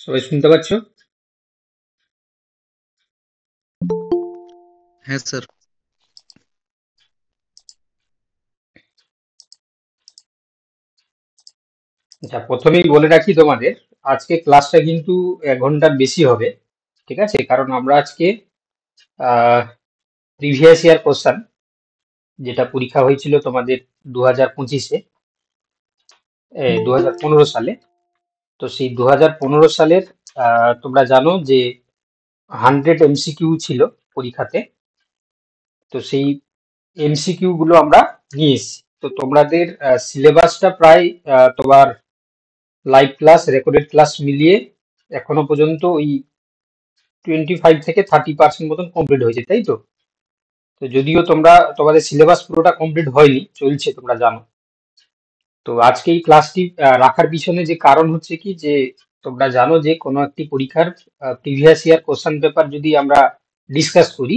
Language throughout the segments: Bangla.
সবাই শুনতে পাচ্ছ? হ্যাঁ স্যার। আচ্ছা, প্রথমেই বলে রাখি তোমাদের, আজকে ক্লাসটা কিন্তু 1 ঘন্টার বেশি হবে। ঠিক আছে, কারণ আমরা আজকে প্রিভিয়াস ইয়ার কোশ্চেন, যেটা পরীক্ষা হয়েছিল তোমাদের 2025-এ, 2015 সালে। তো সেই 2015 সালের তোমরা জানো যে 100 MCQ ছিল পরীক্ষাতে। তো সেই এমসিকিউ গুলো আমরা নিয়ে এসেছি। তো তোমাদের সিলেবাসটা প্রায় তোমার লাইভ ক্লাস, রেকর্ডেড ক্লাস মিলিয়ে এখনো পর্যন্ত ওই 25 থেকে 30% মতন কমপ্লিট হয়েছে, তাই তো? তো যদিও তোমাদের সিলেবাস পুরোটা কমপ্লিট হয়নি, চলছে, তোমরা জানো। তো আজকে এই ক্লাসটি রাখার পিছনে যে কারণ হচ্ছে কি, যে তোমরা জানো যে কোনো একটি পরীক্ষার প্রিভিয়াস ইয়ার কোশ্চেন পেপার যদি আমরা ডিসকাস করি,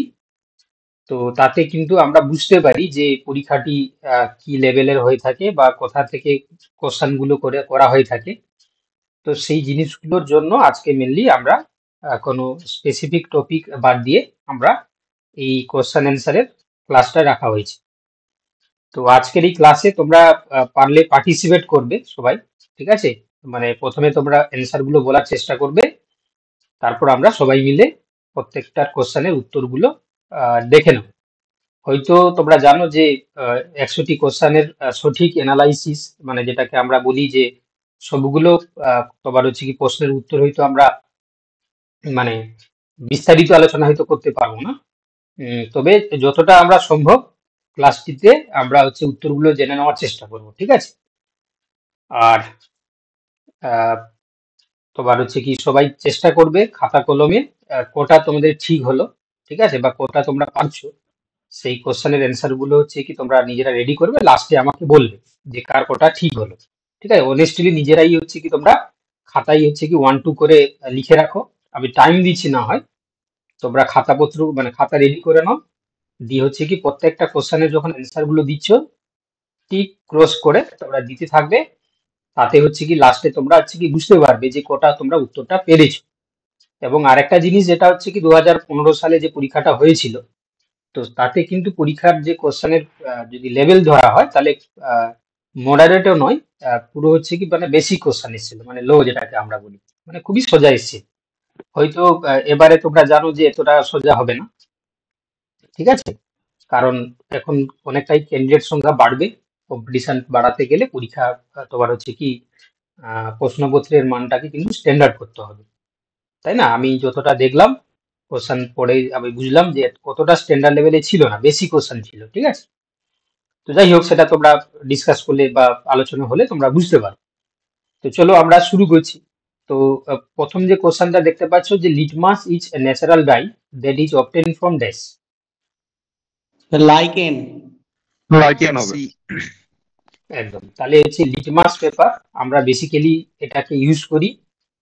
তো তাতে কিন্তু আমরা বুঝতে পারি যে পরীক্ষাটি কি লেভেলের হয়ে থাকে বা কোথা থেকে কোশ্চেন গুলো করা হয়ে থাকে। তো সেই জিনিসগুলোর জন্য আজকে মেনলি আমরা কোনো স্পেসিফিক টপিক বাদ দিয়ে আমরা এই কোশ্চেন অ্যান্সারের ক্লাসটা রাখা হয়েছে। তো আজকের এই ক্লাসে তোমরা পারলে পার্টিসিপেট করবে সবাই। ঠিক আছে, মানে প্রথমে তোমরা অ্যান্সার গুলো বলার চেষ্টা করবে, তারপর আমরা সবাই মিলে প্রত্যেকটার কোশ্চেনের উত্তরগুলো দেখে নেব। হয়তো তোমরা জানো যে 100টি কোশ্চেনের সঠিক অ্যানালাইসিস, মানে যেটাকে আমরা বলি যে সবগুলো তোমার হচ্ছে কি প্রশ্নের উত্তর হয়তো আমরা মানে বিস্তারিত আলোচনা হয়তো করতে পারবো না। তবে যতটা আমরা সম্ভব ক্লাসটিতে আমরা হচ্ছে উত্তরগুলো জেনে নেওয়ার চেষ্টা করব। ঠিক আছে। আর আহ, তোমার হচ্ছে কি সবাই চেষ্টা করবে খাতা কলমে কোটা তোমাদের ঠিক হলো, ঠিক আছে, বা কোটা তোমরা পারছো, সেই কোশ্চেনের অ্যান্সার গুলো হচ্ছে কি তোমরা নিজেরা রেডি করবে, লাস্টে আমাকে বলবে যে কার কোটা ঠিক হলো। ঠিক আছে, অনেস্টলি নিজেরাই হচ্ছে কি তোমরা খাতায় হচ্ছে কি 1-2 করে লিখে রাখো। আমি টাইম দিচ্ছি না হয়, তোমরা খাতাপত্র মানে খাতা রেডি করে নাও। দিয়ে হচ্ছে কি প্রত্যেকটা কোশ্চেনের যখন অ্যান্সার গুলো দিচ্ছ, টিক ক্রস করে তোমরা দিতে থাকবে। তাতে হচ্ছে কি লাস্টে তোমরা হচ্ছে কি বুঝতে পারবে যে কোটা তোমরা উত্তরটা পেরেছো। এবং আরেকটা জিনিস যেটা হচ্ছে কি 2015 সালে যে পরীক্ষাটা হয়েছিল, তো তাতে কিন্তু পরীক্ষার যে কোশ্চেনের যদি লেভেল ধরা হয়, তাহলে মডারেটও নয়, পুরো হচ্ছে কি মানে বেসিক কোশ্চেন এসেছিল, মানে লো যেটাকে আমরা বলি, মানে খুবই সোজা এসেছে। হয়তো এবারে তোমরা জানো যে এতটা সোজা হবে না। ঠিক আছে, কারণ এখন অনেকটাই ক্যান্ডিডেট সংখ্যা বাড়বে। কম্পিটিশন বাড়াতে গেলে পরীক্ষা তোমার হচ্ছে কি প্রশ্নপত্রের মানটাকে কিন্তু স্ট্যান্ডার্ড করতে হবে, তাই না? আমি যতটা দেখলাম কোশ্চেন পড়ে আমি বুঝলাম যে কতটা স্ট্যান্ডার্ড লেভেলে ছিল না, বেশি কোশ্চেন ছিল। ঠিক আছে, তো যাই হোক, সেটা তোমরা ডিসকাস করলে বা আলোচনা হলে তোমরা বুঝতে পারো। তো চলো আমরা শুরু করছি। তো প্রথম যে কোশ্চেনটা দেখতে পাচ্ছ, যে litmus is a natural dye that is obtain from dash. Lichen. Lichen হবে। একদম, তাহলে হচ্ছে লিটমাস পেপার আমরা বেসিক্যালি এটাকে ইউজ করি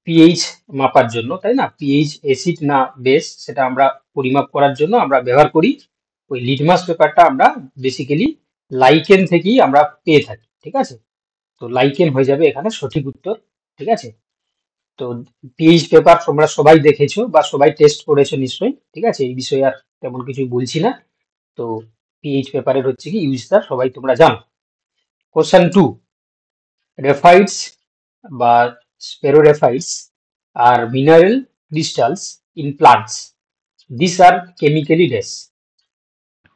পিএইচ মাপার জন্য, তাই না? পিএইচ অ্যাসিড না বেস, সেটা আমরা পরিমাপ করার জন্য আমরা ব্যবহার করি। ওই লিটমাস পেপারটা আমরা বেসিক্যালি লাইকেন থেকেই আমরা পেয়ে থাকি। ঠিক আছে, তো লাইকেন হয়ে যাবে এখানে সঠিক উত্তর। ঠিক আছে, তো পিএইচ পেপার তোমরা সবাই দেখেছো বা সবাই টেস্ট করেছো নিশ্চয়ই। ঠিক আছে, এই বিষয়ে আর তেমন কিছু বলছি না। তো পিএইচ পেপারের হচ্ছে কি ইউজটা সবাই তোমরা জানো। কোশ্চেন 2, রেফাইটস বা sphaeraphides are mineral crystals in plants, this are chemically dash.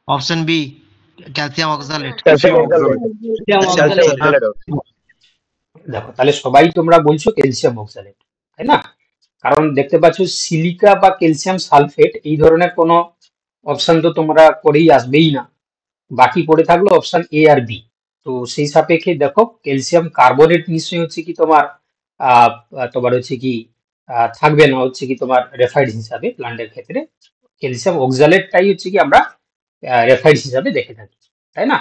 Option B, calcium oxalate. Calcium oxalate. দেখো, তাহলে সবাই তোমরা বলছো ক্যালসিয়াম অক্সালেট, তাই না? কারণ দেখতে পাচ্ছ সিলিকা বা ক্যালসিয়াম সালফেট এই ধরনের কোনো অপশন তো তোমরা করেই আসবেই না। বাকি পড়ে থাকলো অপশন এ আর বি। তো সেই সাপেক্ষে দেখো, ক্যালসিয়াম কার্বনেট নিশ্চয়ই হচ্ছে কি তোমার আহ তোমার হচ্ছে কি থাকবে না হচ্ছে কি তোমার রেফাইড হিসাবে প্লান্টের ক্ষেত্রে। ক্যালসিয়াম অক্সালেটটাই হচ্ছে কি আমরা রেফাইড হিসাবে দেখে থাকি, তাই না?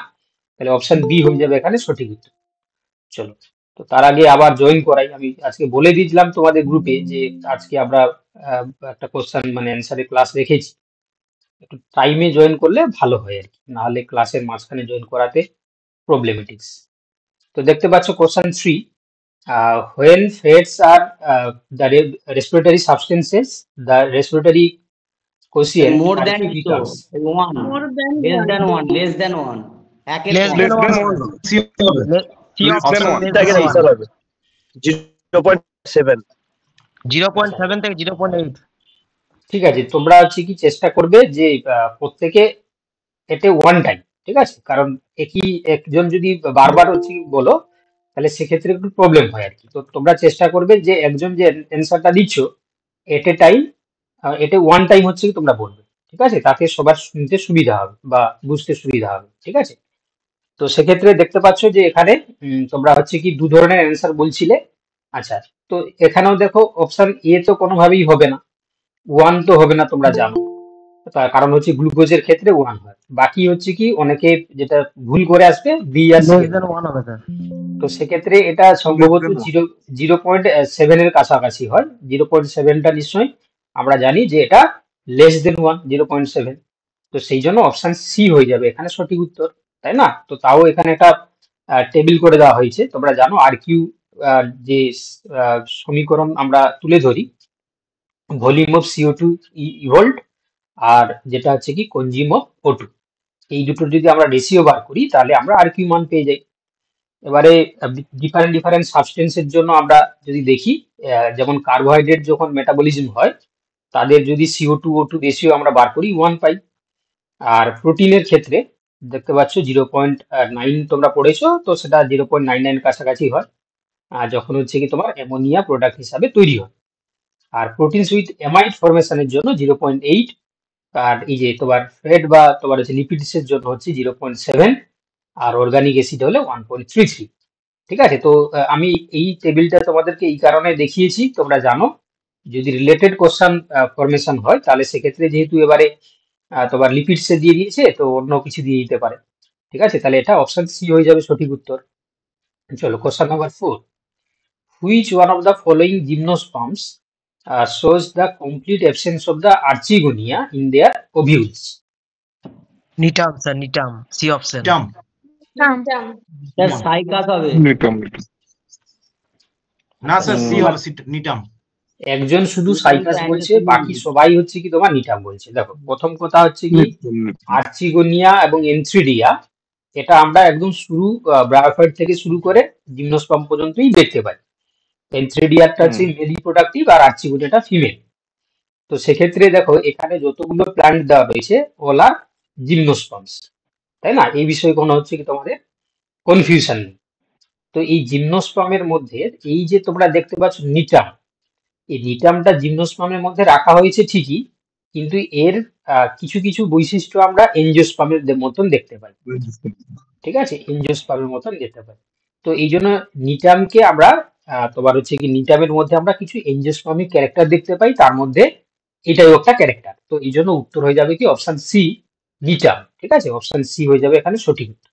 তাহলে অপশন বি হয়ে যাবে এখানে সঠিক উত্তর। চলো, তো তার আগে আবার জয়েন করাই, আমি আজকে বলে দিয়েছিলাম তোমাদের গ্রুপে যে আজকে আমরা আহ, একটা কোশ্চেন মানে অ্যান্সারের ক্লাস রেখেছি। একটু টাইমে জয়েন করলে ভালো হয় আর কি, নাহলে ক্লাসের মাঝখানে জয়েন করাতে প্রবলেমেটিক্স। তো দেখতে পাচ্ছ question 3, when fats are the respiratory substances, the respiratory quotient more RQ than so becomes one, More than less one. than one, less than one, একের Less কম। than Less one than হবে। one. C হবে। C Less than option one. less থেকে than one। অ্যান্সার হবে 0.7 0.7 থেকে 0.8। ঠিক আছে, তোমরা হচ্ছে কি চেষ্টা করবে যে প্রত্যেকে এতে ওয়ান টাইম, ঠিক আছে, কারণ একই একজন যদি বারবার হচ্ছে কি বলো তাহলে সেক্ষেত্রে একটু প্রবলেম হয় আর কি। তো তোমরা চেষ্টা করবে যে একজন যে অ্যান্সারটা দিচ্ছ এট এ টাইম, এতে ওয়ান টাইম হচ্ছে কি তোমরা বলবে, ঠিক আছে, তাতে সবার শুনতে সুবিধা হবে বা বুঝতে সুবিধা হবে, ঠিক আছে। তো সেক্ষেত্রে দেখতে পাচ্ছ যে এখানে তোমরা হচ্ছে কি দু ধরনের অ্যান্সার বলছিলে। আচ্ছা, তো এখানেও দেখো অপশন এ তো কোনোভাবেই হবে না, ওয়ান তো হবে না, তোমরা জানো, তার কারণ হচ্ছে গ্লুকোজের ক্ষেত্রে ওয়ান হয়। বাকি হচ্ছে কি অনেকে যেটা ভুল করে আসবে বি আর সি। Less than 1 হবে স্যার। তো সেক্ষেত্রে এটা সম্ভবত Less than 0.7 এর কাছাকাছি হয়। 0.7টা নিশ্চয়ই আমরা জানি যে এটা লেস দেন 1, 0.7। তো সেই জন্য অপশন সি হয়ে যাবে এখানে সঠিক উত্তর, তাই না? তো তাও এখানে একটা টেবিল করে দেওয়া হয়েছে। তোমরা জানো আর কিউ যে সমীকরণ আমরা তুলে ধরি, ভলিউম অফ CO2 ইভোল্ট, আর যেটা হচ্ছে কি কনজিউম অফ O2, এই দুটো যদি আমরা রেশিও বার করি তাহলে আমরা আর কিউ মান পেয়ে যাই। এবারে ডিফারেন্ট ডিফারেন্ট সাবস্টেন্সের জন্য আমরা যদি দেখি, যেমন কার্বোহাইড্রেট যখন মেটাবলিজম হয় তাদের যদি CO2 O2 রেশিও আমরা বার করি 1 পাই। আর প্রোটিনের ক্ষেত্রে দেখতে পাচ্ছ 0.9 তোমরা পড়েছো, তো সেটা 0.99 কাছাকাছি হয়, আর যখন হচ্ছে কি তোমার অ্যামোনিয়া প্রোডাক্ট হিসাবে তৈরি হয়। আর প্রোটিনস উইথ অ্যামাইড ফরমেশনের জন্য 0.8, আর এই যে তোমার ফ্যাট বা তোমার হচ্ছে লিপিডসের জন্য হচ্ছে 0.7, আর অর্গানিক অ্যাসিড হলে 1.33। ঠিক আছে, তো আমি এই টেবিলটা তোমাদেরকে এই কারণে দেখিয়েছি, তোমরা জানো যদি রিলেটেড কোশ্চেন ফরমেশন হয় তাহলে সেক্ষেত্রে যেহেতু এবারে তোমার লিপিডসে দিয়ে দিয়েছে তো অন্য কিছু দিয়ে দিতে পারে, ঠিক আছে, তাহলে এটা অপশন সি হয়ে যাবে সঠিক উত্তর। চলো question number 4, which one of the following gymnosperms shows the complete absence of the archegonia in their ovules? Gnetum sir, Gnetum. C option. Jump. Sir Cycas হবে। নিটাম। না স্যার সি হবে, নিটাম। একজন শুধু নিটাম সাইকাস তো বলছে, অ্যান্সার বাকি সবাই হচ্ছে কি তোমার নিটাম বলছে। দেখো প্রথম কথা হচ্ছে কি আর্চিগোনিয়া এবং এনথ্রিডিয়া, এটা আমরা একদম শুরু ব্রায়োফাইট থেকে শুরু করে জিমনোস্পার্ম পর্যন্তই দেখতে পাই। এনথ্রিডিয়াটা হচ্ছে মেল রিপ্রোডাক্টিভ আর আর্চিগোনিয়াটা ফিমেল। তো সেক্ষেত্রে দেখো এখানে যতগুলো প্ল্যান্ট দেওয়া রয়েছে ওলা জিমনোস্পার্মস, তাই না? এই বিষয়ে কোনো হচ্ছে কি তোমাদের কনফিউশন নেই। তো এই জিমনোস্পার্মের মধ্যে এই যে তোমরা দেখতে পাচ্ছ নিটাম, এই নিটামটা জিমনোস্পার্মের মধ্যে রাখা হয়েছে ঠিকই, কিন্তু এর কিছু কিছু বৈশিষ্ট্য আমরা এনজিওস্পার্মের মতন দেখতে পাই, ঠিক আছে, এনজিওস্পার্মের মতন দেখতে পাই। তো এই জন্য নিটামকে আমরা তোমার হচ্ছে কি নিটামের মধ্যে আমরা কিছু এনজিওস্পার্মিক ক্যারেক্টার দেখতে পাই, তার মধ্যে এটাও একটা ক্যারেক্টার। তো এই জন্য উত্তর হয়ে যাবে কি অপশন সি, নিটাম, ঠিক আছে, অপশন সি হয়ে যাবে এখানে সঠিক উত্তর।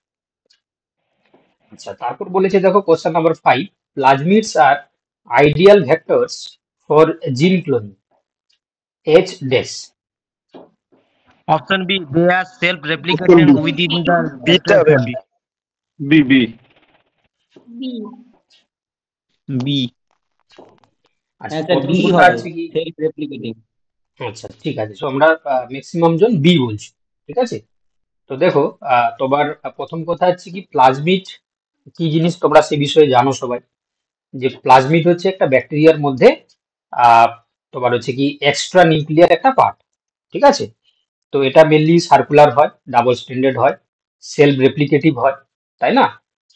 আচ্ছা, তারপর বলেছে দেখো question number 5, plasmids are ideal vectors for gene cloning, H dash. Option B, they are self replicating within the beta হবে বি বি বি আচ্ছা, হ্যাঁ স্যার প্রথম বি কথা হবে, হচ্ছে কি, সেলফ রেপ্লিকেটিং। আচ্ছা ঠিক আছে, তো আমরা ম্যাক্সিমাম জন বি বলছি, ঠিক আছে। তো দেখো তোমার প্রথম কথা হচ্ছে কি প্লাজমিড কি জিনিস তোমরা সে বিষয়ে জানো সবাই, যে প্লাজমিড হচ্ছে একটা ব্যাকটেরিয়ার মধ্যে আহ, তোমার হচ্ছে কি এক্সট্রা নিউক্লিয়ার একটা পার্ট, ঠিক আছে। তো এটা মেনলি সার্কুলার হয়, ডাবল স্ট্যান্ডার্ড হয়, সেলফ রেপ্লিকেটিভ হয়, তাই না?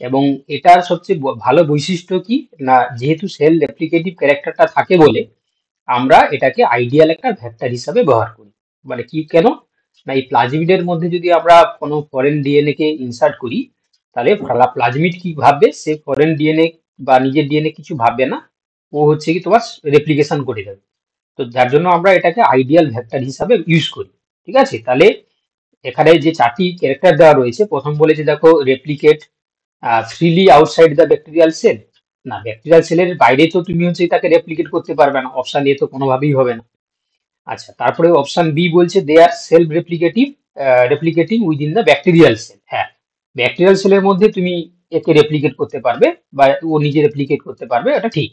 এবং এটার সবচেয়ে ভালো বৈশিষ্ট্য কি না, যেহেতু সেল রেপ্লিকেটিভ ক্যারেক্টারটা থাকে বলে আমরা এটাকে আইডিয়াল একটা ভেক্টর হিসাবে ব্যবহার করি। মানে কি কেন না, এই প্লাজমিডের মধ্যে যদি আমরা কোনো ফরেন ডিএনএ কে ইনসার্ট করি তাহলে প্লাজমিড কি ভাববে, সে ফরেন ডিএনএ বা নিজের ডিএনএ কিছু ভাববে না, ও হচ্ছে কি তোমার রেপ্লিকেশন করে দেবে। তো যার জন্য আমরা এটাকে আইডিয়াল ভেক্টর হিসাবে ইউজ করি, ঠিক আছে। তাহলে এখানে যে চারটি ক্যারেক্টার দেওয়া রয়েছে, প্রথম বলেছে দেখো replicate freely outside the bacterial sell, না ব্যাকটেরিয়াল সেলের বাইরে তো তুমি হচ্ছে তাকে রেপ্লিকেট করতে পারবে না, অপশন এ তো কোনোভাবেই হবে না। আচ্ছা, তারপরে অপশন বি বলছে they are self replicating within the bacterial cell. হ্যাঁ, ব্যাকটেরিয়াল সেলের মধ্যে তুমি একে রেপ্লিকেট করতে পারবে বা ও নিজে রেপ্লিকেট করতে পারবে, এটা ঠিক।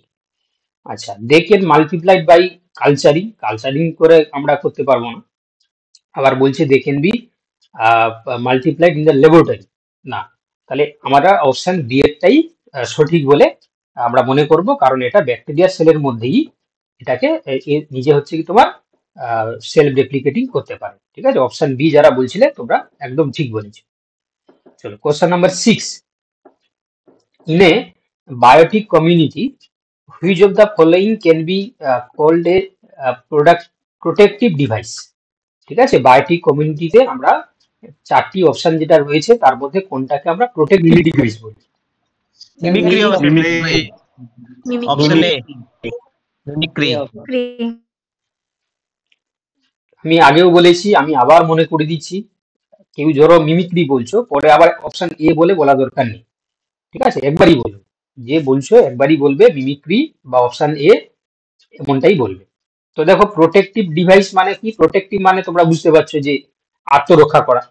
আচ্ছা, they can multiplied by culturing, culturing করে আমরা করতে পারবো না। আবার বলছে they can be multiplied in the laboratory, না, তাহলে আমরা অপশন বি এরটাই সঠিক বলে আমরা মনে করব, কারণ এটা ব্যাকটেরিয়ার সেলের মধ্যেই এটাকে এ নিজে হচ্ছে কি তোমার সেলফ রেপ্লিকেটিং করতে পারে। ঠিক আছে, অপশন বি যারা বলছিলে তোমরা একদম ঠিক বলেছো। চলো question number 6, in a biotic community which of the following can be called a product protective device? ঠিক আছে, বায়োটিক কমিউনিটিতে আমরা চারটি অপশন যেটা রয়েছে তার মধ্যে কোনটাকে আমরা প্রোটেক্টিভ ডিভাইস বলি? Mimicry option A mimicry. আমি আগেও বলেছি, আমি আবার মনে করে দিচ্ছি, কেউ ধরো মিমিক্রি বলছো, পরে আবার অপশন এ বলে বলা দরকার নেই। ঠিক আছে, একবারই বলবে, যে বলছো একবারই বলবে মিমিক্রি বা অপশন এ, এমনটাই বলবে। তো দেখো প্রোটেক্টিভ ডিভাইস মানে কি? প্রোটেক্টিভ মানে তোমরা বুঝতে পারছো যে আত্মরক্ষা করা,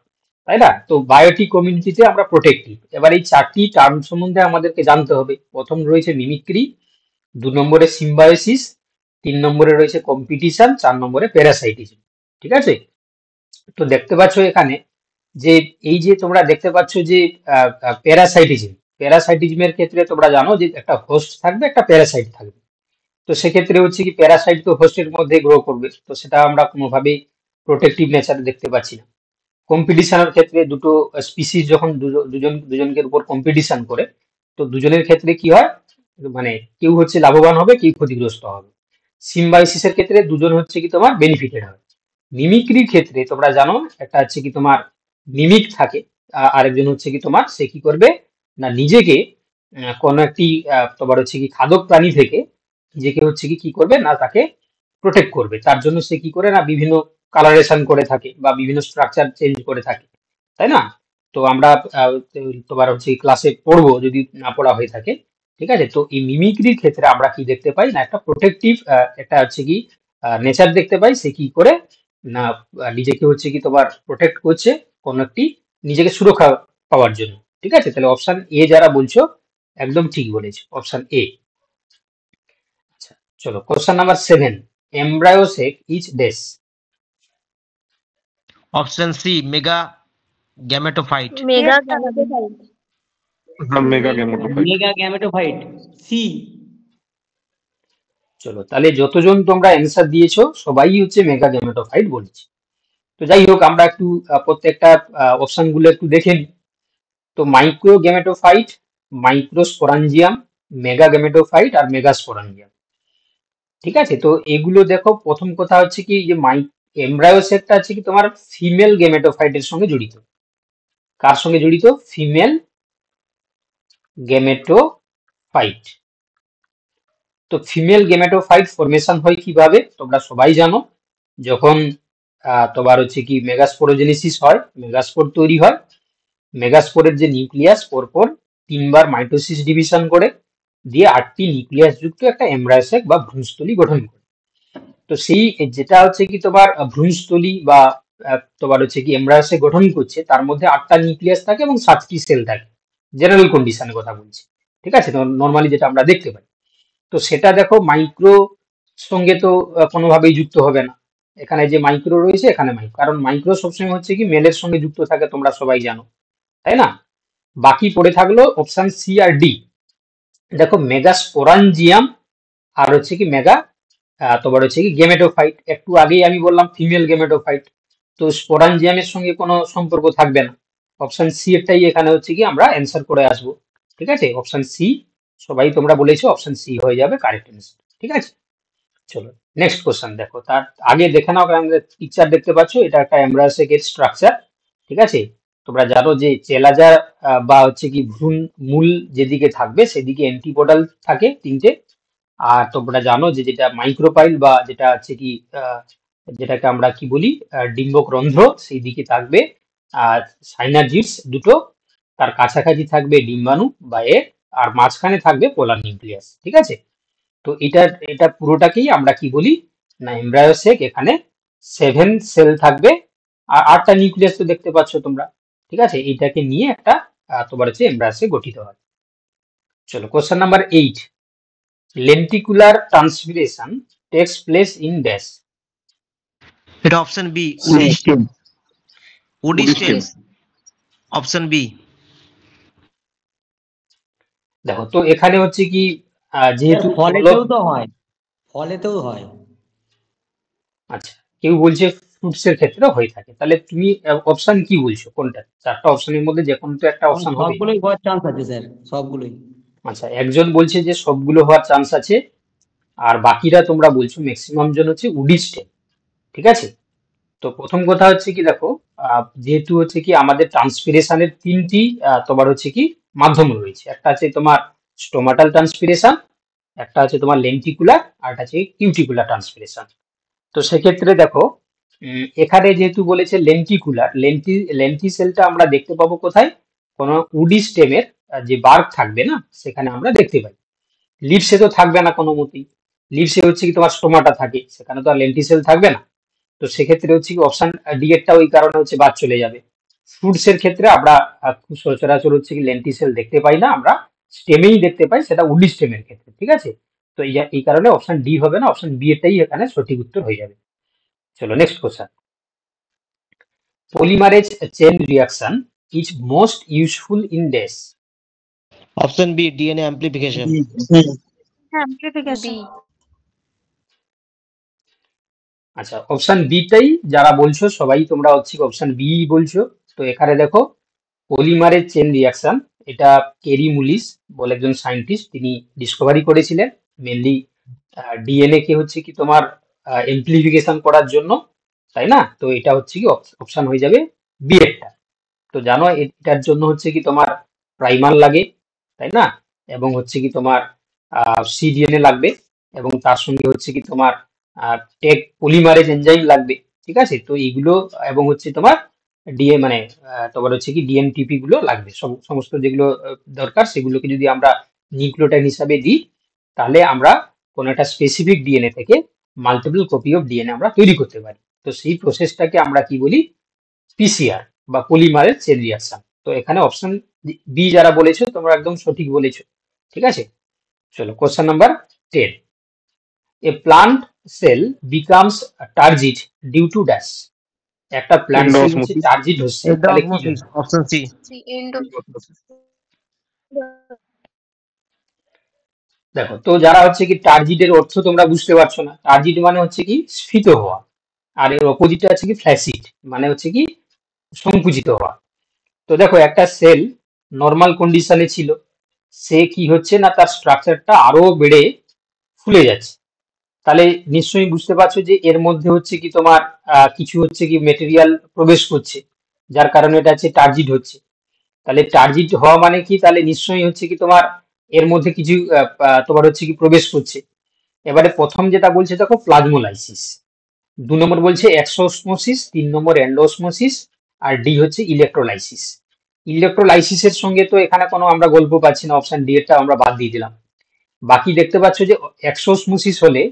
তাই না? তো বায়োটিক কমিউনিটিতে আমরা প্রোটেক্টিভ। এবার এই চারটি টার্ম সম্বন্ধে আমাদেরকে জানতে হবে। প্রথম রয়েছে মিমিক্রি, 2 নম্বরে সিম্বায়োসিস, 3 নম্বরে রয়েছে কম্পিটিশন, 4 নম্বরে প্যারাসাইটিজম। ঠিক আছে, তো দেখতে পাচ্ছ এখানে যে এই যে তোমরা দেখতে পাচ্ছ যে প্যারাসাইটিজম, প্যারাসাইটিজমের ক্ষেত্রে তোমরা জানো যে একটা হোস্ট থাকবে, একটা প্যারাসাইট থাকবে। তো সেক্ষেত্রে হচ্ছে কি প্যারাসাইট তো হোস্টের মধ্যে গ্রো করবে, তো সেটা আমরা কোনোভাবেই প্রোটেক্টিভ নেচারে দেখতে পাচ্ছি না। কম্পিটিশনের ক্ষেত্রে দুটো স্পিসিস যখন দুজনকে উপর কম্পিটিশন করে, তো দুজনের ক্ষেত্রে কি হয়, মানে কেউ হচ্ছে লাভবান হবে, কেউ ক্ষতিগ্রস্ত হবে। সিম্বায়োসিসের ক্ষেত্রে দুজন হচ্ছে কি তোমার বেনিফিটেড হবে। মিমিক্রির ক্ষেত্রে তোমরা জানো একটা হচ্ছে কি তোমার মিমিক থাকে, আরেকজন হচ্ছে কি তোমার সে কি করবে না নিজেকে কোনো একটি তোমার হচ্ছে কি খাদক প্রাণী থেকে নিজেকে হচ্ছে কি কি করবে না তাকে প্রোটেক্ট করবে। তার জন্য সে কি করে না বিভিন্ন কালারেশন করে থাকে বা বিভিন্ন স্ট্রাকচার চেঞ্জ করে থাকে, তাই না? তো আমরা তোমার হচ্ছে ক্লাসে পড়বো যদি না পড়া হয়ে থাকে। ঠিক আছে, তো এই মিমিক্রির ক্ষেত্রে আমরা কি দেখতে পাই না একটা প্রোটেক্টিভ একটা হচ্ছে কি নেচার দেখতে পাই। সে কি করে না নিজেকে হচ্ছে কি তোমার প্রোটেক্ট করছে কোন একটি নিজেকে সুরক্ষা পাওয়ার জন্য। ঠিক আছে, তাহলে অপশন এ যারা বলছো একদম ঠিক বলেছো, অপশন এ। আচ্ছা, চলো question number 7, embryo sac is dash. Option C mega gametophyte. Mega gametophyte. Mega gametophyte, C. চলো তাহলে যতজন তোমরা অ্যান্সার দিয়েছো সবাই হচ্ছে মেগা গ্যামেটোফাইট বলেছে। তো যাই হোক আমরা একটু প্রত্যেকটা অপশন গুলো একটু দেখে নিই। তো মাইক্রো গ্যামেটোফাইট, মাইক্রোস্পোরাঞ্জিয়াম, মেগা গ্যামেটোফাইট আর মেগাস্পোরাঞ্জিয়াম। ঠিক আছে, তো এগুলো দেখো প্রথম কথা হচ্ছে কি যে এমব্রায়োসেকটা হচ্ছে কি তোমার ফিমেল গ্যামেটোফাইটের সঙ্গে জড়িত। কার সঙ্গে জড়িত? Female gametophyte. তো ফিমেল গ্যামেটোফাইট ফরমেশন হয় কিভাবে তোমরা সবাই জানো, যখন তোমার হচ্ছে কি মেগাস্পোরোজেনেসিস হয়, মেগাস্পোর তৈরি হয়। মেগাস্পোরের যে নিউক্লিয়াস পরপর 3বার মাইটোসিস ডিভিশন করে দিয়ে 8টি নিউক্লিয়াস যুক্ত একটা এমব্রায়োসেক বা ভ্রূণস্থলী গঠন করে। তো সেই যেটা হচ্ছে কি তোমার ভ্রূণস্থলী বা তোমার হচ্ছে কি এমব্রায়োসেক গঠন করছে, তার মধ্যে 8টা নিউক্লিয়াস থাকে এবং 7টি সেল থাকে, জেনারেল কন্ডিশনের কথা বলছি। ঠিক আছে, নর্মালি যেটা আমরা দেখতে পাই। তো সেটা দেখো মাইক্রো সঙ্গে তো কোনোভাবেই যুক্ত হবে না। এখানে যে মাইক্রো রয়েছে এখানে মাইক্রো, কারণ মাইক্রো সবসময় হচ্ছে কি মেলের সঙ্গে যুক্ত থাকে, তোমরা সবাই জানো, তাই না? বাকি পড়ে থাকলো অপশন সি আর ডি। দেখো মেগাস্পোরাঞ্জিয়াম আর হচ্ছে কি মেগা তোমার হচ্ছে কি গেমেটোফাইট। একটু আগেই আমি বললাম ফিমেল গেমেটোফাইট, তো স্পোরাঞ্জিয়ামের সঙ্গে কোনো সম্পর্ক থাকবে না। অপশন সি এরটাই এখানে হচ্ছে কি আমরা অ্যান্সার করে আসবো। ঠিক আছে, অপশন সি, সবাই তোমরা বলেছো অপশন সি হয়ে যাবে কারেক্ট অ্যান্সার। ঠিক আছে, চলো নেক্সট কোশ্চেন দেখো। তার আগে দেখে নাও, আমাদের পিকচার দেখতে পাচ্ছ, এটা একটা এমব্রায়োসেকের স্ট্রাকচার। ঠিক আছে, তোমরা জানো যে চেলাজার বা হচ্ছে কি ভ্রূণ মূল যেদিকে থাকবে সেদিকে অ্যান্টিপোডাল থাকে 3টে। আর তোমরা জানো যে যেটা মাইক্রোপাইল বা যেটা হচ্ছে কি যেটাকে আমরা কি বলি ডিম্বক রন্ধ্র, সেই দিকে থাকবে আর সাইনার্জিডস দুটো, তার কাছাকাছি থাকবে ডিম্বাণু বা এর, আর মাঝখানে থাকবে পোলার নিউক্লিয়াস। ঠিক আছে, তো এটা পুরোটাকেই আমরা কি বলি না এমব্রায়োসেক। এখানে 7 সেল থাকবে আর 8টা নিউক্লিয়াস তো দেখতে পাচ্ছ তোমরা। ঠিক আছে, এইটাকে নিয়ে একটা তোমার হচ্ছে এমব্রাসে গঠিত হয়। চলো question number 8, lenticular transpiration takes place in dash. এটা option B, woody woody stem. Woody woody stem, stem. Option B. দেখো তো এখানে হচ্ছে কি যেহেতু ফলেতেও তো হয়, ফলেতেও হয়। আচ্ছা, কেউ বলছে ফ্রুটস এর ক্ষেত্রে হয়ে থাকে, তাহলে তুমি অপশন কি বলছো, কোনটা? চারটা অপশনের মধ্যে যে কোনো তো একটা অপশন হবে। সবগুলোই হওয়ার চান্স আছে স্যার, সবগুলোই। আচ্ছা, একজন বলছে যে সবগুলো হওয়ার চান্স আছে, আর বাকিরা তোমরা বলছো ম্যাক্সিমাম জন হচ্ছে উডি স্টেম। ঠিক আছে, তো প্রথম কথা হচ্ছে কি দেখো, যেহেতু হচ্ছে কি আমাদের ট্রান্সপিরেশনের তিনটি তোমার হচ্ছে কি মাধ্যম রয়েছে, একটা আছে তোমার স্টোমাটাল ট্রান্সপিরেশন, একটা আছে তোমার লেন্টিকুলার, আর একটা আছে কিউটিকুলার ট্রান্সপিরেশন। তো সেক্ষেত্রে দেখো এখানে যেহেতু বলেছে লেন্টিকুলার, লেন্টি সেলটা আমরা দেখতে পাবো কোথায়? কোনো উডি স্টেমের যে বার্ক থাকবে না, সেখানে আমরা দেখতে পাই। লিভসে তো থাকবে না কোনো মতেই, লিভসে হচ্ছে কি তোমার স্টোমাটা থাকে, সেখানে তো আর লেন্টি সেল থাকবে না। তো সেক্ষেত্রে হচ্ছে কি অপশন ডি এরটা ওই কারণে হচ্ছে বাদ চলে যাবে। ফ্রুটস এর ক্ষেত্রে আমরা খুব সচরাচর হচ্ছে কি লেন্টি সেল দেখতে পাই না, আমরা স্টেমেই দেখতে পাই, সেটা উডি স্টেমের ক্ষেত্রে। ঠিক আছে, তো এই কারণে অপশন ডি হবে না, অপশন বি এরটাই এখানে সঠিক উত্তর হয়ে যাবে। চলো next question, polymerase chain reaction is most useful in dash. Option B, DNA amplification. Amplification. আচ্ছা, অপশন বিটাই যারা বলছো সবাই তোমরা হচ্ছে অপশন বি বলছো। তো এখানে দেখো পলিমারেজ চেন রিয়াকশন, এটা কেরি মুলিস বলে একজন সায়েন্টিস্ট, তিনি ডিসকভারি করেছিলেন মেনলি ডিএনএ কে হচ্ছে কি তোমার এমপ্লিফিকেশন করার জন্য, তাই না? তো এটা হচ্ছে কি অপশন হয়ে যাবে বি এরটা। তো জানো এটার জন্য হচ্ছে কি তোমার প্রাইমার লাগে, তাই না? এবং হচ্ছে কি তোমার সিডিএনএ লাগবে, এবং তার সঙ্গে হচ্ছে কি তোমার টেক পলিমারেজ এনজাইম লাগবে। ঠিক আছে, তো এইগুলো এবং হচ্ছে তোমার ডিএ মানে তোমার হচ্ছে কি ডিএনটিপি গুলো লাগবে, সমস্ত যেগুলো দরকার সেগুলোকে যদি আমরা নিউক্লিওটাইড হিসাবে দিই, তাহলে আমরা কোনো একটা স্পেসিফিক ডিএনএ থেকে মাল্টিপল কপি অফ ডিএনএ আমরা তৈরি করতে পারি। তো সেই প্রসেসটাকে আমরা কি বলি? পিসিআর বা পলিমারেজ চেন রিয়াকশন। তো এখানে অপশন বি যারা বলেছো তোমরা একদম সঠিক বলেছো। ঠিক আছে, চলো question number 10, a plant cell becomes turgid due to dash. একটা প্ল্যান্ট সেল হচ্ছে Endosmosis. টার্জিড হচ্ছে, তাহলে কি জন্য? Option C. The end of দেখো তো যারা হচ্ছে কি টার্জিডের অর্থ তোমরা বুঝতে পারছো না, টার্জিড মানে হচ্ছে কি স্ফীত হওয়া, আর এর অপোজিটটা হচ্ছে কি ফ্ল্যাসিড, মানে হচ্ছে কি সংকুচিত হওয়া। তো দেখো একটা সেল নর্মাল কন্ডিশনে ছিল, সে কি হচ্ছে না তার স্ট্রাকচারটা আরো বেড়ে ফুলে যাচ্ছে, তাহলে নিশ্চয়ই বুঝতে পারছো যে এর মধ্যে হচ্ছে কি তোমার কিছু হচ্ছে কি মেটেরিয়াল প্রবেশ করছে, যার কারণে এটা হচ্ছে টার্জিড হচ্ছে। তাহলে টার্জিড হওয়া মানে কি? তাহলে নিশ্চয়ই হচ্ছে কি তোমার এর মধ্যে কিছু তোমার হচ্ছে কি প্রবেশ করছে। এবারে প্রথম যেটা বলছে দেখো প্লাজমোলাইসিস, 2 নম্বর বলছে এক্সোসমোসিস, 3 নম্বর এন্ডোসমোসিস, আর ডি হচ্ছে ইলেকট্রোলাইসিস। ইলেকট্রোলাইসিসের সঙ্গে তো এখানে কোনো আমরা গল্প পাচ্ছি না, অপশন ডি এরটা আমরা বাদ দিয়ে দিলাম। বাকি দেখতে পাচ্ছ যে এক্সোসমোসিস হলে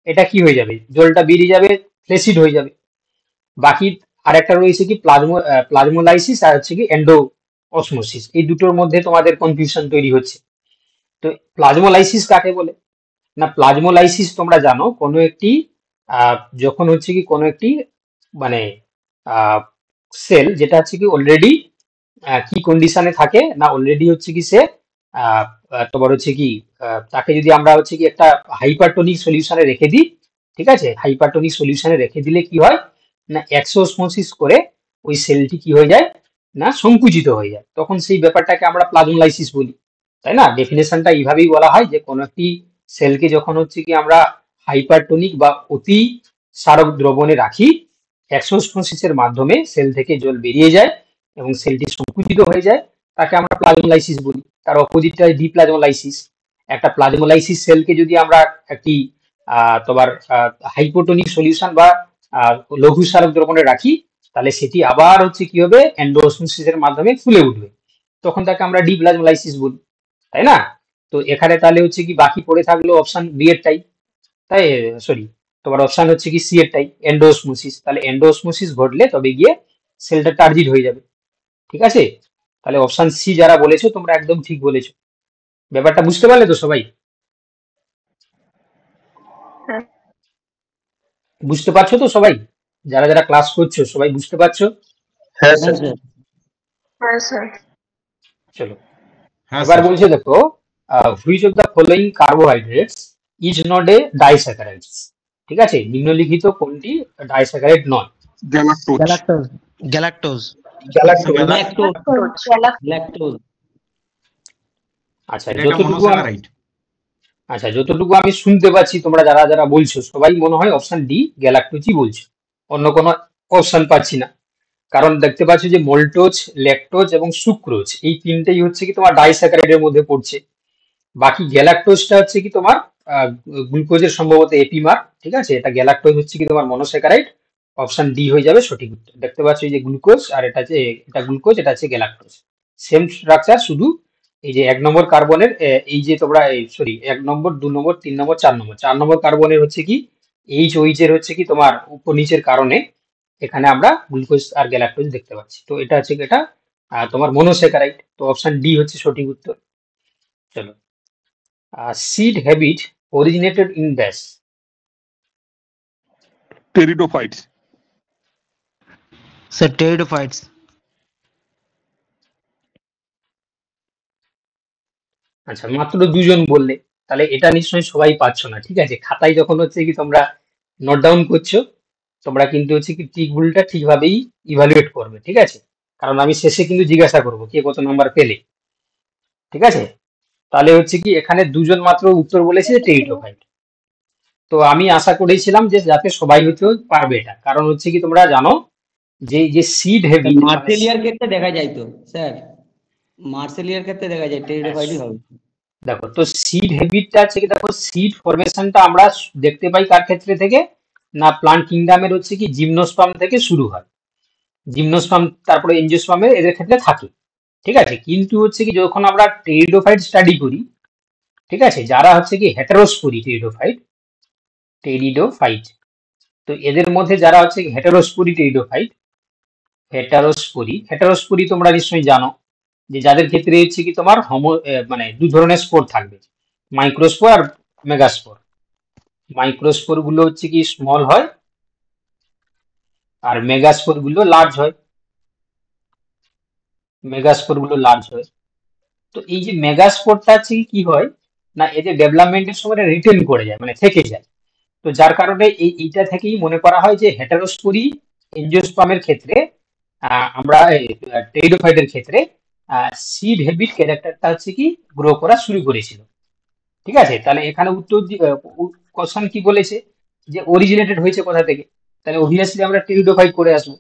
এটা কি হয়ে যাবে? জলটা বেরিয়ে যাবে, ফ্লেসিড হয়ে যাবে। বাকি আরেকটা রয়েছে কি প্লাজমোলাইসিস, আর হচ্ছে কি এন্ডো অসমোসিস। এই দুটোর মধ্যে তোমাদের কনফিউশন তৈরি হচ্ছে। তো প্লাজমোলাইসিস কাকে বলে? না, প্লাজমোলাইসিস তোমরা জানো কোনো একটি যখন হচ্ছে কি কোনো একটি মানে সেল যেটা হচ্ছে কি অলরেডি কি কন্ডিশনে থাকে না, অলরেডি হচ্ছে কি সে তোমার হচ্ছে কি তাকে যদি আমরা হচ্ছে কি একটা হাইপারটোনিক সলিউশনে রেখে দিই, ঠিক আছে, হাইপারটোনিক সলিউশনে রেখে দিলে কি হয় না, এক্সোসমোসিস করে ওই সেলটি কি হয়ে যায় না, সংকুচিত হয়ে যায়, তখন সেই ব্যাপারটাকে আমরা প্লাজমোলাইসিস বলি, তাই না? ডেফিনেশনটা এইভাবেই বলা হয় যে কোনো একটি সেলকে যখন হচ্ছে কি আমরা হাইপারটোনিক বা অতি সারক দ্রবণে রাখি, এক্সোসমোসিসের মাধ্যমে সেল থেকে জল বেরিয়ে যায় এবং সেলটি সংকুচিত হয়ে যায়, তাকে আমরা প্লাজমোলাইসিস বলি। তার অপোজিটটা ডিপ্লাজমোলাইসিস। একটা প্লাজমোলাইসিস সেলকে যদি আমরা একটি তোমার হাইপোটোনিক সলিউশন বা লঘু সারক দ্রবণে রাখি, তাহলে সেটি আবার হচ্ছে কি হবে, এন্ডোসমোসিসের মাধ্যমে ফুলে উঠবে, তখন তাকে আমরা ডিপ্লাজমোলাইসিস বলি, তাই না? তো এখানে তাহলে হচ্ছে কি বাকি পড়ে থাকলো অপশন বি এরটাই, তাই সরি তোমার অপশন হচ্ছে কি সি এরটাই, এন্ডোসমোসিস। তাহলে এন্ডোসমোসিস ঘটলে তবে গিয়ে সেলটা টার্জিড হয়ে যাবে। ঠিক আছে, তাহলে অপশন সি যারা বলেছো তোমরা একদম ঠিক বলেছো। ব্যাপারটা বুঝতে পারলে তো সবাই? হ্যাঁ বুঝতে পারছো তো সবাই? যারা যারা ক্লাস করছো সবাই বুঝতে পারছো? হ্যাঁ হ্যাঁ স্যার। স্যার হ্যাঁ স্যার চলো হ্যাঁ এবার স্যার। বলছে দেখো, which of the following carbohydrates is not a disaccharides. ঠিক আছে, নিম্নলিখিত কোনটি ডাইস্যাকারাইড নয়? Galactose. Galactose galactose galactose. Lactose galactose lactose আচ্ছা এটা একটা যতটুকু মনোস্যাকারাইড। আচ্ছা যতটুকু আমি শুনতে পাচ্ছি তোমরা যারা যারা বলছো সবাই মনে হয় অপশন ডি গ্যালাক্টোজই বলছো, অন্য কোনো অপশন পাচ্ছি না। কারণ দেখতে পাচ্ছ যে মল্টোজ, ল্যাকটোজ এবং সুক্রোজ এই তিনটেই হচ্ছে কি তোমার ডাইস্যাকারাইডের মধ্যে পড়ছে। বাকি গ্যালাক্টোজটা হচ্ছে কি তোমার গ্লুকোজের সম্ভবত এপিমার। ঠিক আছে, এটা গ্যালাক্টোজ হচ্ছে কি তোমার মনোস্যাকারাইড। অপশন ডি হয়ে যাবে সঠিক উত্তর। দেখতে পাচ্ছ এই যে গ্লুকোজ আর এটা যে এটা গ্লুকোজ, এটা হচ্ছে গ্যালাক্টোজ। সেম স্ট্রাকচার, শুধু এই যে 1 নম্বর কার্বনের এই যে তোমরা সরি 1 নম্বর, 2 নম্বর, 3 নম্বর, 4 নম্বর, 4 নম্বর কার্বনের হচ্ছে কি OH এর হচ্ছে কি তোমার উপর নিচের কারণে এখানে আমরা গ্লুকোজ আর গ্যালাক্টোজ দেখতে পাচ্ছি। তো এটা হচ্ছে কি এটা তোমার মনোস্যাকারাইড। তো অপশন ডি হচ্ছে সঠিক উত্তর। চলো, seed habit originated in dash. Pteridophytes. Sir pteridophytes আচ্ছা মাত্র দুজন বললে, তাহলে এটা নিশ্চয়ই সবাই পাচ্ছ না। ঠিক আছে, খাতায় যখন হচ্ছে কি তোমরা নোট ডাউন করছো তোমরা কিন্তু হচ্ছে কি ঠিক ভুলটা ঠিকভাবেই ইভালুয়েট করবে। ঠিক আছে, কারণ আমি শেষে কিন্তু জিজ্ঞাসা করবো কে কত নাম্বার পেলে। ঠিক আছে, তাহলে হচ্ছে কি এখানে দুজন মাত্র উত্তর বলেছে টেরিডোফাইট। তো আমি আশা করেছিলাম যে যাতে সবাই হতে পারবে এটা, কারণ হচ্ছে কি তোমরা জানো যে এই যে সিড হেভি মার্সেলিয়ার ক্ষেত্রে দেখা যায় তো স্যার, মার্সেলিয়ার ক্ষেত্রে দেখা যায় টেরিডোফাইটই হবে। দেখো, তো সিড হেবিটটা আছে কি, দেখো সিড ফরমেশনটা আমরা দেখতে পাই কার ক্ষেত্রে থেকে না, প্লান্ট কিংডমের হচ্ছে কি জিমনোস্পার্ম থেকে শুরু হয়। জিমনোস্পার্ম তারপরে এনজিওস্পার্মে এদের ক্ষেত্রে থাকে। ঠিক আছে, কিন্তু হচ্ছে কি যখন আমরা টেরিডোফাইট স্টাডি করি, ঠিক আছে, যারা হচ্ছে কি হেটারোস্পোরি টেরিডোফাইট, তো এদের মধ্যে যারা হচ্ছে হেটারোস্পোরি হেটারোস্পোরি তোমরা নিশ্চয়ই জানো যে যাদের ক্ষেত্রে হচ্ছে কি তোমার মানে দু ধরনের স্পোর থাকবে, মাইক্রোস্পোর আর মেগাস্পোর। মাইক্রোস্পোর গুলো হচ্ছে কি স্মল হয় আর মেগাস্পোর গুলো লার্জ হয়। তো এই যে মেগাস্পোরটা হচ্ছে কি হয় না, এদের ডেভেলপমেন্টের সময় রিটেন করে যায়, মানে থেকে যায়। তো যার কারণে এইটা থেকেই মনে করা হয় যে হেটারোস্পোরি এনজিওস্পার্মের ক্ষেত্রে আমরা টেরিডোফাইটের ক্ষেত্রে সিড হেবিট ক্যারেক্টারটা হচ্ছে কি গ্রো করা শুরু করেছিল। ঠিক আছে, তাহলে এখানে উত্তর কোশ্চেন কি বলেছে যে অরিজিনেটেড হয়েছে কোথা থেকে, তাহলে অবভিয়াসলি আমরা টেরিডোফাইট করে আসবো।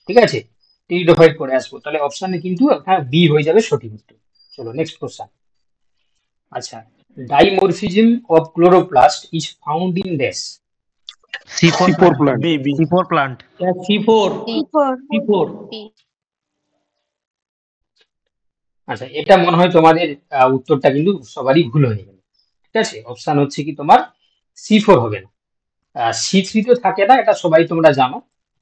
ঠিক আছে, টেরিডোফাইট করে আসবো, তাহলে অপশনে কিন্তু এখানে বি হয়ে যাবে সঠিক উত্তর। চলো নেক্সট কোশ্চেন। আচ্ছা, dimorphism of chloroplast is found in dash. C4 C4 plant plant. C4 plant C4 C4 C4 আচ্ছা, এটা মনে হয় তোমাদের উত্তরটা কিন্তু সবারই ভুল হয়ে গেল। ঠিক আছে, অপশন হচ্ছে কি তোমার C4 হবে না, C3 তো থাকে না, এটা সবাই তোমরা জানো।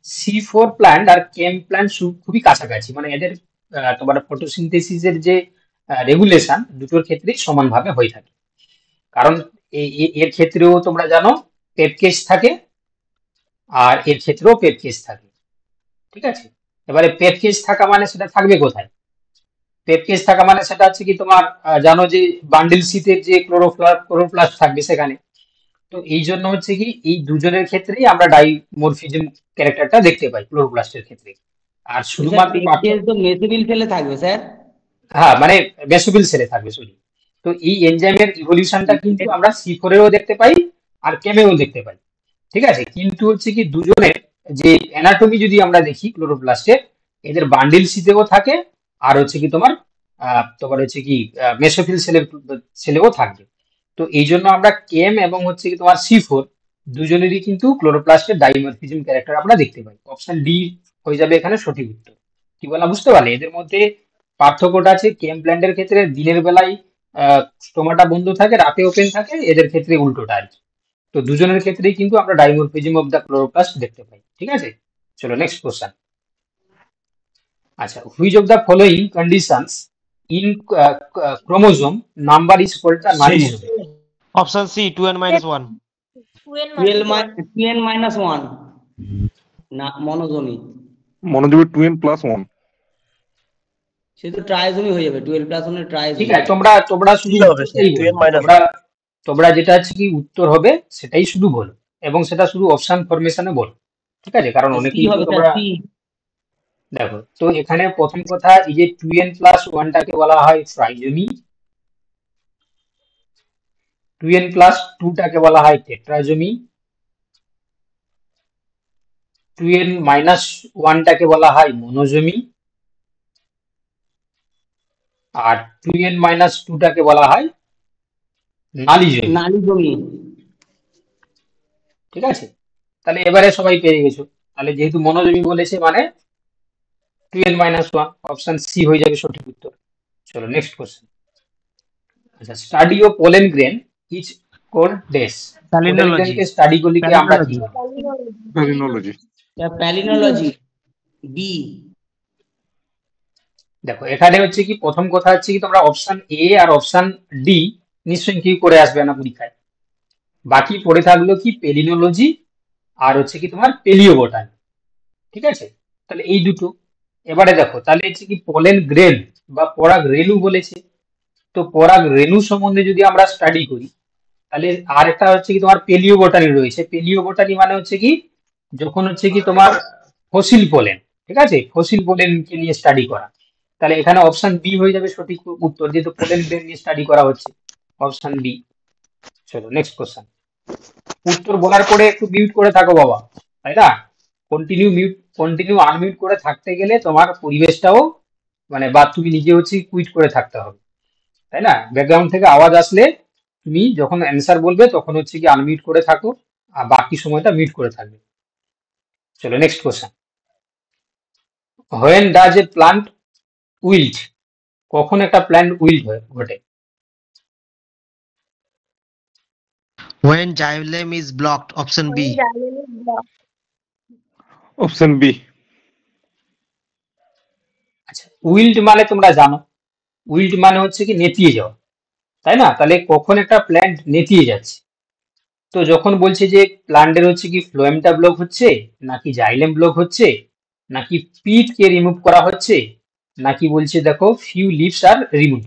C4 প্ল্যান্ট আর কেম প্ল্যান্ট খুবই কাছাকাছি, মানে এদের তোমার ফটোসিনথেসিসের যে রেগুলেশন দুটোর ক্ষেত্রেই সমানভাবে হয়ে থাকে। কারণ এর ক্ষেত্রেও তোমরা জানো পেপ কেস থাকে আর এর ক্ষেত্রেও পেপ কেস থাকে। ঠিক আছে, এবারে পেপ কেস থাকা মানে সেটা থাকবে কোথায়? পেপ কেস থাকা মানে সেটা হচ্ছে কি তোমার জানো যে বান্ডিল শীতের যে ক্লোরোপ্লাস্ট থাকবে সেখানে। তো এই জন্য হচ্ছে কি এই দুজনের ক্ষেত্রেই আমরা ডাইমরফিজম ক্যারেক্টারটা দেখতে পাই ক্লোরোপ্লাস্টের ক্ষেত্রে। আর শুধুমাত্র পেপকেস তো মেসোবিল সেলে থাকবে স্যার। হ্যাঁ মানে বেসোবিল সেলে থাকবে সরি। তো এই এনজাইমের ইভলিউশনটা কিন্তু আমরা C4 এও দেখতে পাই আর কেমেও দেখতে পাই। ঠিক আছে, কিন্তু হচ্ছে কি দুজনের যে অ্যানাটমি যদি আমরা দেখি ক্লোরোপ্লাস্টের, এদের বান্ডিল শীতেও থাকে আর হচ্ছে কি তোমার হচ্ছে কি মেসোফিল সেলেও থাকবে। তো এই জন্য আমরা কেম এবং হচ্ছে কি তোমার C4 দুজনেরই কিন্তু ক্লোরোপ্লাস্টের ডাইমরফিজম ক্যারেক্টার আমরা দেখতে পাই। অপশন ডি হয়ে যাবে এখানে সঠিক উত্তর। কি বলা বুঝতে পারলে? এদের মধ্যে পার্থক্যটা আছে, কেম প্ল্যান্টের ক্ষেত্রে দিনের বেলায় স্টোমাটা বন্ধ থাকে, রাতে ওপেন থাকে, এদের ক্ষেত্রে উল্টোটা আর কি। তো দুজনের ক্ষেত্রেই কিন্তু আমরা ডাইমরফিজম অফ দ্য ক্লোরোপ্লাস্ট দেখতে পাই। ঠিক আছে, চলো নেক্সট কোশ্চেন। আচ্ছা, which of the following conditions in chromosome number is called the nullisome? Option C, 2n minus 1. 2n minus 1 না মনোজমি, মনোজোমে 2n plus 1. সে তো ট্রাইজমি হয়ে যাবে, 12 প্লাস 1 এর ট্রাইজমি। ঠিক আছে, তোমরা শুধু কি হবে উত্তরটাই স্যার? 2n বলো। minus তোমরা যেটা আছে কি উত্তর হবে সেটাই শুধু বলো, এবং সেটা শুধু অপশন ফরমেশনে বলো, ঠিক আছে? কারণ সি অনেকেই তো হবে স্যার, তোমরা সি। দেখো, তো এখানে প্রথম কথা এই যে 2n প্লাস 1টাকে বলা হয় ট্রাইজমি, 2n প্লাস 2টাকে বলা হয় টেট্রাজমি, 2n মাইনাস 1টাকে বলা হয় মনোজমি, আর 2n মাইনাস 2টাকে বলা হয় নালিজমি। নালিজমি। ঠিক আছে, তাহলে এবারে সবাই পেয়ে গেছো। তাহলে যেহেতু মনোজমি বলেছে মানে 2n মাইনাস 1, অপশন সি হয়ে যাবে সঠিক উত্তর। চলো নেক্সট কোশ্চেন। আচ্ছা, study of pollen grain is called dash. Pollen Palynology. গ্রেনকে স্টাডি গুলিকে আমরা কি বলি? Palynology. Palynology, B. দেখো, এখানে হচ্ছে কি প্রথম কথা হচ্ছে কি তোমরা অপশন এ আর অপশন ডি নিশ্চয়ই কি করে আসবে না পরীক্ষায়। বাকি পড়ে থাকলো কি পেলিনোলজি আর হচ্ছে কি তোমার পেলিওবোটানি। ঠিক আছে, তাহলে এই দুটো। এবারে দেখো, তাহলে হচ্ছে কি পোলেন গ্রেন বা পরাগ রেণু বলেছে, তো পরাগ রেণু সম্বন্ধে যদি আমরা স্টাডি করি, তাহলে আর একটা হচ্ছে কি তোমার পেলিওবোটানি রয়েছে। পেলিওবোটানি মানে হচ্ছে কি যখন হচ্ছে কি তোমার ফসিল পোলেন, ঠিক আছে, ফসিল পোলেনকে নিয়ে স্টাডি করা। তাহলে এখানে অপশন বি হয়ে যাবে সঠিক উত্তর, যেহেতু পোলেন গ্রেন নিয়ে স্টাডি করা হচ্ছে, অপশন বি। চলো নেক্সট কোশ্চেন। উত্তর বলার পরে একটু মিউট করে থাকো বাবা, তাই না? কন্টিনিউ আনমিউট করে থাকতে গেলে তোমার পরিবেশটাও মানে বা তুমি নিজে হচ্ছে কুইট করে থাকতে হবে, তাই না? ব্যাকগ্রাউন্ড থেকে আওয়াজ আসলে তুমি যখন অ্যান্সার বলবে তখন হচ্ছে কি আনমিউট করে থাকো, আর বাকি সময়টা মিউট করে থাকবে। চলো next question. When does a plant wilt? কখন একটা প্ল্যান্ট উইল্ট ঘটে? When xylem is blocked. Option B. Option B. আচ্ছা, উইল্ট মানে তোমরা জানো, উইল্ট মানে হচ্ছে কি নেতিয়ে যাওয়া, তাই না? তাহলে কখন একটা প্ল্যান্ট নেতিয়ে যাচ্ছে, তো যখন বলছে যে প্ল্যান্টের হচ্ছে কি ফ্লোয়েমটা ব্লক হচ্ছে, নাকি জাইলেম ব্লক হচ্ছে, নাকি পিট কে রিমুভ করা হচ্ছে, নাকি বলছে দেখো ফিউ লিভস আর রিমুভ।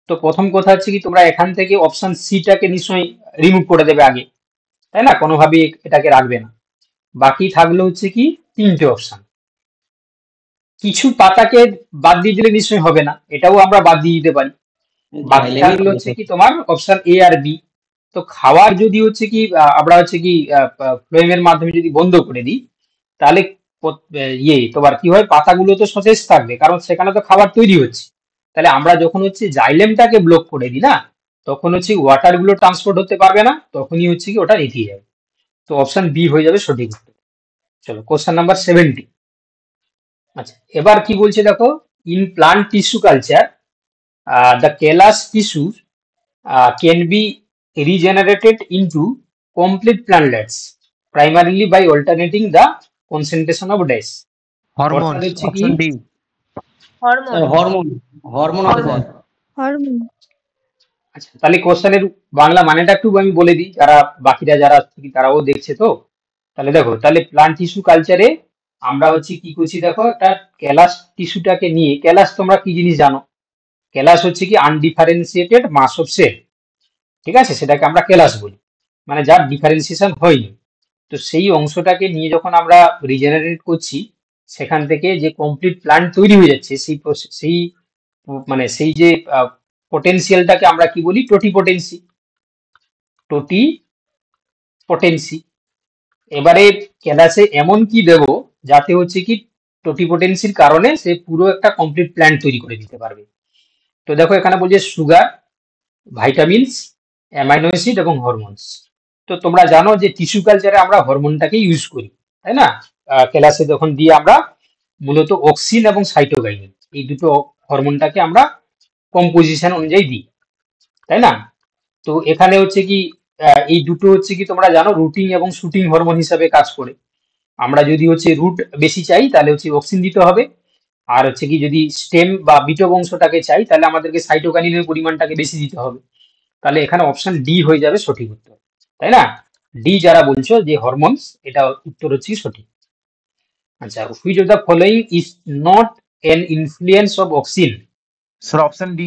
তো প্রথম কথা হচ্ছে কি তোমরা এখান থেকে অপশন সিটাকে নিশ্চয়ই রিমুভ করে দেবে আগে, তাই না? কোনোভাবেই এটাকে রাখবে না। বাকি থাকলো হচ্ছে কি তিনটে অপশন। কিছু পাতাকে বাদ দিয়ে দিলে নিশ্চয়ই হবে না, এটাও আমরা বাদ দিয়ে দিতে পারি। বাকি থাকলো হচ্ছে কি তোমার অপশন এ আর বি। তো খাওয়ার যদি হচ্ছে কি আমরা হচ্ছে কি ফ্লোয়েমের মাধ্যমে যদি বন্ধ করে দিই, তাহলে তোমার কি হয়, পাতাগুলো তো সতেজ থাকবে, কারণ সেখানে তো খাবার তৈরি হচ্ছে। তাহলে আমরা যখন হচ্ছে জাইলেমটাকে ব্লক করে দিই না, তখন হচ্ছে ওয়াটার গুলো ট্রান্সপোর্ট হতে পারবে না, তখনই হচ্ছে কি ওটা নেতিয়ে যাবে। তো অপশন বি হয়ে যাবে সঠিক উত্তর। চলো কোশ্চেন নাম্বার 70। আচ্ছা, এবার কি বলছে দেখো, in plant tissue culture the callus tissues can be regenerated into complete plantlets primarily by alternating the concentration of dash. Hormones. অর্থাৎ হচ্ছে কি Option D. হরমোন, হরমোন হবে স্যার। আচ্ছা, তাহলে কোশ্চেনের বাংলা মানেটা একটু আমি বলে দিই, যারা বাকিরা যারা আছে কি তারাও দেখছে তো। তাহলে দেখো, তাহলে প্লান্ট টিস্যু কালচারে আমরা হচ্ছে কি করছি, দেখো একটা ক্যালাস টিস্যুটাকে নিয়ে, ক্যালাস তোমরা কি জিনিস জানো? ক্যালাস হচ্ছে কি আনডিফারেন্সিয়েটেড মাস অফ সেল, ঠিক আছে, সেটাকে আমরা ক্যালাস বলি, মানে যার ডিফারেন্সিয়েশন হয়নি। তো সেই অংশটাকে নিয়ে যখন আমরা রিজেনারেট করছি, সেখান থেকে যে কমপ্লিট প্ল্যান্ট তৈরি হয়ে যাচ্ছে, সেই মানে সেই যে পটেনশিয়ালটাকে আমরা কি বলি, টোটিপোটেন্সি। টোটিপোটেন্সি। এবারে ক্যালাসে এমন কি দেব যাতে হচ্ছে কি টোটিপোটেন্সির কারণে সে পুরো একটা কমপ্লিট প্ল্যান্ট তৈরি করে দিতে পারবে। তো দেখো এখানে বলছে সুগার, ভাইটামিনস, অ্যামাইনো অ্যাসিড এবং হরমোনস। তো তোমরা জানো যে টিস্যু কালচারে আমরা হরমোনটাকে ইউজ করি, তাই না? ক্লাসে যখন দিয়ে আমরা মূলত অক্সিন এবং সাইটোকাইনিন এই দুটো হরমোনটাকে আমরা কম্পোজিশন অনুযায়ী দিই, তাই না? তো এখানে হচ্ছে কি এই দুটো হচ্ছে কি তোমরা জানো রুটিং এবং শুটিং হরমোন হিসাবে কাজ করে। আমরা যদি হচ্ছে রুট বেশি চাই তাহলে হচ্ছে অক্সিন দিতে হবে, আর হচ্ছে কি যদি স্টেম বা বিটক অংশটাকে চাই তাহলে আমাদেরকে সাইটোকাইনিনের পরিমাণটাকে বেশি দিতে হবে। তাহলে এখানে অপশন ডি হয়ে যাবে সঠিক উত্তর, তাই না? ডি যারা বলছো যে হরমোনস, এটা উত্তর হচ্ছে কি সঠিক। আচ্ছা, which of the following is not an influence of auxin? Sir, option D.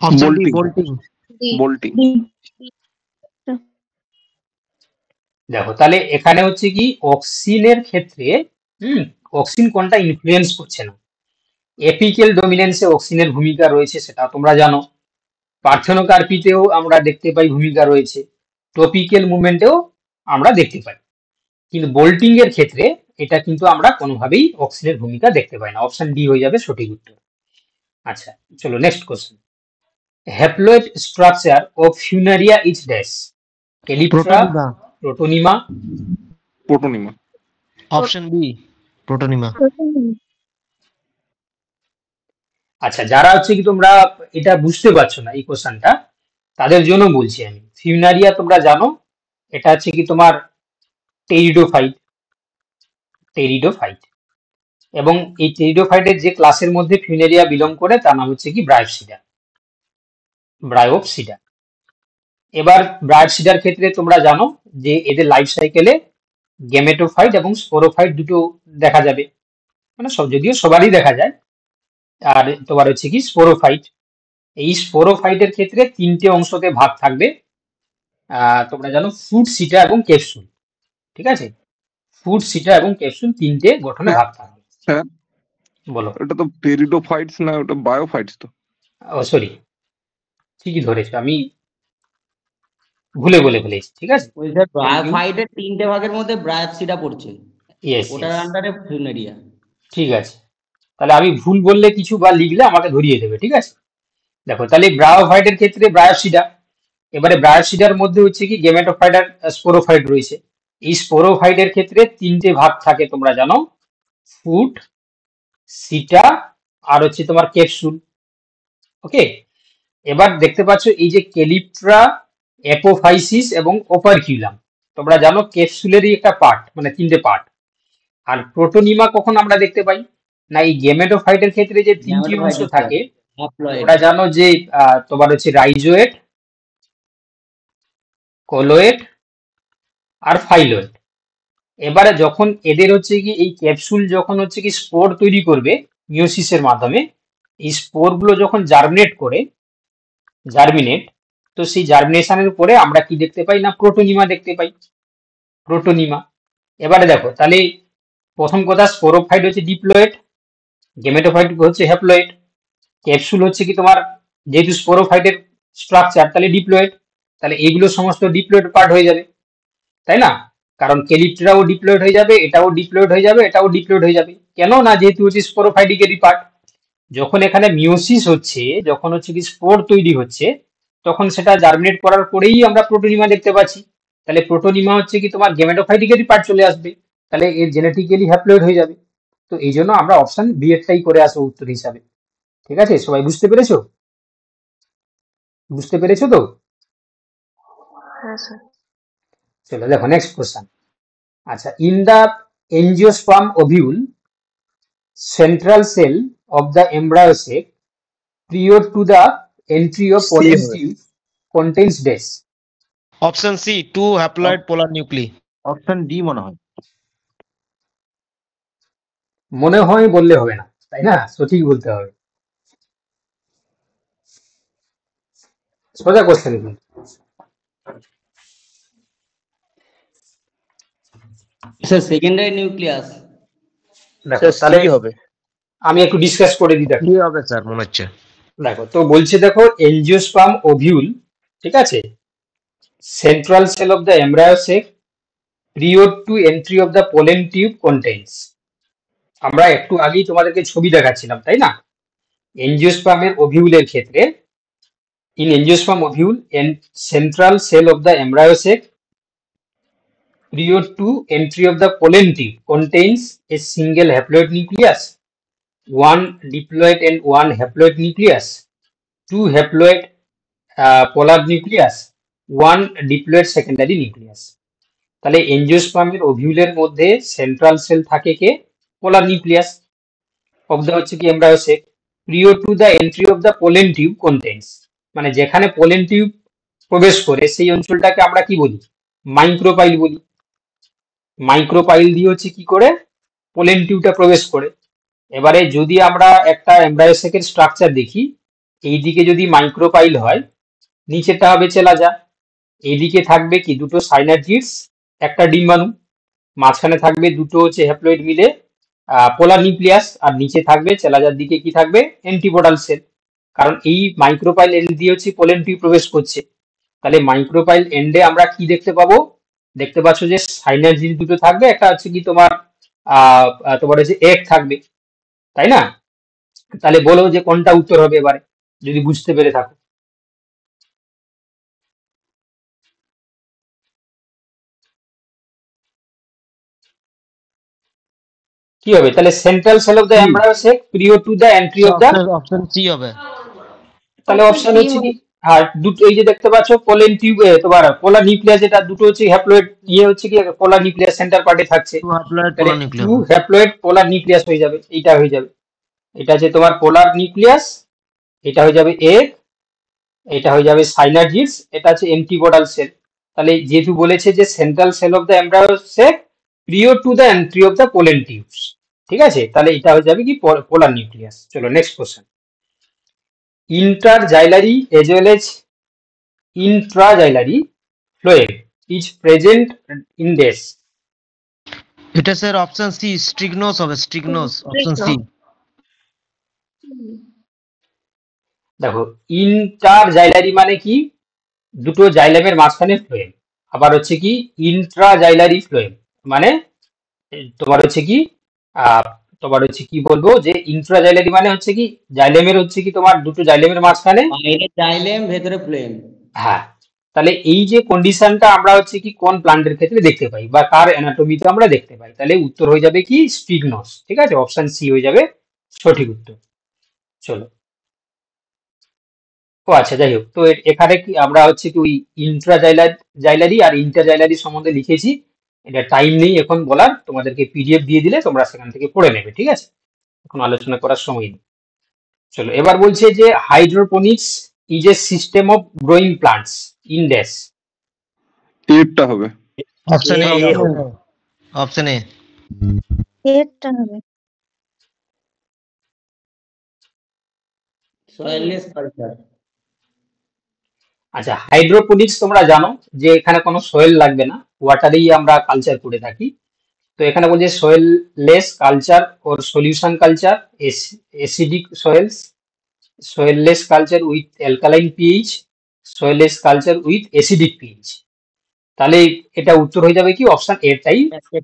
Option D Bolting. Bolting. Bolting. দেখো তাহলে এখানে হচ্ছে কি অক্সিনের ক্ষেত্রে অক্সিন কোনটা ইনফ্লুয়েন্স করছে না। এপিক্যাল ডমিনেন্সে অক্সিনের ভূমিকা রয়েছে, সেটা তোমরা জানো। পার্থেনোকার্পিতেও আমরা দেখতে পাই ভূমিকা রয়েছে, টপিক্যাল মুভমেন্টেও আমরা দেখতে পাই, কিন্তু বোল্টিং এর ক্ষেত্রে এটা কিন্তু আমরা কোনোভাবেই অক্সিনের ভূমিকা দেখতে পাই না। অপশন ডি হয়ে যাবে সঠিক উত্তর। আচ্ছা চলো next question. Haploid structure of Funaria is dash? এলিপ্ট্রা, protonema. Protonema. Protonema. Option B protonema. আচ্ছা, যারা হচ্ছে কি তোমরা এটা বুঝতে পারছো না এই কোশ্চেনটা, তাদের জন্য বলছি আমি। ফিউনারিয়া তোমরা জানো, এটা হচ্ছে কি তোমার টেরিডোফাইট, টেরিডোফাইট। এবং এই টেরিডোফাইটের যে ক্লাসের মধ্যে ফিউনারিয়া বিলং করে তার নাম হচ্ছে কি ব্রায়োপসিডা, ব্রায়োপসিডা। এবার ব্রায়োপসিডার ক্ষেত্রে তোমরা জানো যে এদের লাইফ সাইকেলে গেমেটোফাইট এবং স্পোরোফাইট দুটো দেখা যাবে, মানে সব যদিও সবারই দেখা যায়। আর তোমার হচ্ছে কি স্পোরোফাইট, এই স্পোরোফাইটের ক্ষেত্রে তিনটে অংশতে ভাগ থাকবে। তোমরা জানো ফুড, সিটা এবং ক্যাপসুল, ঠিক আছে? ফুড, সিটা এবং ক্যাপসুল তিনটে গঠনে ভাগ থাকবে। স্যার, বলো। এটা তো পেরিডোফাইটস না, ওটা বায়োফাইটস তো। ও সরি, ঠিকই ধরেছো, আমি ভুলে বলে ফেলেছি, ঠিক আছে? ওই স্যার ব্রায়োফাইটের তিনটে ভাগের মধ্যে ব্রায়োপসিডা পড়ছে, ইয়েস, ওটার আন্ডারে ফিউনারিয়া। ঠিক আছে। তাহলে আমি ভুল বললে কিছু বা লিখলে আমাকে ধরিয়ে দেবে, ঠিক আছে? দেখো তাহলে ব্রায়োফাইটের ক্ষেত্রে ব্রায়োপসিডা, এবারে ব্রায়োপসিডার মধ্যে হচ্ছে কি গেমেটোফাইট আর স্পোরোফাইট রয়েছে। এই স্পোরোফাইটের ক্ষেত্রে তিনটে ভাগ থাকে তোমরা জানো, ফুড, সিটা আর হচ্ছে তোমার ক্যাপসুল। ওকে, এবার দেখতে পাচ্ছ এই যে কেলিপ্ট্রা, অ্যাপোফাইসিস এবং ওপারকিউলাম, তোমরা জানো ক্যাপসুলেরই একটা পার্ট, মানে তিনটে পার্ট। আর প্রোটোনিমা কখন আমরা দেখতে পাই না, এই গেমেটোফাইটের ক্ষেত্রে যে তিনটি অংশ থাকে তোমরা জানো যে তোমার হচ্ছে রাইজোয়েট, কলোয়েড আর ফাইলোয়েড। এবারে যখন এদের হচ্ছে কি এই ক্যাপসুল যখন হচ্ছে কি স্পোর তৈরি করবে মিওসিসের মাধ্যমে, এই স্পোর গুলো যখন জার্মিনেট, তো সেই জার্মিনেশনের উপরে আমরা কি দেখতে পাই না, প্রোটোনিমা দেখতে পাই, প্রোটোনিমা। এবারে দেখো তাহলে প্রথম কথা, স্পোরোফাইট হচ্ছে ডিপ্লয়েড, গেমেটোফাইট হচ্ছে হ্যাপ্লয়েড, ক্যাপসুল হচ্ছে কি তোমার যেহেতু স্পোরোফাইটের স্ট্রাকচার তাহলে ডিপ্লয়েড, তাহলে এইগুলো সমস্ত ডিপ্লয়েড পার্ট হয়ে যাবে, তাই না? কারণ কেলিপ্ট্রাও ডিপ্লয়েড হয়ে যাবে, এটাও ডিপ্লয়েড হয়ে যাবে, এটাও ডিপ্লয়েড হয়ে যাবে। কেন না, যেহেতু হচ্ছে স্পোরোফাইটিকেরই পার্ট। যখন এখানে মিওসিস হচ্ছে, যখন হচ্ছে কি স্পোর তৈরি হচ্ছে, তখন সেটা জার্মিনেট করার পরেই আমরা প্রোটোনিমা দেখতে পাচ্ছি। তাহলে প্রোটোনিমা হচ্ছে কি তোমার গেমেটোফাইটিকেরই পার্ট চলে আসবে, তাহলে এর জেনেটিক্যালি হ্যাপ্লয়েড হয়ে যাবে। তো এই জন্য আমরা অপশন বি এরটাই করে আসবো উত্তর হিসাবে। ঠিক আছে, সবাই বুঝতে পেরেছো? বুঝতে পেরেছো তো? হ্যাঁ স্যার। চলো দেখো নেক্সট কোশ্চেন। আচ্ছা, in the angiosperm ovule central cell of the embryo sac prior to the entry of pollen tube contains dash? Option C two haploid polar nuclei. Option D মনে হয়। মনে হয় বললে হবে না, তাই না? সঠিক বলতে হবে, সোজা কোশ্চেন। Sir secondary nucleus. দেখো তাহলে কি হবে? আমি একটু ডিসকাস করে দিই। দেখো কি হবে স্যার মনে হচ্ছে? দেখো তো বলছে, দেখো এনজিওস্পার্ম ওভিউল, ঠিক আছে, central cell of the embryo sac prior to entry of the pollen tube contains. আমরা একটু আগেই তোমাদেরকে ছবি দেখাচ্ছিলাম, তাই না? এনজিওস্পার্মের ওভিউলের ক্ষেত্রে, in angiosperm ovule and central cell of the embryo sac prior to entry of the pollen tube contains a single haploid nucleus, one diploid and one haploid nucleus, two haploid polar nucleus, one diploid secondary nucleus. তাহলে এনজিওস্পার্মের ওভিউলের মধ্যে সেন্ট্রাল সেল থাকে কে, পোলার নিউক্লিয়াস। অফ দ্য হচ্ছে কি embryo sac prior to the entry of the pollen tube contents, মানে যেখানে পোলেন টিউব প্রবেশ করে সেই অঞ্চলটাকে আমরা কি বলি, মাইক্রোপাইল বলি। মাইক্রোপাইল দিয়ে হচ্ছে কি করে পোলেন টিউবটা প্রবেশ করে। এবারে যদি আমরা একটা এমব্রায়োসেকের স্ট্রাকচার দেখি, এইদিকে যদি মাইক্রোপাইল হয়, নিচেটা হবে চেলাজা, এইদিকে থাকবে কি দুটো সাইনার্জিডস, একটা ডিম্বাণু, মাঝখানে থাকবে দুটো হচ্ছে হ্যাপ্লয়েড মিলে পোলার নিউক্লিয়াস, আর নিচে থাকবে চেলাজার দিকে কি থাকবে অ্যান্টিপোডাল সেল। কারণ এই মাইক্রোপাইল এন্ড দিয়ে হচ্ছে পোলেন টিউব প্রবেশ করছে, তাহলে মাইক্রোপাইল এন্ডে আমরা কি দেখতে পাবো, দেখতে পাচ্ছ যে সাইনার্জিড দুটো থাকবে, একটা হচ্ছে কি তোমার তোমার হচ্ছে এগ থাকবে, তাই না? তাহলে বলো যে কোনটা উত্তর হবে এবারে, যদি বুঝতে পেরে থাকো। কি হবে তাহলে, central cell of the C, embryo sac prior to the entry of the, option C হবে। তাহলে অপশন হচ্ছে কি, হ্যাঁ দুটো এই যে দেখতে পাচ্ছ পোলেন টিউব, তোমার পোলার নিউক্লিয়াস, যেটা দুটো হচ্ছে হ্যাপ্লয়েড ইয়ে হচ্ছে কি পোলার নিউক্লিয়াস সেন্টার পার্টে থাকছে, টু হ্যাপ্লয়েড তাহলে পোলার নিউক্লিয়াস। টু হ্যাপ্লয়েড পোলার নিউক্লিয়াস হয়ে যাবে, এইটা হয়ে যাবে। এটা হচ্ছে তোমার পোলার নিউক্লিয়াস, এটা হয়ে যাবে এগ, এটা হয়ে যাবে সাইনার্জিডস, এটা হচ্ছে অ্যান্টিপোডাল সেল। তাহলে যেহেতু বলেছে যে central cell of the embryo sac prior to the entry of the pollen tubes, ঠিক আছে, তাহলে এটা হয়ে যাবে কি পোলার নিউক্লিয়াস। চলো next question. Interxylary as well as intraxillary phloem is present in this. এটা স্যার অপশন সি স্ট্রিগনোস হবে, স্ট্রিগনোস, অপশন সি। দেখো ইন্টারজাইলারি মানে কি, দুটো জাইলামের মাঝখানে ফ্লোয়েম, আবার হচ্ছে কি ইন্ট্রাজাইলারি ফ্লোয়েম মানে তোমার হচ্ছে কি আহ তোমার হচ্ছে কি বলবো যে ইন্ট্রাজাইলারি মানে হচ্ছে কি জাইলেমের হচ্ছে কি তোমার দুটো জাইলেমের মাঝখানে, বাইরে জাইলেম ভেতরে ফ্লোয়েম। হ্যাঁ। তাহলে এই যে কন্ডিশনটা আমরা হচ্ছে কি কোন প্লান্টের ক্ষেত্রে দেখতে পাই বা কার অ্যানাটমিতে আমরা দেখতে পাই, তাহলে উত্তর হয়ে যাবে কি স্ট্রিগনোস, ঠিক আছে, অপশন সি হয়ে যাবে সঠিক উত্তর। চলো, ও আচ্ছা যাই হোক, তো এখানে কি আমরা হচ্ছে কি ওই জাইলারি আর ইন্টারজাইলারি সম্বন্ধে লিখেছি, এটা টাইম নেই এখন বলার, তোমাদেরকে পিডিএফ দিয়ে দিলে তোমরা সেখান থেকে পড়ে নেবে, ঠিক আছে, এখন আলোচনা করার সময় নেই। চলো এবার বলছে যে hydroponics is a system of growing plants in dash. এরটা হবে। অপশন এ, এ হবে। অপশন এ। এরটা হবে। Soilless culture. আচ্ছা, হাইড্রোপনিক্স তোমরা জানো যে এখানে কোনো সয়েল লাগবে না, ওয়াটারেই আমরা কালচার করে থাকি। তো এখানে বলছে soil less culture or solution culture, acidic soils, soil less culture with alkaline pH, soil less culture with acidic pH। তাহলে এটা উত্তর হয়ে যাবে কি অপশন এটাই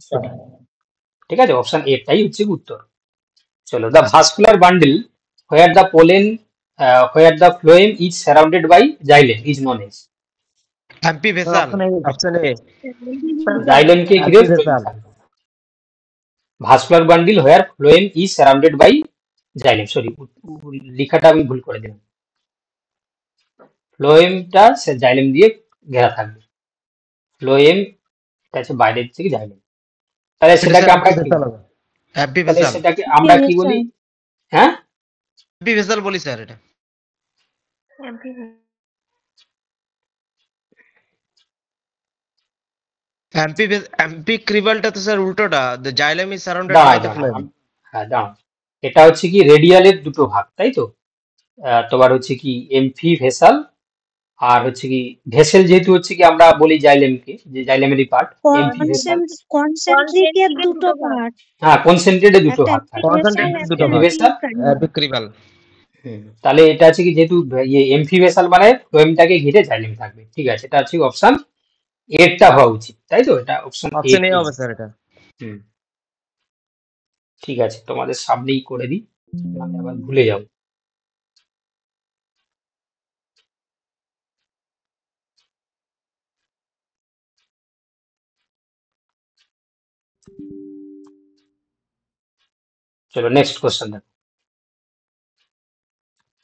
সঠিক, ঠিক আছে, অপশন এটাই হচ্ছে উত্তর। চলো, the vascular bundle where the pollen where the phloem is surrounded by xylem is known as। Amphivasal, option A. জাইলেমকে ঘিরে amphivasal. Vascular bundle where phloem is surrounded by xylem, sorry লেখাটা আমি ভুল করে দিলাম, ফ্লোয়েমটা জাইলেম দিয়ে ঘেরা থাকবে, ফ্লোয়েম আছে বাইরের থেকে জাইলেম, তাহলে সেটাকে আমরা কি, এমপি তাহলে ভেসাল, সেটাকে আমরা কি বলি, হ্যাঁ এমপি ভেসাল বলি স্যার এটা। এমপি ক্রিবালটা তো স্যার উল্টোটা, the xylem is surrounded by the phloem. হ্যাঁ দাঁড়াও, এটা হচ্ছে কি রেডিয়ালের দুটো ভাগ, তাই তো, তোমার হচ্ছে কি এমফি ভেসাল আর হচ্ছে কি ভেসেল, যেহেতু হচ্ছে কি আমরা বলি জাইলেমকে যে জাইলেমেরই পার্ট, এমফি ভেসাল, কনসেন্ট্রিকের দুটো পার্ট, হ্যাঁ কনসেন্ট্রেটের দুটো একটা ভাগ থাকে, কনসেন্ট্রেটেড দুটো ভাগ, ভেসাল, এমপি ক্রিবাল। তাহলে এটা হচ্ছে কি যেহেতু ইয়ে এমফি ভেসাল মানে ফ্লোয়েমটাকে ঘিরে জাইলেম থাকবে, ঠিক আছে, এটা হচ্ছে অপশন এরটা হওয়া উচিত, তাই তো, এটা অপশন অপশন এ হবে স্যার এটা। ঠিক আছে, তোমাদের সামনেই করে দিই, আমি আবার ভুলে যাব। চলো নেক্সট কোশ্চেন দেখো,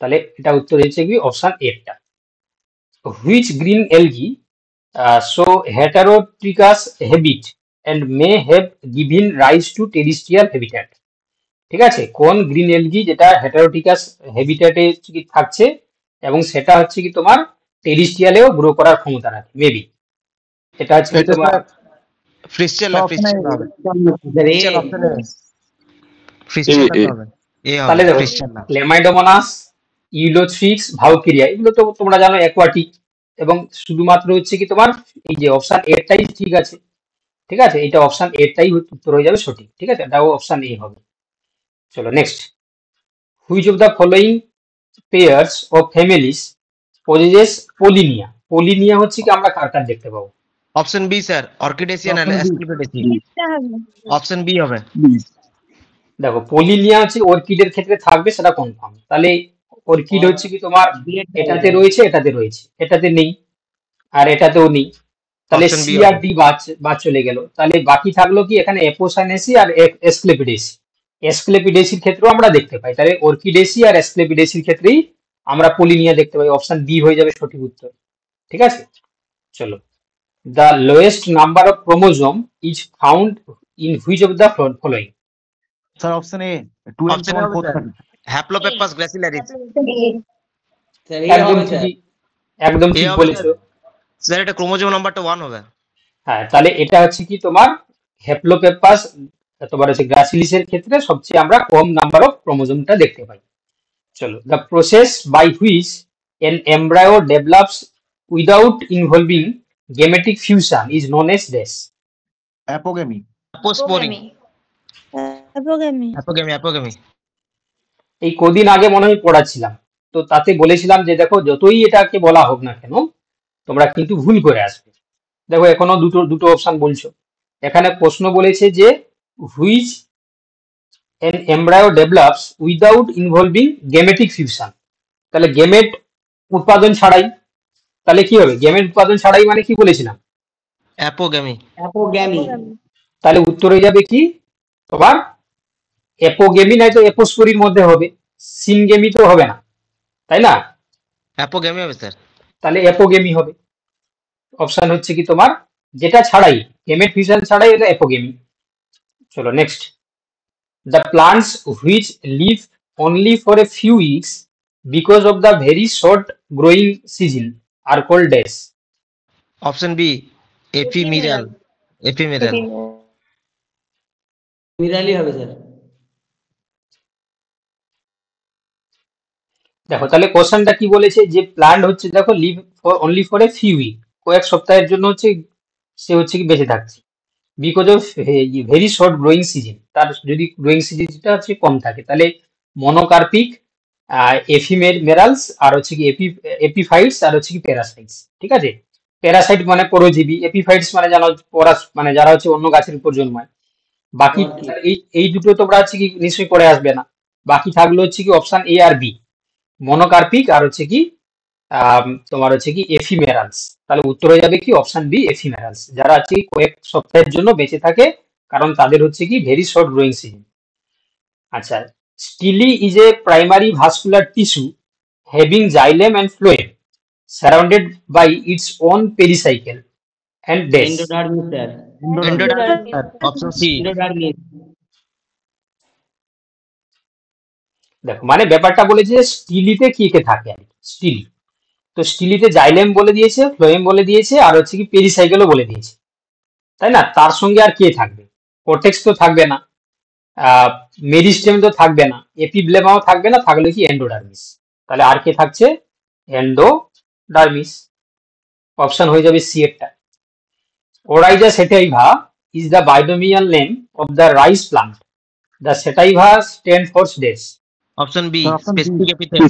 তাহলে এটা উত্তর হচ্ছে কি অপশন এরটা। Which green algae show heterotrechous habit and may have given rise to terrestrial habitat। ঠিক আছে, কোন গ্রিন এলগি যেটা হেটারোটিকাস হ্যাবিটেটে থাকছে এবং সেটা হচ্ছে কি তোমার টেরিস্ট্রিয়ালেও গ্রো করার ক্ষমতা রাখে মেবি। এটা হচ্ছে কি এটা তোমার স্যার ফ্রিস্টেলা অপশন হবে, sir A sir option A Fritschiella A হবে, এ হবে তাহলে দেখো ফ্রিস্টেলা। ক্লেমাইডোমোনাস, ইউলোথ্রিক্স, ভাউকেরিয়া এগুলো তো তোমরা জানো অ্যাকোয়াটিক, এবং শুধুমাত্র হচ্ছে কি তোমার এই যে অপশন এটাই ঠিক আছে। ঠিক আছে, এটা অপশন এটাই উত্তর হয়ে যাবে সঠিক। ঠিক আছে, এটাও অপশন এ হবে। চলো next, which of the following pairs of families possesses pollinia? Pollinia হচ্ছে কি আমরা কার কার দেখতে পাবো? Option B sir, Orchidaceae option B Asclepiadaceae. এটা হবে। অপশন বি হবে। দেখো পোলিনিয়া হচ্ছে অর্কিডের ক্ষেত্রে থাকবে, সেটা কনফার্ম। তাহলে অর্কিড হচ্ছে কি তোমার এটাতে রয়েছে, এটাতে রয়েছে, এটাতে নেই, আর এটাতেও নেই। তাহলে অপশন বি সি আর হবে। ডি বাদ চলে গেল। তাহলে বাকি থাকলো কি এখানে এপোসাইনেসি আর এসক্লেপিডেসি। এসক্লেপিডেসির ক্ষেত্রেও আমরা দেখতে পাই, তাহলে অর্কিডেসি আর এসক্লেপিডেসির ক্ষেত্রেই আমরা পলিনিয়া দেখতে পাই। অপশন বি হয়ে যাবে সঠিক উত্তর। ঠিক আছে, চলো, the lowest number of chromosome is found in which of the following? Sir option A option A হবে স্যার, 12.4 হ্যাপ্লোপেপাস গ্র্যাসিলারিস। স্যার এ একদম হবে স্যার। ঠিকই, একদম এ ঠিক হবে বলেছো। স্যার, এটা ক্রোমোজোম নাম্বারটা 1 হবে। হ্যাঁ, তাহলে এটা হচ্ছে কি তোমার হ্যাপ্লোপেপাস তোমার হচ্ছে গ্রাসিলিসের ক্ষেত্রে সবচেয়ে আমরা কম নাম্বার অফ ক্রোমোজোমটা দেখতে পাই। চলো, the process by which an embryo develops without involving gametic fusion is known as dash? Apogamy apospory, apogamy. Apogamy. এই কদিন আগে মনে হয় পড়াচ্ছিলাম, তো তাতে বলেছিলাম যে দেখো যতই এটাকে বলা হোক না কেন তোমরা কিন্তু ভুল করে আসবে। দেখো এখনো দুটো দুটো অপশন বলছো। এখানে প্রশ্ন বলেছে যে which an embryo develops without involving gametic fusion, তাহলে গেমেট উৎপাদন ছাড়াই। তাহলে কি হবে? গেমেট উৎপাদন ছাড়াই মানে কি বলেছিলাম? অ্যাপোগেমি। অ্যাপোগ্যামি। তাহলে উত্তর হয়ে যাবে কি তোমার এপোগেমি, নাই তো এপোস্পোরির মধ্যে হবে, সিনগেমি তো হবে না, তাই না? অ্যাপোগেমি হবে স্যার। তাহলে এপোগেমি হবে। অপশন হচ্ছে কি তোমার যেটা ছাড়াই, গেমেট ফিউশন ছাড়াই, এটা এপোগেমি। চলো next, the plants which live only for a few weeks because of the very short growing season are called dash? Option B, ephemeral. Ephemeral. মিরালি হবে স্যার। দেখো তাহলে কোশ্চেনটা কি বলেছে, যে প্লান্ট হচ্ছে দেখো live for only for a few week, কয়েক সপ্তাহের জন্য হচ্ছে সে হচ্ছে কি বেঁচে থাকছে, because of very short growing season, তার যদি গ্রোয়িং সিজনটা হচ্ছে কম থাকে। তাহলে মনোকার্পিক, এফিমেরালস, আর হচ্ছে কি এপিফাইটস, আর হচ্ছে কি প্যারাসাইটস। ঠিক আছে, প্যারাসাইট মানে পরজীবী, এপিফাইটস মানে জানো মানে যারা হচ্ছে অন্য গাছের উপর জন্মায়। বাকি এই এই দুটো তোমরা হচ্ছে কি নিশ্চয়ই পড়ে আসবে না। বাকি থাকলো হচ্ছে কি অপশন এ আর বি, মনোকার্পিক আর হচ্ছে কি তোমার হচ্ছে কি এফিমেরালস। তাহলে উত্তর হয়ে যাবে কি অপশন বি, এফিমেরালস, যারা হচ্ছে কি কয়েক সপ্তাহের জন্য বেঁচে থাকে, কারণ তাদের হচ্ছে কি ভেরি শর্ট গ্রোয়িং সিজন। আচ্ছা, stele is a primary vascular tissue having xylem and phloem surrounded by its own pericycle and dash? Endodermis sir. Endodermis sir, option C. Endodermis. দেখো মানে ব্যাপারটা বলেছে স্টিলিতে কি কে থাকে আর কি, স্টিলি। তো স্টিলিতে জাইলেম বলে দিয়েছে, ফ্লোয়েম বলে দিয়েছে, আর হচ্ছে কি পেরিসাইকেলও বলে দিয়েছে, তাই না? তার সঙ্গে আর কে থাকবে? কোর্টেক্স তো থাকবে না, মেরিস্টেম তো থাকবে না, এপিব্লেমাও থাকবে না, থাকলে কি এন্ডোডার্মিস। তাহলে আর কে থাকছে? এন্ডোডার্মিস। অপশন হয়ে যাবে সি এরটা। Oryza sativa is the binomial name of the rice plant. The sativa stand for dash? Option B, Sir, option B. Specific epithet.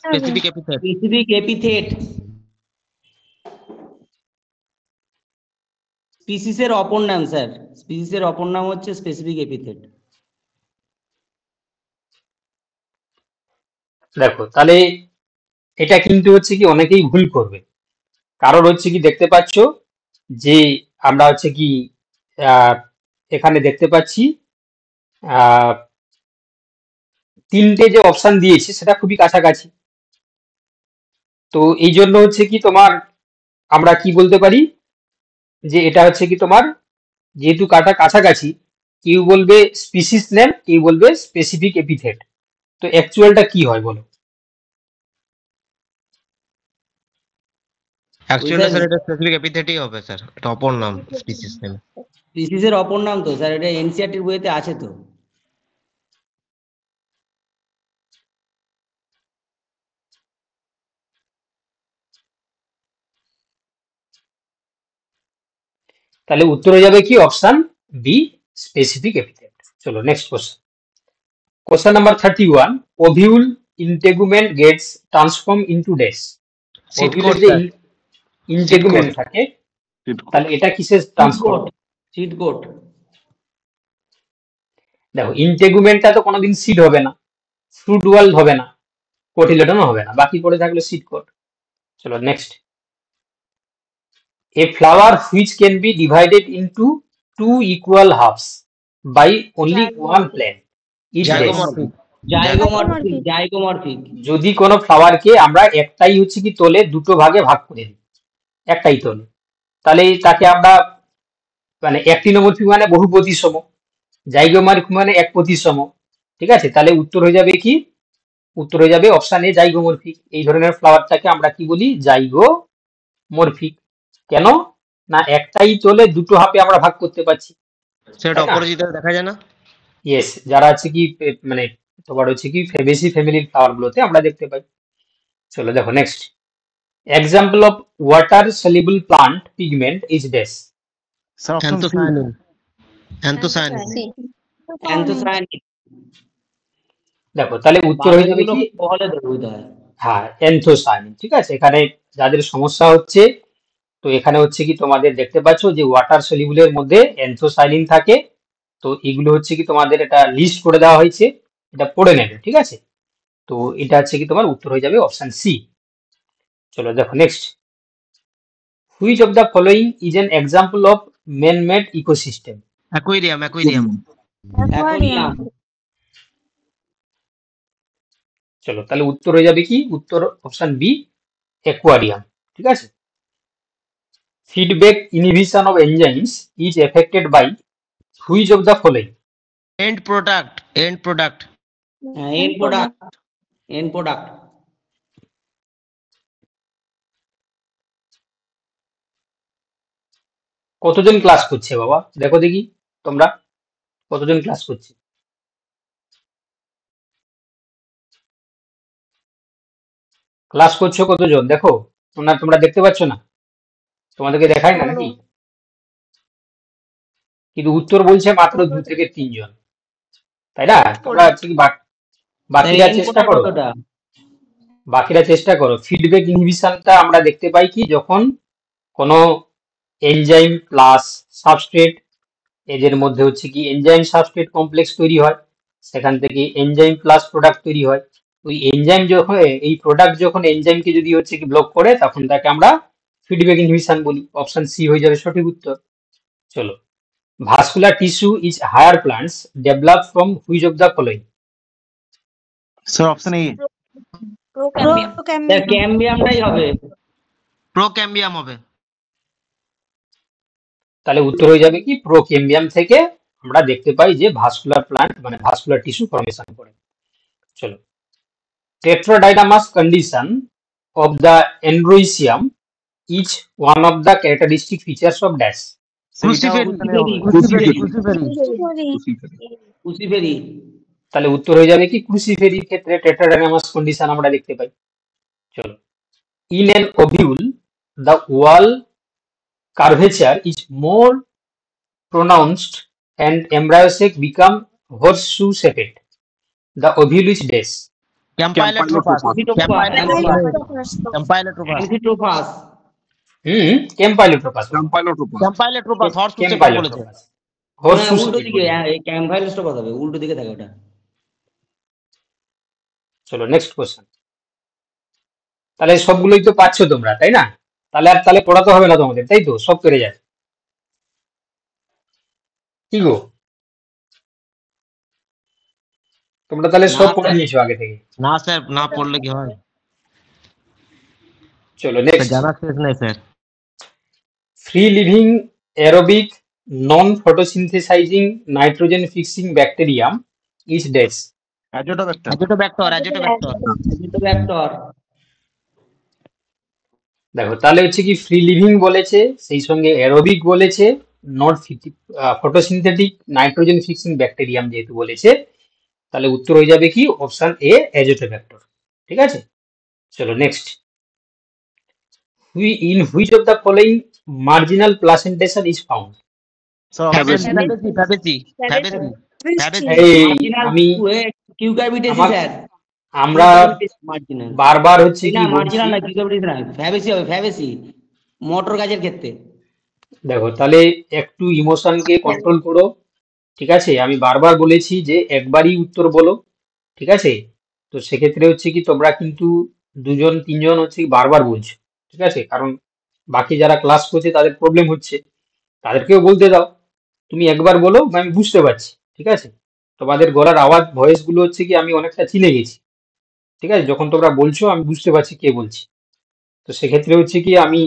Specific epithet. Specific epithet. স্পিসিসের অপর নাম স্যার, স্পিসিসের অপর নাম হচ্ছে স্পেসিফিক এপিথেট। দেখো তাহলে এটা কিন্তু হচ্ছে কি অনেকেই ভুল করবে, কারণ হচ্ছে কি দেখতে পাচ্ছ যে আমরা হচ্ছে কি আহ, এখানে দেখতে পাচ্ছি আহ, তিনটে যে অপশন দিয়েছে সেটা খুবই কাছাকাছি। তো এই জন্য হচ্ছে কি তোমার আমরা কি বলতে পারি যে এটা হচ্ছে কি তোমার যেহেতু কাটা কাছাকাছি, কেউ বলবে স্পিসিস নেম, কেউ বলবে স্পেসিফিক এপিথেট। তো অ্যাকচুয়ালটা কি হয় বলো? অ্যাকচুয়ালি স্যার এটা স্পেসিফিক এপিথেটই হবে স্যার, এটা অপর নাম স্পিসিস নেম। স্পিসিসের অপর নাম তো স্যার, এটা এনসিইআরটির বইতে আছে তো। তাহলে উত্তর হয়ে যাবে কি অপশন বি, স্পেসিফিক এপিথেট। চলো next question. Question number 31, ovule integument gets transform into dash. Seed ওভিউলের কোড যে স্যার, ইন্টেগুমেন্ট থাকে তাহলে এটা কিসে ট্রান্সফর্ম? Seed code. দেখো ইন্টেগুমেন্টটা তো কোনোদিন সিড হবে না, ফ্রুট ওয়ার্ল্ড হবে না, কোটিলেডনও হবে না, বাকি পড়ে থাকলো সিড কোড। চলো next. A flower which can be divided into two equal halves by only one plant is dash. জাইগোমরফিক। জাইগোমরফিক, জাইগোমরফিক। যদি কোনো ফ্লাওয়ারকে আমরা একটাই হচ্ছে কি তোলে দুটো ভাগে ভাগ করে দিই, একটাই তোলে, তাহলে তাকে আমরা মানে অ্যাক্টিনোমরফিক মানে বহু প্রতিসম, জাইগোমরফিক মানে এক প্রতিসম। ঠিক আছে, তাহলে উত্তর হয়ে যাবে কি? উত্তর হয়ে যাবে অপশন এ, জাইগোমরফিক। এই ধরনের ফ্লাওয়ারটাকে আমরা কি বলি? জাইগোমরফিক। কেন না একটাই তোলে দুটো হাফে আমরা ভাগ করতে পারছি, সেটা তাই না? অপরিচিত দেখা যায় না? ইয়েস, যারা আছে কি মানে তোমার হচ্ছে কি ফেবেসি ফ্যামিলির ফ্লাওয়ার গুলোতে আমরা দেখতে পাই। চলো দেখো next. Example of water soluble plant pigment is dash. Sir, option C. Anthocyanin. Anthocyanin. Anthocyanin. দেখো তাহলে উত্তর হয়ে যাবে কি? বলে দেবো বোধহয়। হ্যাঁ, অ্যান্থোসায়ানিন। ঠিক আছে, এখানে যাদের সমস্যা হচ্ছে, তো এখানে হচ্ছে কি তোমাদের দেখতে পাচ্ছ যে ওয়াটার সলিউবলের মধ্যে অ্যান্থোসায়ানিন থাকে। তো এগুলো হচ্ছে কি তোমাদের এটা লিস্ট করে দেওয়া হয়েছে, এটা পড়ে নেবে। ঠিক আছে, তো এটা হচ্ছে কি তোমার উত্তর হয়ে যাবে অপশন সি। চলো দেখো next. Which of the following is an example of man made ecosystem? Aquarium. Aquarium. Aquarium. চলো তাহলে উত্তর হয়ে যাবে কি? উত্তর অপশন বি, অ্যাকোয়ারিয়াম। ঠিক আছে। Feedback inhibition of enzymes is affected by which of the following? End product. End product. End product. End product. কতজন ক্লাস করছে বাবা? দেখো দেখি তোমরা কতজন ক্লাস করছে। ক্লাস করছো কতজন দেখো, তোমরা দেখতে পাচ্ছ না? তোমাদেরকে দেখায় না নাকি? কিন্তু উত্তর বলছে মাত্র 2 থেকে 3 জন, তাই না? তোমরা হচ্ছে কি বাকিরা চেষ্টা করো, বাকিরা চেষ্টা করো। ফিডব্যাক ইনহিবিশনটা আমরা দেখতে পাই কি যখন কোনো এনজাইম প্লাস সাবস্ট্রেট, এদের মধ্যে হচ্ছে কি এনজাইম সাবস্ট্রেট কমপ্লেক্স তৈরি হয়, সেখান থেকে এনজাইম প্লাস প্রোডাক্ট তৈরি হয়। ওই এনজাইম যখন, এই প্রোডাক্ট যখন এনজাইমকে যদি হচ্ছে কি ব্লক করে তখন তাকে আমরা ফিডব্যাক ইনহিবিশন বলি। অপশন সি হয়ে যাবে সঠিক উত্তর। চলো, vascular tissue is higher plants develop from which of the following? Sir, option A. ক্যাম্বিয়ামটাই হবে। প্রোক্যাম্বিয়াম হবে। তাহলে উত্তর হয়ে যাবে কি? প্রোক্যাম্বিয়াম থেকে আমরা দেখতে পাই যে ভাস্কুলার প্লান্ট মানে ভাস্কুলার টিস্যু ফর্মেশন করে। চলো, tetradidymus condition of the endoecium is one of the characteristic features of dash. Sir, এটা option A হবে। ক্রুসিফেরি। তাহলে উত্তর হয়ে যাবে কি? ক্রুসিফেরির ক্ষেত্রে tetradidymus condition আমরা দেখতে পাই। চলো, in an ovule the wall curvature is more pronounced and embryo sac become horseshoe shaped. The ovule is dash. Campylotropous. Campylotropous. Campylotropous. Campylotropus. Campylotropous horseshoe shaped বলেছে। Campylotropus. Horseshoe উল্টো shaped দিকে, বলে। ক্যাম্পাইলোট্রোপাস হবে, উল্টো দিকে থাকে ওটা। চলো নেক্সট কোশ্চেন। তাহলে সবগুলোই তো পাচ্ছ তোমরা, তাই না? তাহলে পড়াতে হবে না তোমাদের, তাই তো? সব পেরে যায় কি গো? তোমরা তাহলে সব পড়ে নিয়েছো আগে থেকে? না স্যার, না পড়লে কি হয়? চলো নেক্সট। জানা শেষ নাই sir. Free living aerobic non-photosynthesizing nitrogen fixing bacterium is dash. Azotobacter. Azotobacter, Azotobacter. Azotobacter. দেখো তাহলে হচ্ছে কি ফ্রি লিভিং বলেছে, সেই সঙ্গে অ্যারোবিক বলেছে, not photosynthetic nitrogen fixing bacterium যেহেতু বলেছে, তাহলে উত্তর হয়ে যাবে কি অপশন এ অ্যাজোটোব্যাক্টর। ঠিক আছে, চলো next. In which of the following marginal placentation is found? Sir, option Fabaceae, C. Fabaceae, Fabaceae, Fabaceae. এই Marginal আমি cucurbitaceae, আমার- স্যার। আমরা Marginal। বারবার হচ্ছে না, কি বলছি, marginal না, cucurbitaceae না, Fabaceae হবে, Fabaceae। মটর গাছের ক্ষেত্রে। দেখো তাহলে একটু ইমোশনকে কন্ট্রোল করো। ঠিক আছে, আমি বারবার বলেছি যে একবারই উত্তর বলো। ঠিক আছে, তো সেক্ষেত্রে হচ্ছে কি তোমরা কিন্তু দুজন তিনজন হচ্ছে কি বারবার বলছো। ঠিক আছে, কারণ বাকি যারা ক্লাস করছে তাদের প্রবলেম হচ্ছে, তাদেরকেও বলতে দাও। তুমি একবার বলো, আমি বুঝতে পারছি। ঠিক আছে, তোমাদের গলার আওয়াজ ভয়েস গুলো হচ্ছে কি আমি অনেকটা চিনে গেছি। ঠিক আছে, যখন তোমরা বলছো আমি বুঝতে পারছি কে বলছি। তো সেক্ষেত্রে হচ্ছে কি আমি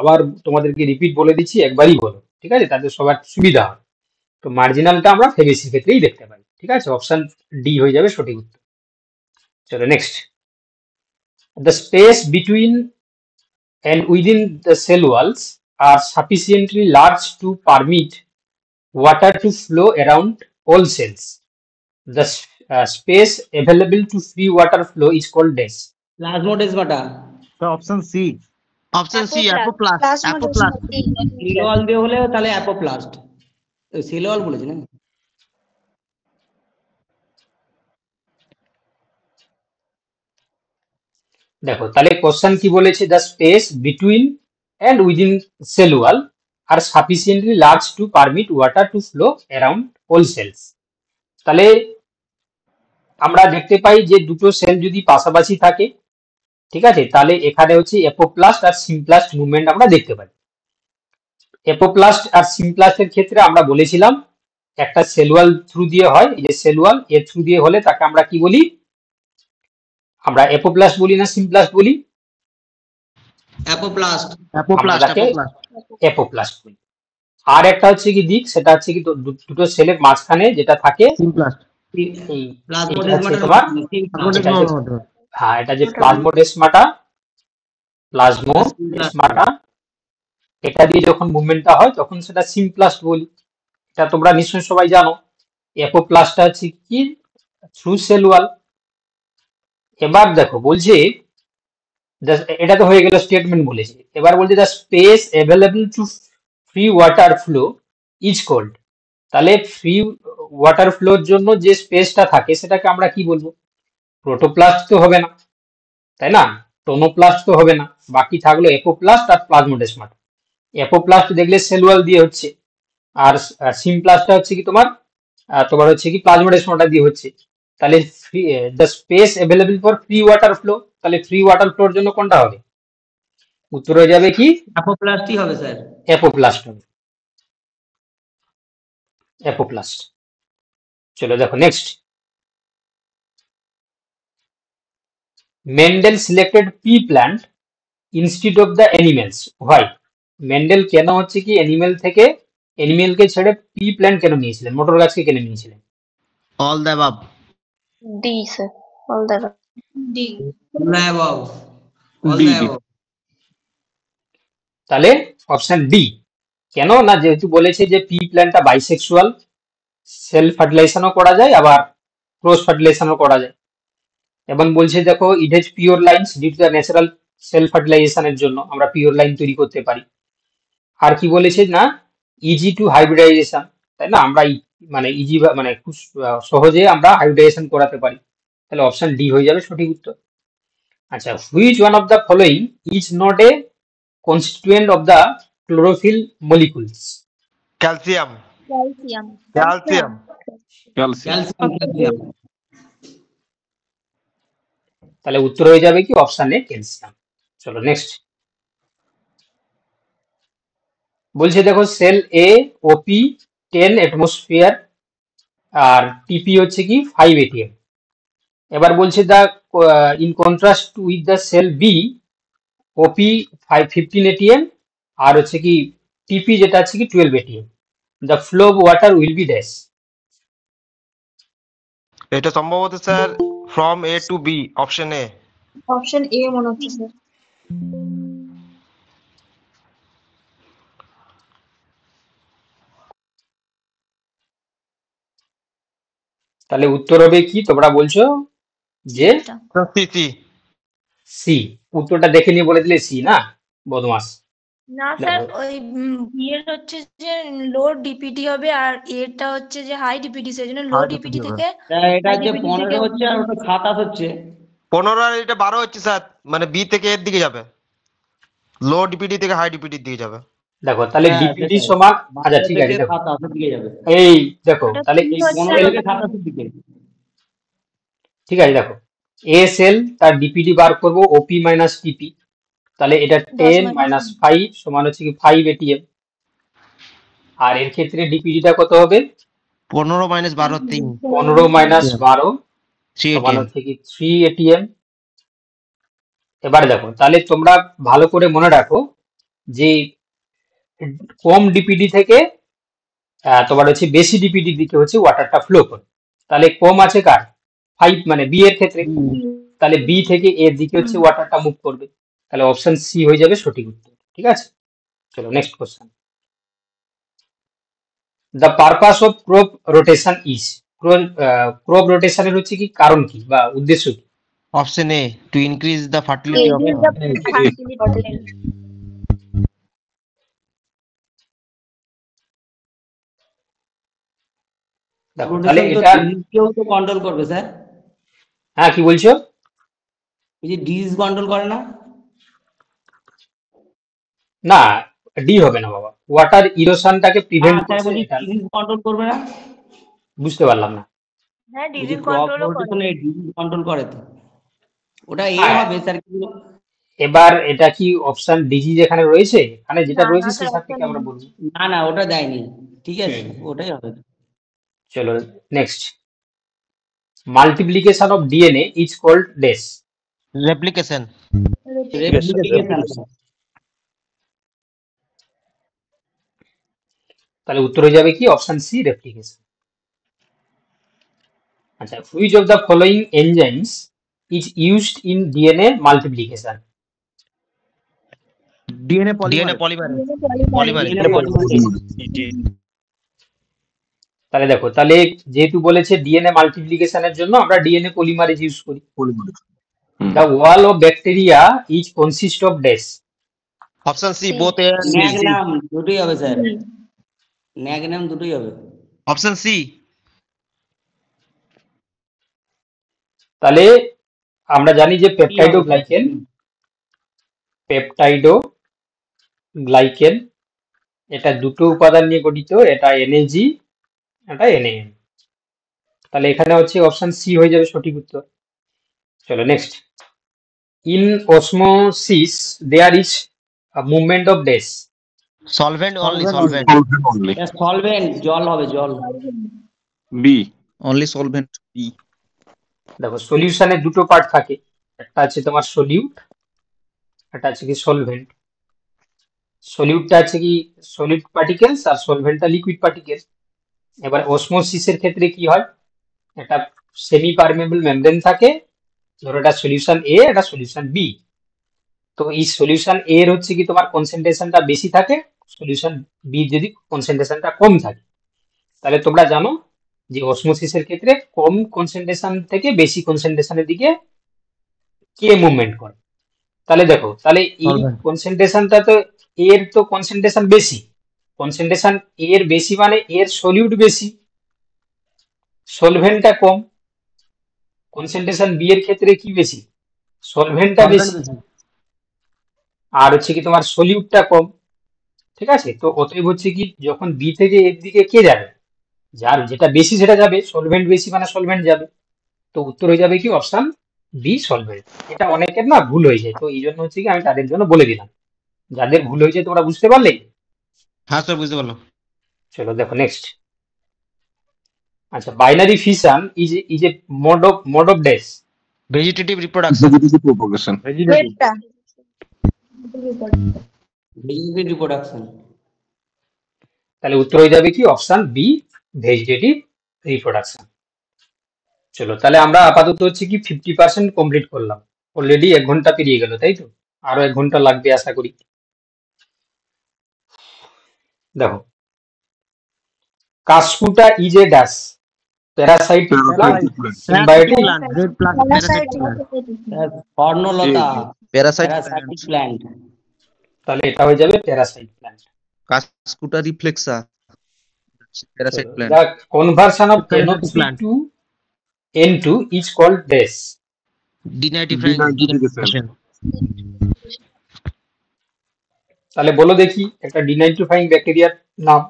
আবার তোমাদেরকে রিপিট বলে দিচ্ছি, একবারই বলো। ঠিক আছে, তাদের সবার সুবিধা হয়। তো মার্জিনালটা আমরা ফেবেসির ক্ষেত্রেই দেখতে পাই। ঠিক আছে, অপশন ডি হয়ে যাবে সঠিক উত্তর। চলো next. The space between and within the cell walls are sufficiently large to permit water to flow around all cells. The space available to free water flow is called dash. Plasmodesmata. Sir, option C. Option C, Apoplast, Apoplast. Cell wall দিয়ে হলে তাহলে অ্যাপোপ্লাস্ট। সেল ওয়াল বলেছে না? দেখো তাহলে কোশ্চেন কি বলেছে, the space between and within cell wall are sufficiently large to permit water to flow around all cells. তাহলে আমরা দেখতে পাই যে দুটো সেল যদি পাশাপাশি থাকে, ঠিক আছে, তাহলে এখানে হচ্ছে এপোপ্লাস্ট আর সিমপ্লাস্ট মুভমেন্ট আমরা দেখতে পাই। এপোপ্লাস্ট আর সিমপ্লাস্টের ক্ষেত্রে আমরা বলেছিলাম একটা সেল ওয়াল থ্রু দিয়ে হয়, এই যে সেল ওয়াল এর থ্রু দিয়ে হলে তাকে আমরা কি বলি, আমরা এপোপ্লাস্ট বলি না সিমপ্লাস্ট বলি? অ্যাপোপ্লাস্ট। Apoplast, তাকে Apoplast. এপোপ্লাস্ট বলি। আর একটা হচ্ছে কি দিক, সেটা হচ্ছে কি দুটো সেলের মাঝখানে যেটা থাকে, Simplast. এই প্লাজমোডেসমাটা তোমার Azotobacter. হ্যাঁ, এটা যে প্লাজমোডেসমাটা, প্লাজমোডেসমাটা, এটা দিয়ে যখন মুভমেন্টটা হয় তখন সেটা সিমপ্লাস্ট বলি। এটা তোমরা নিশ্চয়ই সবাই জানো। এপোপ্লাস্টটা হচ্ছে কি থ্রু সেল ওয়াল। এবার দেখো বলছে এটা তো হয়ে গেল স্টেটমেন্ট বলেছে, এবার বলছে the space available to free water flow is cold. তাহলে ফ্রি ওয়াটার ফ্লোর জন্য যে স্পেসটা থাকে সেটাকে আমরা কি বলবো? প্রোটোপ্লাস্ট তো হবে না, তাই না? টোনোপ্লাস্ট তো হবে না, বাকি থাকলো এপোপ্লাস্ট আর প্লাজমোডেসমাটা। এপোপ্লাস্ট দেখলে সেল ওয়াল দিয়ে হচ্ছে, আর সিমপ্লাস্টটা হচ্ছে কি তোমার হচ্ছে কি প্লাজমোডেসমাটা দিয়ে হচ্ছে। তাহলে the space available for free water flow, তাহলে ফ্রি ওয়াটার ফ্লোর জন্য কোনটা হবে? উত্তর হয়ে যাবে কি অ্যাপোপ্লাস্টই হবে স্যার। অ্যাপোপ্লাস্ট হবে, অ্যাপোপ্লাস্ট। চলো দেখো next. Mendel selected P plant instead of the animals, why? Mendel কেন হচ্ছে কি অ্যানিমেলকে ছেড়ে পি প্ল্যান্ট কেন নিয়েছিলেন, মোটর গাছকে কেন নিয়েছিলেন? All the above. D, sir. All the D. D, D. তাহলে অপশন ডি। কেন না, যেহেতু বলেছে যে পি প্ল্যান্টটা বাইসেক্সুয়াল, সেলফ ফার্টিলাইজেশনও করা যায় আবার ক্রস ফার্টিলাইজেশনও করা যায়। এবং বলছে দেখো it has pure lines due to the natural self ফার্টিলাইজেশনের জন্য আমরা পিওর লাইন তৈরি করতে পারি। আর কি বলেছে না, ইজি টু হাইব্রিডাইজেশন, তাই না? আমরা মানে ইজি মানে খুব সহজে আমরা হাইব্রিডাইজেশন করাতে পারি। তাহলে অপশন ডি হয়ে যাবে সঠিক উত্তর। আচ্ছা, which one of the following is not A constituent of the chlorophyll molecules? Calcium. Calcium. Calcium. Calcium. Calcium. তাহলে উত্তর হয়ে যাবে কি অপশন এ ক্যালসিয়াম। চলো নেক্সট। বলছে দেখো সেল এ ওপি 10 অ্যাটমসফিয়ার আর টিপি হচ্ছে কি 5 atm। এবার বলছে the in contrast with the cell B OP 15 atm আর হচ্ছে কি টিপি যেটা আছে কি 12 atm। the flow of water will be dash. এটা সম্ভবত sir from A to B, option A. Option A মনে হচ্ছে স্যার। তাহলে উত্তর হবে কি তোমরা বলছো যে সি সি। সি। উত্তরটা দেখে নিয়ে বলে দিলে সি না, বদমাস। না স্যার, দেখো ওই বি এর হচ্ছে যে লো ডিপিডি হবে, আর এরটা হচ্ছে যে হাই ডিপিডি, সেই জন্য লো High ডিপিডি DPD থেকে এটা হাই হচ্ছে ডিপিডি 15 থেকে হচ্ছে আর ওটা 27 হচ্ছে। 15 আর এটা 12 হচ্ছে স্যার, মানে বি থেকে এর দিকে যাবে, লো ডিপিডি থেকে হাই ডিপিডির দিকে যাবে। দেখো তাহলে হ্যাঁ ডিপিডি সেটাই, সমান, আচ্ছা 12 ঠিক থেকে আছে দেখো 27 এর দিকে যাবে। এই দেখো ওটা তাহলে কি এই হচ্ছে 15 থেকে 27 এর দিকে। ঠিক আছে দেখো এএসএল তার ডিপিডি বার করবো ওপি মাইনাস টিপি, তাহলে এটা 10 মাইনাস 5 সমান হচ্ছে কি 5 এটিএম। আর এর ক্ষেত্রে ডিপিডিটা কত হবে? 15 মাইনাস 12 3 15 মাইনাস 12 3 সমান ATM। হচ্ছে কি 3 এটিএম। এবার দেখো তাহলে তোমরা ভালো করে মনে রাখো যে কম ডিপিডি থেকে তোমার হচ্ছে বেশি ডিপিডির দিকে হচ্ছে ওয়াটারটা ফ্লো করে। তাহলে কম আছে কার? 5 মানে বি এর ক্ষেত্রে, তাহলে বি থেকে এর দিকে হচ্ছে ওয়াটারটা মুভ করবে। তাহলে অপশন সি হয়ে যাবে সঠিক উত্তর। ঠিক আছে, চলো next question. The purpose of crop rotation is, crop রোটেশনের হচ্ছে কি কারণ কি বা উদ্দেশ্য কি? Option A, to increase the fertility of দেখো তাহলে রোটেশন তো এটা ডিজিজকেও তো কন্ট্রোল করবে স্যার। হ্যাঁ কি বলছো? এই যে ডিজিজ কন্ট্রোল করে না? না, ডি হবে না বাবা, ওয়াটার ইরোশনটাকে প্রিভেন্ট স্যার করছে বলছি এটা। ডিজিজ কন্ট্রোল করবে না? বুঝতে পারলাম না। হ্যাঁ, বলছি ডিজিজ ক্রপ কন্ট্রোলও করে। রোটেশন এই ডিজিজ কন্ট্রোল করে তো। ওটা এ হ্যাঁ, হবে স্যার কি? এবার এটা কি অপশন ডিজি যেখানে রয়েছে, এখানে যেটা না রয়েছে না স্যার, সেটা থেকে অপশন আমরা বলবো। না না ওটা দেয়নি, ঠিক আছে হুম, ওটাই হবে। চলো next. Multiplication of DNA is called dash. Replication. Replication. তাহলে উত্তর হয়ে যাবে কি অপশন সি রেপ্লিকেশন। আচ্ছা, which of the following enzymes is used in DNA multiplication? DNA DNA polymerase। Polymerase. তাহলে দেখো তাহলে যেহেতু বলেছে ডিএনএ মাল্টিপ্লিকেশনের জন্য আমরা ডিএনএ পলিমারেজ ইউজ করি। Polymerase। The wall of bacteria is consist of dash. Option C, both A and B. ন্যাগনাম দুটোই হবে স্যার, ন্যাগনাম দুটোই হবে। Option C. তাহলে আমরা জানি যে পেপটাইডো গ্লাইকেন এটা দুটো উপাদান নিয়ে গঠিত, এটা এনএজি, এটা এনএএন। তাহলে এখানে হচ্ছে অপশন সি হয়ে যাবে সঠিক উত্তর। চলো next. In osmosis there is movement of dash. Solvent only, Solvent solvent. Solvent only। Solvent জল হবে, জল। B। only solvent B. দেখো সলিউশনের দুটো পার্ট থাকে, একটা আছে তোমার সলিউট, একটা আছে কি সলভেন্ট। সলিউটটা আছে কি সলিড পার্টিকেলস আর সলভেন্টটা লিকুইড পার্টিকেলস। এবার অসমোসিসের ক্ষেত্রে কি হয়, একটা সেমি পারমেবল মেমব্রেন থাকে, ধরো এটা সলিউশন এ, এটা সলিউশন বি। তো এই সলিউশন এ এর হচ্ছে কি তোমার কনসেন্ট্রেশনটা বেশি থাকে, সলিউশন বি যদি কনসেন্ট্রেশনটা কম থাকে। তাহলে তোমরা জানো যে অসমোসিসের ক্ষেত্রে কম কনসেন্ট্রেশন থেকে বেশি কনসেন্ট্রেশনের দিকে কে মুভমেন্ট করে। তাহলে দেখো তাহলে এই কনসেন্ট্রেশনটা তো এর তো কনসেন্ট্রেশন বেশি, কনসেন্ট্রেশন এর বেশি মানে এর সলিউট বেশি, সলভেন্টটা কম। কনসেন্ট্রেশন বি এর ক্ষেত্রে কি বেশি, সলভেন্টটা বেশি, আর হচ্ছে কি তোমার সলিউটটা কম। ঠিক আছে, তো অতএব হচ্ছে কি যখন বি থেকে এর দিকে কে যাবে, যার যেটা বেশি সেটা যাবে, সলভেন্ট বেশি মানে সলভেন্ট যাবে। তো উত্তর হয়ে যাবে কি অপশন বি সলভেন্ট। এটা অনেকের না ভুল হয়ে যায়, তো এই জন্য হচ্ছে কি আমি তাদের জন্য বলে দিলাম, যাদের ভুল হয়েছে তোমরা বুঝতে পারলে। হ্যাঁ স্যার, বুঝতে পারলাম। চলো দেখো নেক্সট। আচ্ছা, binary fission is a mode of dash. Vegetative reproduction. Vegetative propagation। ডেটটা ভেজিটেটিভ রিপ্রোডাকশন। তাহলে উত্তর হয়ে যাবে কি অপশন বি, ভেজিটেটিভ রিপ্রোডাকশন। চলো তাহলে আমরা আপাতত হচ্ছে কি 50% কমপ্লিট করলাম। অলরেডি 1 ঘন্টা পেরিয়ে গেল, তাই তো? আরো 1 ঘন্টা লাগবে আশা করি। দেখো, Cuscuta is a dash, parasitic plant, symbiotic, Red plant. স্বর্ণলতা, Parasite প্যারাসাইটিক প্ল্যান্ট। তাহলে এটা হয়ে যাবে parasite plant. Cascuta reflexa. Parasite plant. The conversion of Parasitic NO3 plant. to N2 is called dash. Denitrification. তাহলে বলো দেখি একটা ডিনাইট্রিফাইং ব্যাকটেরিয়ার নাম।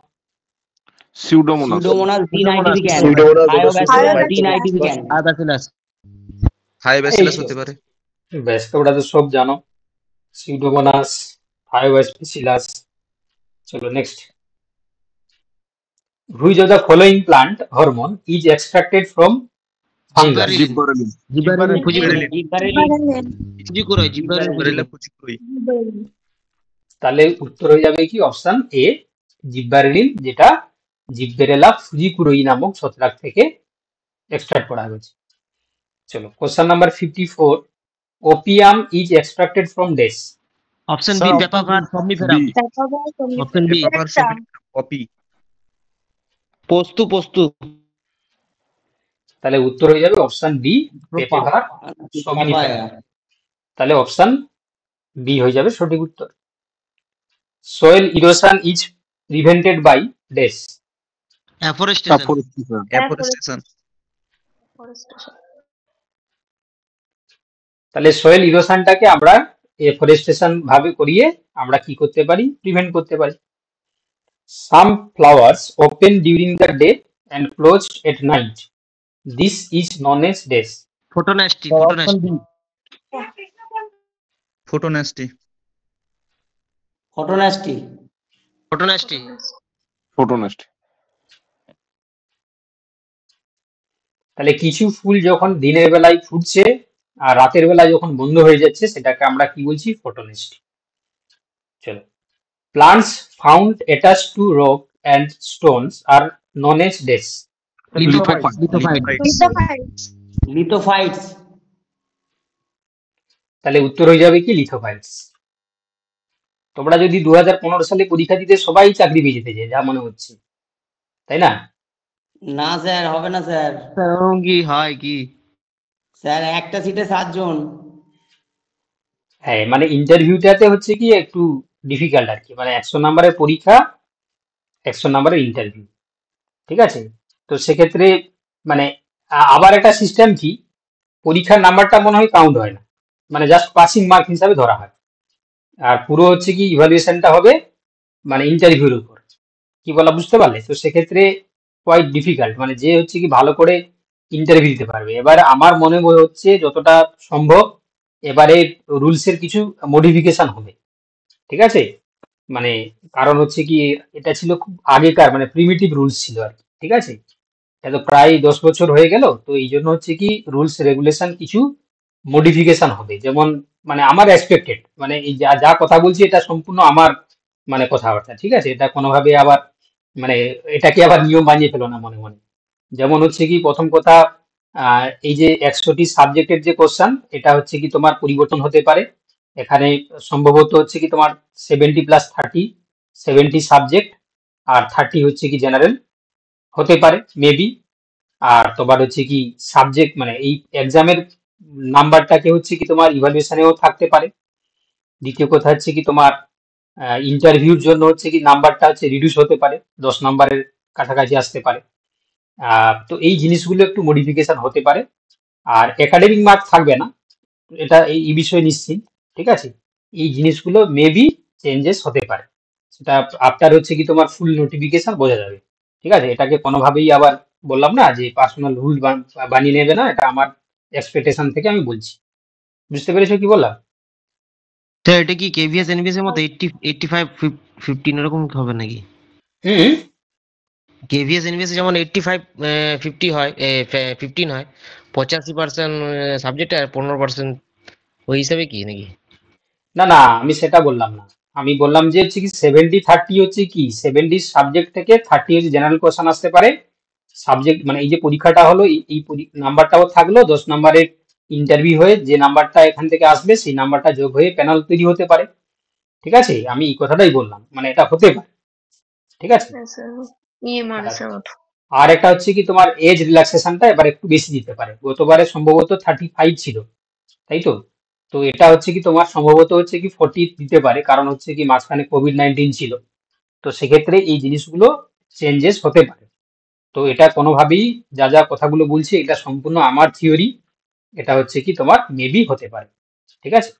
Pseudomonas. Pseudomonas denitrificans, Pseudomonas Thiobacillus denitrificans. Bacillus. High bacillus এই- হতে পারে। ব্যাস, তোমরা তো সব জানো, সিউডোমোনাস, থায়োব্যাসিলাস। চলো next. Which of the following plant hormone is extracted from fungus? জিব্বারেলিন। Gibberellin. জিব্বারেলিন। Gibberella fujikuroi. তাহলে উত্তর হয়ে যাবে কি অপশন এ, জিব্বারেলিন, যেটা জিব্বেরেলা ফুজিকুরোই নামক ছত্রাক থেকে এক্সট্রাক্ট করা হয়েছে। চলো question number 54, opium is extracted from dash. Option B. Peppermint somniferum. Option B. Poppy. পোস্তু পোস্তু। তাহলে উত্তর হয়ে যাবে অপশন ডি, পেপেভার somniferum। তাহলে অপশন বি হয়ে যাবে সঠিক উত্তর। Soil erosion is prevented by dash. Afforestation. তাহলে সোয়েল ইরোশনটাকে আমরা এফরেস্টেশন ভাবে করিয়ে আমরা কি করতে পারি, প্রিভেন্ট করতে পারি। Some flowers open during the day and closed at night, this is known as dash. Option B. Photonasty. Photonasty. Photonasty. তাহলে কিছু ফুল যখন দিনের বেলায় ফুটছে আর রাতের বেলায় যখন বন্ধ হয়ে যাচ্ছে সেটাকে আমরা কি বলছি, ফটোনেস্টি। চলো, plants found attached to rock and stones are known as dash. Lithophytes. তাহলে উত্তর হয়ে যাবে কি লিথোফাইটস। তোমরা যদি 2015 সালে পরীক্ষা দিতে সবাই চাকরি পেয়ে যেতে, যা মনে হচ্ছে, তাই না? না স্যার, হবে না স্যার। কি হয় কি? স্যার একটা সিটে 7 জন। হ্যাঁ, মানে ইন্টারভিউটাতে হচ্ছে কি একটু ডিফিকাল্ট আর কি, মানে 100 নম্বরের পরীক্ষা, 100 নম্বরের ইন্টারভিউ, ঠিক আছে? তো সেক্ষেত্রে মানে আবার একটা সিস্টেম কি, পরীক্ষার নাম্বারটা মনে হয় কাউন্ট হয় না, মানে জাস্ট পাসিং মার্ক হিসাবে ধরা হয়। আর পুরো হচ্ছে কি ইভালুয়েশনটা হবে মানে ইন্টারভিউর উপর, কি বলা বুঝতে পারলে? তো সেক্ষেত্রে কোয়াইট ডিফিকাল্ট, মানে যে হচ্ছে কি ভালো করে ইন্টারভিউ দিতে পারবে। এবার আমার মনে হচ্ছে যতটা সম্ভব এবারে রুলসের কিছু মডিফিকেশন হবে, ঠিক আছে? মানে কারণ হচ্ছে কি এটা ছিল খুব আগেকার, মানে প্রিমিটিভ রুলস ছিল আর কি, ঠিক আছে? এটা তো প্রায় 10 বছর হয়ে গেল, তো এই জন্য হচ্ছে কি রুলস রেগুলেশন কিছু মডিফিকেশন হবে। যেমন মানে আমার এক্সপেক্টেড, মানে এই যা যা কথা বলছি এটা সম্পূর্ণ আমার মানে কথাবার্তা, ঠিক আছে? এটা কোনোভাবে আবার মানে এটাকে আবার নিয়ম বানিয়ে ফেলো না মনে মনে। যেমন হচ্ছে কি প্রথম কথা, এই যে 100টি সাবজেক্টের যে কোশ্চেন, এটা হচ্ছে কি তোমার পরিবর্তন হতে পারে। এখানে সম্ভবত হচ্ছে কি তোমার 70+30, 70 সাবজেক্ট আর 30 হচ্ছে কি জেনারেল হতে পারে মেবি। আর তোমার হচ্ছে কি সাবজেক্ট মানে এই এক্সামের নাম্বারটাকে হচ্ছে কি তোমার ইভালুয়েশনেও থাকতে পারে। দ্বিতীয় কথা হচ্ছে কি তোমার ইন্টারভিউর জন্য হচ্ছে কি নাম্বারটা হচ্ছে রিডিউস হতে পারে, 10 নাম্বারের কাছাকাছি আসতে পারে। তো এই জিনিসগুলো একটু মডিফিকেশন হতে পারে। আর একাডেমিক মার্ক থাকবে না, এটা এই বিষয়ে নিশ্চিত, ঠিক আছে? এই জিনিসগুলো মেবি চেঞ্জেস হতে পারে, সেটা আফটার হচ্ছে কি তোমার ফুল নোটিফিকেশন বোঝা যাবে, ঠিক আছে? এটাকে কোনোভাবেই আবার বললাম না যে পার্সোনাল রুল বানিয়ে নেবে না, এটা আমার এক্সপেকটেশন থেকে আমি বলছি। বুঝতে পেরেছো কি বললাম? স্যার এটা কি কেভিএস এনভিএস এর মতো 80 85 15 এরকম হবে নাকি? হুম, কেভিএস এনভিএস যেমন 85 50 হয় 15 হয়, 85% সাবজেক্ট আর 15% ওই হিসাবে কি নাকি? না না, আমি সেটা বললাম না। আমি বললাম যে হচ্ছে কি 70-30 হচ্ছে কি 70 সাবজেক্ট থেকে 30 হচ্ছে জেনারেল কোশ্চেন আসতে পারে। সাবজেক্ট মানে এই যে পরীক্ষাটা হলো এই নাম্বারটাও থাকলো 10 নাম্বারের ইন্টারভিউ হয়ে যে নাম্বারটা এখান থেকে আসবে সেই নাম্বারটা যোগ হয়ে প্যানেল তৈরি হতে পারে। ঠিক আছে, আমি এই কথাটাই বললাম, মানে এটা হতে পারে। ঠিক আছে, হ্যাঁ স্যার ইয়ে মানুষের মতো। আর একটা হচ্ছে কি তোমার এজ রিল্যাক্সেশনটা এবার একটু বেশি দিতে পারে। গতবারে সম্ভবত 35 ছিল, তাই তো? তো এটা হচ্ছে কি তোমার সম্ভবত হচ্ছে কি 40 দিতে পারে, কারণ হচ্ছে কি মাঝখানে কোভিড-19 ছিল। তো সেক্ষেত্রে এই জিনিসগুলো চেঞ্জেস হতে পারে। তো এটা কোনোভাবেই যা যা কথাগুলো বলছি এটা সম্পূর্ণ আমার থিওরি, এটা হচ্ছে কি তোমার মেবি হতে পারে। ঠিক আছে,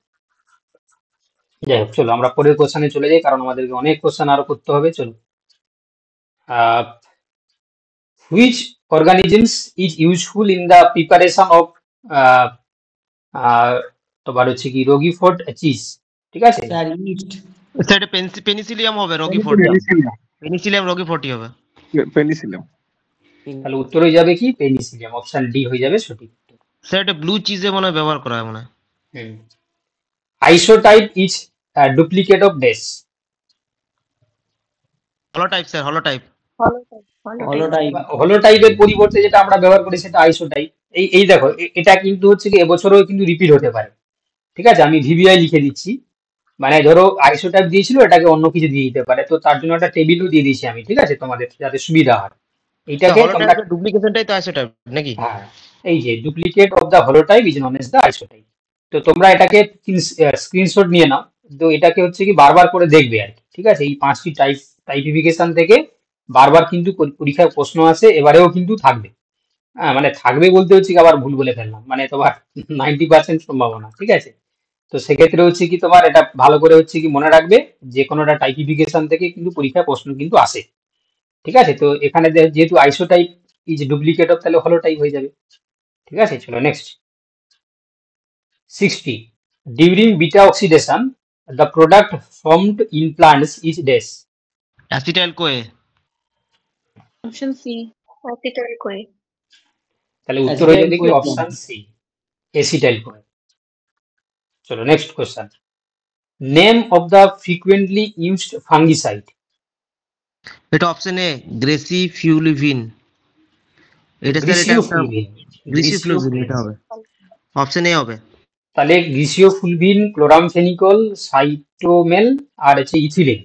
যাই হোক চলো আমরা পরের কোশ্চেনে চলে যাই, কারণ আমাদেরকে অনেক কোশ্চেন আরো করতে হবে। চলো, which organisms is useful in the preparation of তোমার হচ্ছে কি রোগীফোর্ড চিজ। ঠিক আছে, স্যার ইস্ট। স্যার এটা পেনিসিলিয়াম হবে, রোগী 40। পেনিসিলিয়াম রোগী 40 হবে। পেনিসিলিয়াম। তাহলে উত্তর হয়ে যাবে কি পেনিসিলিয়াম, অপশন ডি হয়ে যাবে সঠিক। স্যার এটা ব্লু চিজে মনে হয় ব্যবহার করা হয় মনে হয়। Isotype is duplicate of dash. Holotype sir, holotype. Holotype. হলোটাইপের পরিবর্তে যেটা আমরা ব্যবহার করি সেটা আইসোটাইপ। এই দেখো এটা কিন্তু হচ্ছে কি এবছরও কিন্তু রিপিট হতে পারে। ঠিক আছে, আমি ভিভিআই লিখে দিচ্ছি, মানে ধরো আইসোটাইপ দিয়েছিল এটাকে অন্য কিছু দিয়ে দিতে পারে, তো তার জন্য একটা টেবিলও দিয়ে দিয়েছি আমি। ঠিক আছে, তোমাদের যাতে সুবিধা হয় এইটাকে তোমরা। হলোটাইপের ডুপ্লিকেশনটাই তো আইসোটাইপ নাকি? হ্যাঁ, এই যে duplicate of the holotype is known as the isotype. তো তোমরা এটাকে স্ক্রিনশট নিয়ে নাও, তো এটাকে হচ্ছে কি বারবার করে দেখবে আর কি। ঠিক আছে, এই 5টি টাইপিফিকেশন থেকে বারবার কিন্তু পরীক্ষায় প্রশ্ন আসে, এবারেও কিন্তু থাকবে। হ্যাঁ, মানে থাকবে বলতে হচ্ছে কি আবার ভুল বলে ফেললাম, মানে তোমার 90% সম্ভাবনা। ঠিক আছে, তো সেক্ষেত্রে হচ্ছে কি তোমার এটা ভালো করে হচ্ছে কি মনে রাখবে, যে কোনো একটা টাইপিফিকেশন থেকে কিন্তু পরীক্ষায় প্রশ্ন কিন্তু আসে। ঠিক আছে, তো এখানে যেহেতু আইসোটাইপ ইজ ডুপ্লিকেট অফ, তাহলে হলোটাইপ হয়ে যাবে। ঠিক আছে, চলো next. 60 during beta oxidation the product formed in plants is dash. Acetyl CoA. Option C acetyl CoA. তাহলে উত্তর হয়ে যাবে কি অপশন সি, অ্যাসিটাইল কোয়ে। চলো next question. Name of the frequently used fungicide. এটা অপশন এ, গ্রেসিফিউলিভিন। এটা স্যার এটা গ্রিসিওফুলভিন। গ্রেসিফিউলিভিন এটা হবে, অপশন এ হবে। তাহলে গ্রিসিওফুলভিন, ক্লোরামফেনিকল, সাইটোমেল আর হচ্ছে ইথিলিন।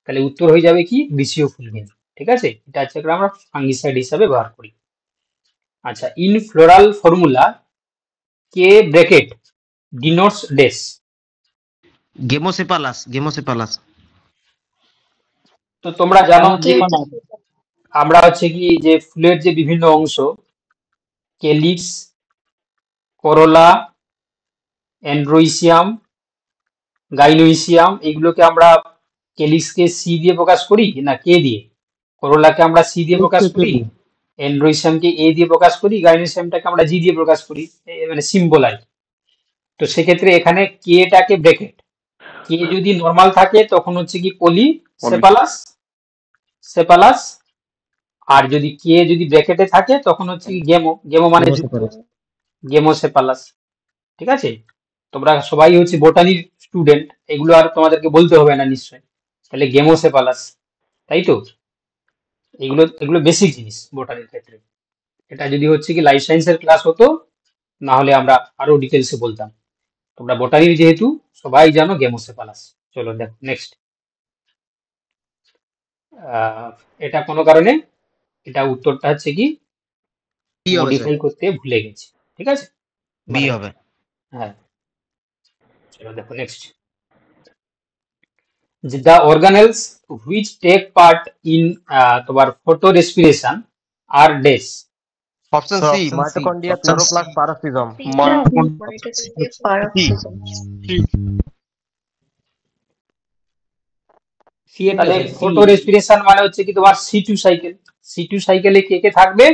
তাহলে উত্তর হয়ে যাবে কি গ্রিসিওফুলভিন। ঠিক আছে, এটা হচ্ছে আমরা ফাঙ্গিসাইড হিসাবে ব্যবহার করি। আচ্ছা, in floral formula K bracket denotes dash. Gamosepalous, gamosepalous. তো তোমরা জানো যে আমরা হচ্ছে কি যে ফুলের যে বিভিন্ন অংশ, কেলিক্স, করোলা, অ্যান্ড্রোইসিয়াম, গাইনোইসিয়াম, এগুলোকে আমরা কেলিক্সকে সি দিয়ে প্রকাশ করি না কে দিয়ে? করোলাকে আমরা সি দিয়ে প্রকাশ করি, অ্যান্ড্রোইসিয়ামকে এ দিয়ে প্রকাশ করি, গাইনোইসিয়ামটাকে আমরা জি দিয়ে প্রকাশ করি, মানে সিম্বল আর কি। তো সেক্ষেত্রে এখানে কেটাকে ব্র্যাকেট, কে যদি নর্মাল থাকে তখন হচ্ছে কি পলি সেপালাস, সেপালাস, আর যদি কে যদি ব্র্যাকেটে থাকে তখন হচ্ছে কি গেমো, গেমো মানে গেমোসেপালাস। ঠিক আছে, তোমরা সবাই হচ্ছে বোটানির স্টুডেন্ট, এগুলো আর তোমাদেরকে বলতে হবে না নিশ্চয়। তাহলে গেমোসেপালাস, তাই তো? এগুলো এগুলো বেসিক জিনিস বোটানির ক্ষেত্রে। এটা যদি হচ্ছে কি লাইফ সায়েন্সের ক্লাস হতো, না হলে আমরা আরো ডিটেলসে বলতাম। তোমরা বোটানির যেহেতু সবাই জানো গেমোসেপালাস। চলো দেখো নেক্সট। এটা কোনো কারণে এটা উত্তরটা হচ্ছে কি মডিফাই করতে ভুলে গেছি। ঠিক আছে, বি হবে। হ্যাঁ, চলো দেখো next. The organelles which take part in তোমার photo respiration are dash. Option C, mitochondria, chloroplast, parasitism. তাহলে ফটো রেসপিরেশন মানে হচ্ছে কি তোমার C2 সাইকেল। C2 সাইকেলে কে কে থাকবে?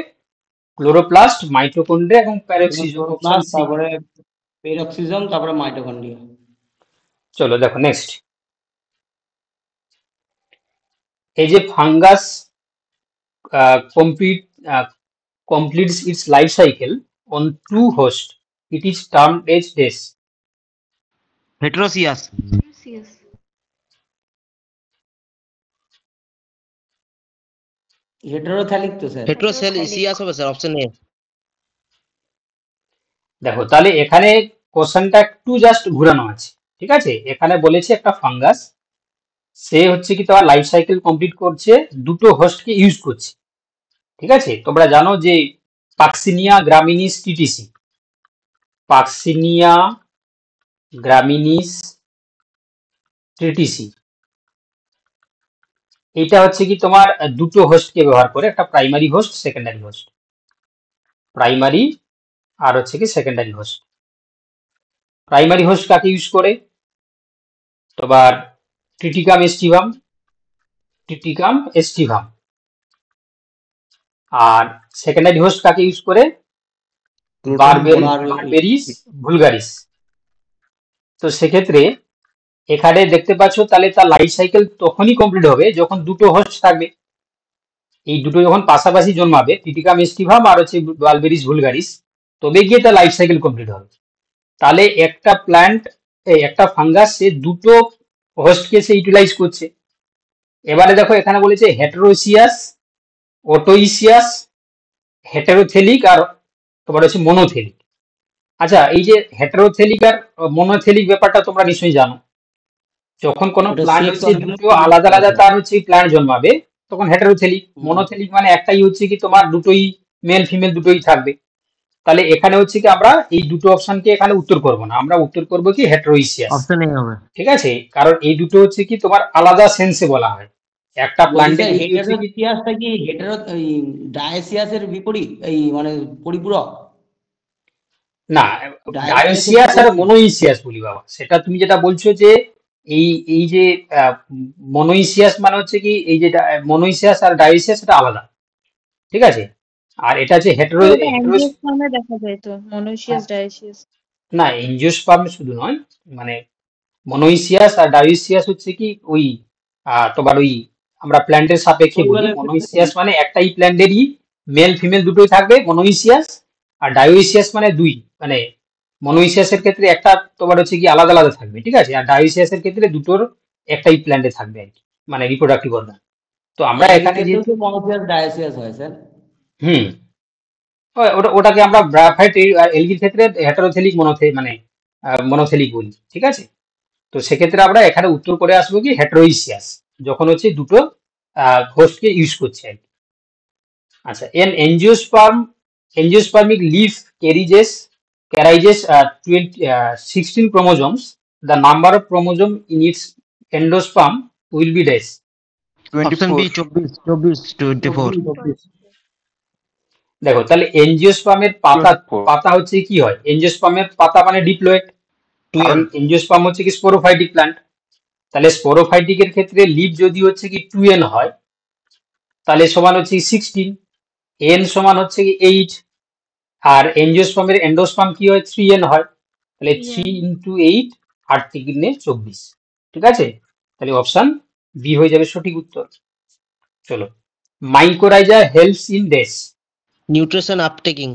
ক্লোরোপ্লাস্ট, মাইটোকন্ড্রিয়া এবং প্যারক্সিজম। তারপরে পেরক্সিজম, তারপরে মাইটোকন্ড্রিয়া। চলো দেখো নেক্সট। এই যে fungus completes its life cycle on two hosts, it is termed as dash. হেটেরোসিয়াস। হেটেরোথ্যালিক তো স্যার। হেটেরোসিয়াস হবে স্যার, অপশন এ। দেখো তাহলে এখানে কোশ্চেনটা একটু জাস্ট ঘুরানো আছে, ঠিক আছে। এখানে বলেছে একটা ফাঙ্গাস, সে হচ্ছে কি তোমার লাইফ সাইকেল কমপ্লিট করছে, দুটো হোস্টকে ইউজ করছে, ঠিক আছে। তোমরা জানো যে Puccinia graminis tritici, Puccinia graminis tritici, এটা হচ্ছে কি তোমার দুটো হোস্টকে ব্যবহার করে, একটা primary host, secondary host, primary আর হচ্ছে কি সেকেন্ডারি হোস্ট। প্রাইমারি হোস্ট কাকে ইউজ করে, তোমার ট্রিটিকাম এস্টিভাম, ট্রিটিকাম এস্টিভাম। আর সেকেন্ডারি হোস্ট কাকে ইউজ করে, বারবেরিস ভুলগারিস। তো সেক্ষেত্রে এখানে দেখতে পাচ্ছ তাহলে তার লাইফ সাইকেল তখনই কমপ্লিট হবে যখন দুটো হোস্ট থাকবে। এই দুটো যখন পাশাপাশি জন্মাবে, ট্রিটিকাম এস্টিভাম আর হচ্ছে বারবেরিস ভুলগারিস, তবে গিয়ে তার লাইফ সাইকেল কমপ্লিট হবে। তাহলে একটা প্ল্যান্ট, একটা ফাঙ্গাস, সে দুটো হোস্টকে সে ইউটিলাইজ করছে। এবারে দেখো এখানে বলেছে হেটেরোসিয়াস, অটোইসিয়াস, হেটেরোথেলিক আর তোমার হচ্ছে মনোথেলিক। আচ্ছা, এই যে হেটেরোথেলিক আর মনোথেলিক ব্যাপারটা তোমরা নিশ্চয়ই জানো। যখন কোনো প্ল্যান্ট হচ্ছে দুটো আলাদা আলাদা তার হচ্ছে প্ল্যান্ট জন্মাবে তখন হেটেরোথেলিক। মনোথেলিক মানে একটাই হচ্ছে কি তোমার দুটোই মেল ফিমেল দুটোই থাকবে। তাহলে এখানে হচ্ছে কি আমরা এই দুটো অপশনকে এখানে উত্তর করব না, আমরা উত্তর করব কি হেটেরোইসিয়াস, অপশন এ হবে। ঠিক আছে। কারণ এই দুটো হচ্ছে কি তোমার আলাদা সেন্সে বলা হয়। একটা প্ল্যান্টে হেটেরোসিয়াসটা কি ডায়োসিয়াসের বিপরীত, এই মানে পরিপূরক? না, ডায়োসিয়াস আর মনোইসিয়াস বলি বাবা। সেটা তুমি যেটা বলছো যে এই যে মনোইসিয়াস মানে হচ্ছে কি এই যে মনোইসিয়াস আর ডায়োসিয়াস এটা আলাদা, ঠিক আছে। আর এটা হচ্ছে এনজিওস্পার্মে দেখা যায় তো মনোসিয়াস ডায়োসিয়াস। না, এনজিওস্পার্মে শুধু নয়, মানে মনোইসিয়াস আর ডায়োসিয়াস হচ্ছে কি ওই তোমার ওই আমরা প্ল্যান্টের সাপেক্ষে বলি। মনোইসিয়াস মানে একটাই প্ল্যান্টেরই মেল ফিমেল দুটোই থাকবে মনোইসিয়াস, আর ডায়োসিয়াস মানে দুই, মানে মনোইসিয়াসের ক্ষেত্রে একটা তোমার হচ্ছে কি আলাদা আলাদা থাকবে, ঠিক আছে। আর ডায়োসিয়াসের ক্ষেত্রে দুটোর একটাই প্ল্যান্টে থাকবে আর কি, মানে রিপ্রোডাক্টিভ অর্গান। তো আমরা এখানে যে মনোসিয়াস ডায়োসিয়াস হয় স্যার। ওটাকে আমরা ব্রাফাইট এলগির ক্ষেত্রে হেটারোথেলিক মানে মনোথেলিক বলি, ঠিক আছে। তো সেক্ষেত্রে আমরা এখানে উত্তর করে আসবো কি হেটারোইসিয়াস, যখন হচ্ছে দুটো হোস্টকে ইউজ করছে আর কি। আচ্ছা, এনজিওস্পার্মিক leaf ক্যারাইজেস 16 chromosomes. The number of chromosome in its endosperm will be dash. Option B 24। দেখো তাহলে এনজিওস্পার্মের পাতা হচ্ছে কি হয়, এনজিওস্পার্মের পাতা মানে ডিপ্লয়েড, কারণ এনজিওস্পার্ম হচ্ছে কি স্পোরোফাইটিক প্ল্যান্ট। তাহলে স্পোরোফাইটিকের ক্ষেত্রে লিভ যদি হচ্ছে কি 2n হয় তাহলে সমান হচ্ছে 16, n সমান হচ্ছে কি 8, আর এনজিওস্পার্মের এন্ডোস্পার্ম কি হয় 3n হয়, তাহলে 3 × 8 8 × 24, ঠিক আছে। তাহলে অপশন বি হয়ে যাবে সঠিক উত্তর। চলো, mycorrhiza helps in dash. Nutrition uptaking.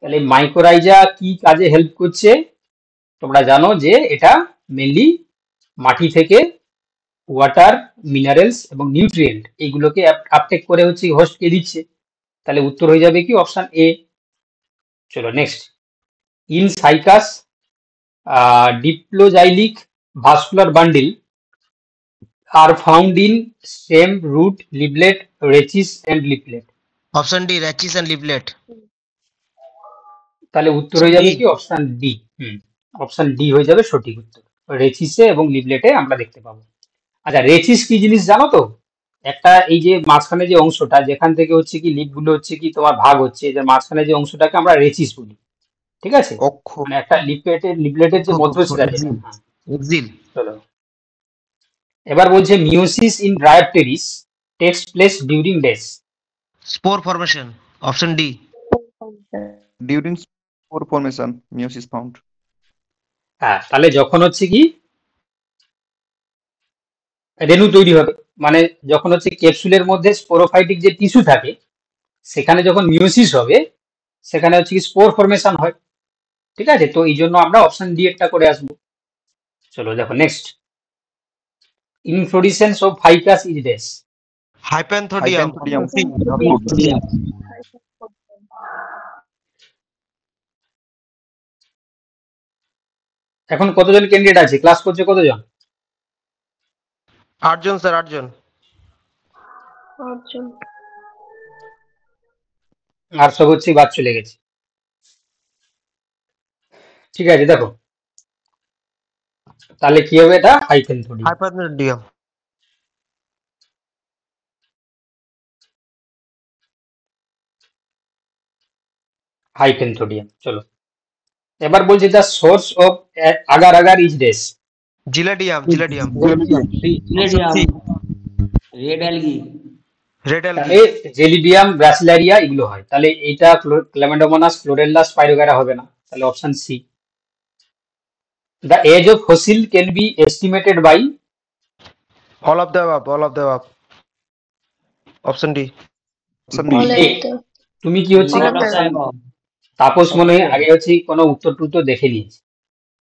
তাহলে মাইকোরাইজা কি কাজে হেল্প করছে, তোমরা জানো যে এটা মেনলি মাটি থেকে ওয়াটার, মিনারেলস এবং নিউট্রিয়েন্ট এইগুলোকে আপটেক করে হচ্ছে হোস্টকে দিচ্ছে। তাহলে উত্তর হয়ে যাবে কি অপশন এ। চলো next, in Cycas diploxylic vascular bundle are found in stem, root, leaflet, rachis and leaflet. Option D rachis and leaflet. তাহলে উত্তর হয়ে যাবে কি অপশন ডি। অপশন ডি হয়ে যাবে সঠিক উত্তর, রেচিসে এবং লিভলেটে আমরা দেখতে পাবো। আচ্ছা, রেচিস কি জিনিস জানো তো? একটা এই যে মাঝখানে যে অংশটা যেখান থেকে হচ্ছে কি লিভ গুলো হচ্ছে কি তোমার ভাগ হচ্ছে, যে মাঝখানে যে অংশটাকে আমরা রেচিস বলি, ঠিক আছে। মানে একটা লিভলেটের যে মধ্যশিরা যেটা। চলো, এবার বলছে meiosis in Dryopteris takes place during dash. Spore formation. Option D. During spore formation meiosis found. হ্যাঁ, তাহলে যখন হচ্ছে কি রেণু তৈরি হবে, মানে যখন হচ্ছে ক্যাপসুলের মধ্যে স্পোরোফাইটিক যে টিস্যু থাকে সেখানে যখন মিওসিস হবে সেখানে হচ্ছে কি স্পোর ফরমেশন হয়, ঠিক আছে। তো এই জন্য আমরা অপশন ডি একটা করে আসবো। চলো দেখো next, inflorescence of ficus is dash. হাইপেনথোডিয়াম Hypanthodium. এখন কতজন ক্যান্ডিডেট আছে, ক্লাস করছে কতজন? 8 জন স্যার, 8 জন। অর্জুন আর সব হচ্ছে বাদ চলে গেছে। ঠিক আছে, দেখো তাহলে কি হবে, এটা হাইপেনথোডিয়াম। হাইপেনথোডিয়াম। হাইপেনথোডিয়াম। চলো এবার বলছি the source of agar agar is dash. Gelidium, gelidium. Red algae. Red তাহলে অ্যালগি। জেলিডিয়াম, ব্রাসিলারিয়া এগুলো হয়। তাহলে এটা ক্ল্যামাইডোমোনাস, ক্লোরেল্লা, স্পাইরোগারা হবে না, তাহলে option C. The age of fossil can be estimated by. All of the above, all of the above. Option D. Option all D. of the তুমি কি হচ্ছে all of the তাপস মনে হয় আগে হচ্ছে কোনো উত্তর টুত্তর দেখে নিয়েছে,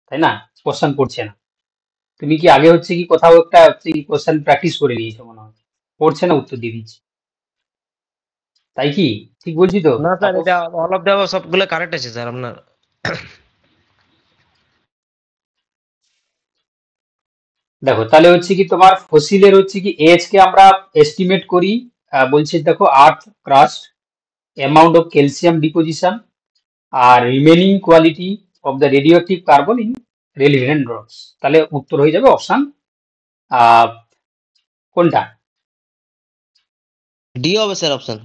তাই না? কোশ্চেন পড়ছে না। তুমি কি আগে হচ্ছে কি কোথাও একটা হচ্ছে কি কোশ্চেন প্র্যাকটিস করে নিয়েছো মনে হয়, পড়ছে না, উত্তর দিয়ে দিচ্ছে, তাই কি? ঠিক বলছি তো না স্যার, তাপস? এটা অল অফ দ্য সবগুলো কারেক্ট আছে স্যার আপনার। দেখো তাহলে হচ্ছে কি তোমার ফসিলের হচ্ছে কি এজ কে আমরা এস্টিমেট করি, বলছে দেখো earth crust, amount of calcium deposition, আর remaining quality of the radioactive carbon in relevant rocks. তাহলে উত্তর হয়ে যাবে অপশন কোনটা? ডি হবে স্যার অপশন।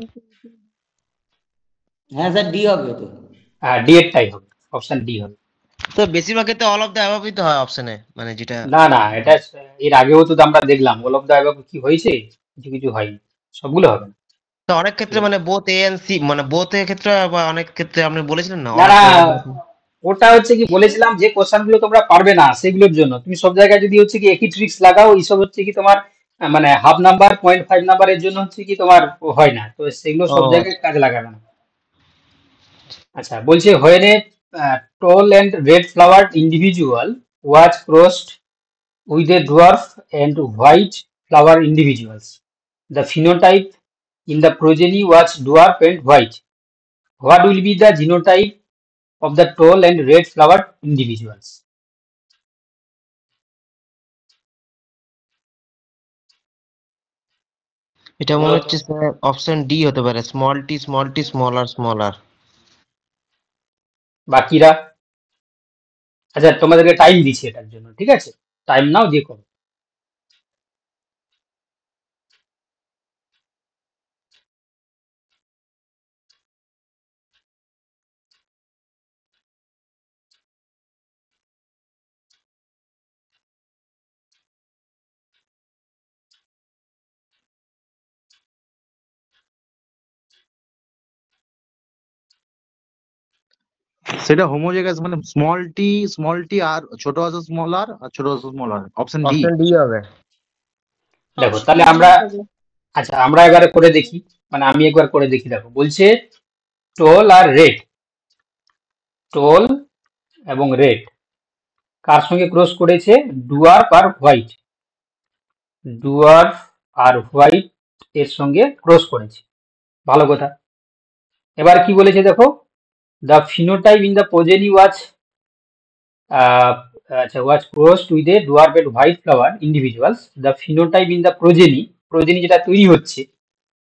হ্যাঁ স্যার, ডি হবে তো। ডি এরটাই হবে, অপশন ডি হবে। তো বেশিরভাগ ক্ষেত্রে অল অফ দ্য অ্যাবাভই তো হয় অপশনে, মানে যেটা। না না, এটা এর আগেও তো আমরা দেখলাম অল অফ দ্য অ্যাবাভ কি হয়েছে, কিছু কিছু হয়নি, সবগুলো হবে না। তো অনেক ক্ষেত্রে মানে বোথ এ এন্ড সি, মানে বোথ এর ক্ষেত্রে বা অনেক ক্ষেত্রে আপনি বলেছিলেন না না all of না, the above। ওটা হচ্ছে কি বলেছিলাম যে কোশ্চেন গুলো তোমরা পারবে না সেগুলোর জন্য তুমি সব জায়গায় যদি হচ্ছে কি একই ট্রিক্স লাগাও, এইসব হচ্ছে কি তোমার মানে হাফ নাম্বার 0.5 নাম্বারের জন্য হচ্ছে কি তোমার হয় না, তো সেগুলো সব ও জায়গায় কাজে লাগাবে না। আচ্ছা বলছে when a tall and red flowered individual was crossed with a dwarf and white flower individuals, the phenotype in the progeny was dwarf and white. What will be the genotype of the tall and red flowered individuals? এটা মনে হচ্ছে স্যার অপশন ডি হতে পারে, স্মল টি স্মলার স্মলার। বাকিরা? আচ্ছা তোমাদেরকে টাইম দিচ্ছি এটার জন্য, ঠিক আছে? টাইম নাও, দিয়ে করো। সেটা হোমোজাইগাস, মানে স্মল টি আর ছোট আছে স্মল আর ছোট আছে small r. Option D. Option D হবে। দেখো তাহলে আমরা, আচ্ছা আমরা এবারে করে দেখি, মানে আমি একবার করে দেখি। দেখো বলছে টোল আর রেড, টোল এবং রেড কার সঙ্গে ক্রস করেছে? ডুয়ার্ফ আর হোয়াইট, ডুয়ার্ফ আর হোয়াইট এর সঙ্গে ক্রস করেছে, ভালো কথা। এবার কি বলেছে দেখো, the phenotype in the progeny was আচ্ছা was crossed with a dwarf and white flower individuals, the phenotype in the progeny, progeny যেটা তৈরি হচ্ছে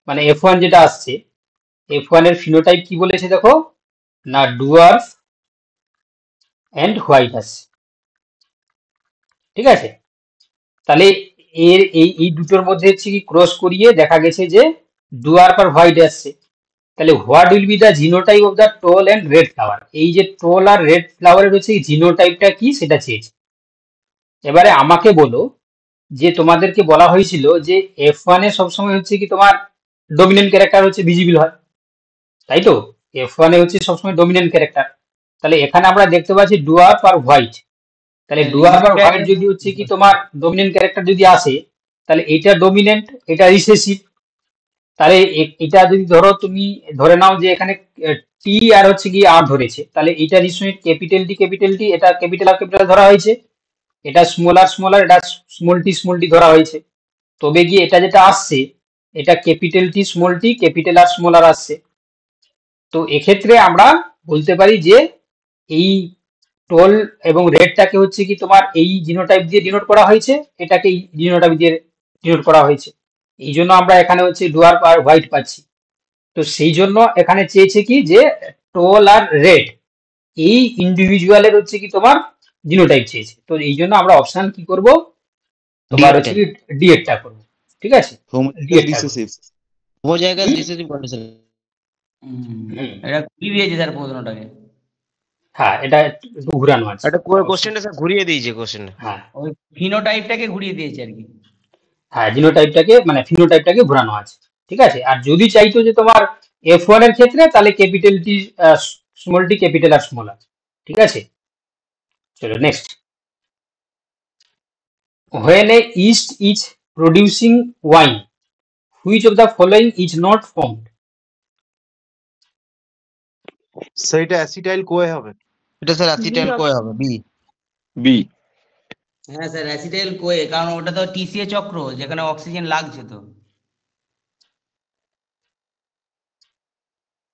মানে F1 যেটা আসছে, F1 এর ফিনোটাইপ কি বলেছে দেখো না, ডুয়ার্ফ এন্ড হোয়াইট আসছে, ঠিক আছে? তাহলে এর এই দুটোর মধ্যে হচ্ছে কি ক্রস করিয়ে দেখা গেছে যে ডুয়ার্ফ আর হোয়াইট আসছে। তাহলে what will be the genotype of the tall and red flower, এই যে টোল আর রেড ফ্লাওয়ারের হচ্ছে জিনোটাইপটা কি সেটা চেয়েছে। এবারে আমাকে বলো যে তোমাদেরকে বলা হয়েছিল যে F1 এ সবসময় হচ্ছে কি তোমার ডমিনেন্ট ক্যারেক্টার হচ্ছে ভিজিবল হয়, তাই তো? F1 এ হচ্ছে সবসময় ডমিনেন্ট ক্যারেক্টার। তাহলে এখানে আমরা দেখতে পাচ্ছি ডুয়ার্ফ আর হোয়াইট, তাহলে ডুয়ার্ফ আর হোয়াইট যদি হচ্ছে কি তোমার ডমিনেন্ট ক্যারেক্টার যদি আসে, তাহলে এটা ডমিনেন্ট, এটা রিসেসিভ। তাহলে এটা যদি ধরো তুমি ধরে নাও যে এখানে টি আর হচ্ছে কি আর ধরেছে, তাহলে এটা নিশ্চয়ই ক্যাপিটাল টি, এটা ক্যাপিটাল আর ক্যাপিটাল ধরা হয়েছে। এটা স্মলার এটা স্মল টি ধরা হয়েছে, তবে গিয়ে এটা যেটা আসছে এটা capital T capital R small r আসছে। তো এক্ষেত্রে আমরা বলতে পারি যে এই টল এবং রেডটাকে হচ্ছে কি তোমার এই জিনোটাইপ দিয়ে ডিনোট করা হয়েছে, এটাকে এই জিনোটাইপ দিয়ে ডিনোট করা হয়েছে, এই জন্য আমরা এখানে হচ্ছে ডুয়ার্ফ আর হোয়াইট পাচ্ছি। তো সেই জন্য এখানে চেয়েছে কি যে টল আর রেড এই ইন্ডিভিজুয়ালের হচ্ছে কি তোমার জিনোটাইপ চেয়েছে। তো এই জন্য আমরা অপশন কি করব, তোমার D হচ্ছে টা। কি ডি এরটা করবো, ঠিক আছে, ডি হোমোজাইগাস এরটা করবো। রিসেসিভ। Homozygous recessive condition. এটা ঘুরিয়ে দিয়েছে স্যার প্রশ্নটাকে। হ্যাঁ এটা একটু ঘুরানো আছে। এটা কোশ্চেনটা স্যার ঘুরিয়ে দিয়েছে কোশ্চেন। হ্যাঁ ওই ফিনোটাইপটাকে ঘুরিয়ে দিয়েছে আর কি। হ্যাঁ জিনোটাইপটাকে মানে ফিনোটাইপটাকে ঘোরানো আছে, ঠিক আছে। আর যদি চাইতো যে তোমার F1 এর ক্ষেত্রে তাহলে capital T small t capital R small r, ঠিক আছে। চলো next, when a yeast is producing wine which of the following is not formed? সেইটা অ্যাসিটাইল কোয়ে হবে। এটা স্যার অ্যাসিটাইল কোয়ে হবে, বি। বি। হ্যাঁ স্যার অ্যাসিটাইল কোয়ে, কারণ ওটা তো টিসিএ চক্র যেখানে অক্সিজেন লাগছে তো।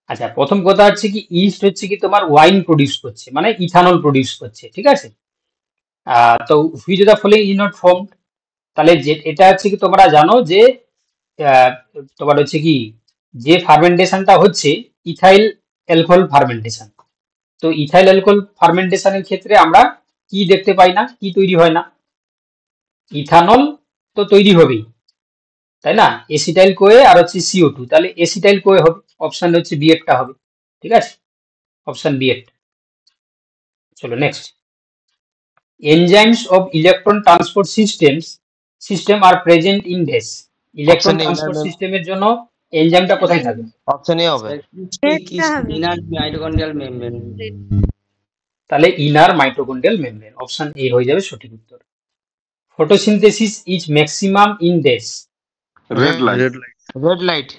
আচ্ছা প্রথম কথা হচ্ছে কি ইস্ট হচ্ছে কি তোমার ওয়াইন প্রডিউস করছে মানে ইথানল প্রডিউস করছে, ঠিক আছে। তো which of the following is not formed, তাহলে যে এটা হচ্ছে কি তোমরা জানো যে তোমার হচ্ছে কি যে ফার্মেন্টেশনটা হচ্ছে ইথাইল অ্যালকোহল ফার্মেন্টেশন। তো ইথাইল অ্যালকোহল ফার্মেন্টেশনের ক্ষেত্রে আমরা কি দেখতে পাই না, কি তৈরি হয় না, ইথানল তো তৈরি হবেই, তাই না, এসিটাইল কোয়ে আর হচ্ছে CO2, তাহলে এসিটাইল কোয়ে হবে, অপশন হচ্ছে বি একটা হবে, ঠিক আছে, অপশন বি একটা। চলো next, enzymes of electron transport system are present in dash, electron Option A, transport ma'am. সিস্টেমের জন্য এনজাইমটা কোথায় থাকে? অপশন এ হবে। Inner mitochondrial membrane. তাহলে inner mitochondrial membrane, option A হয়ে যাবে সঠিক উত্তর। Photosynthesis is maximum in dash, red light. Red light. Red light.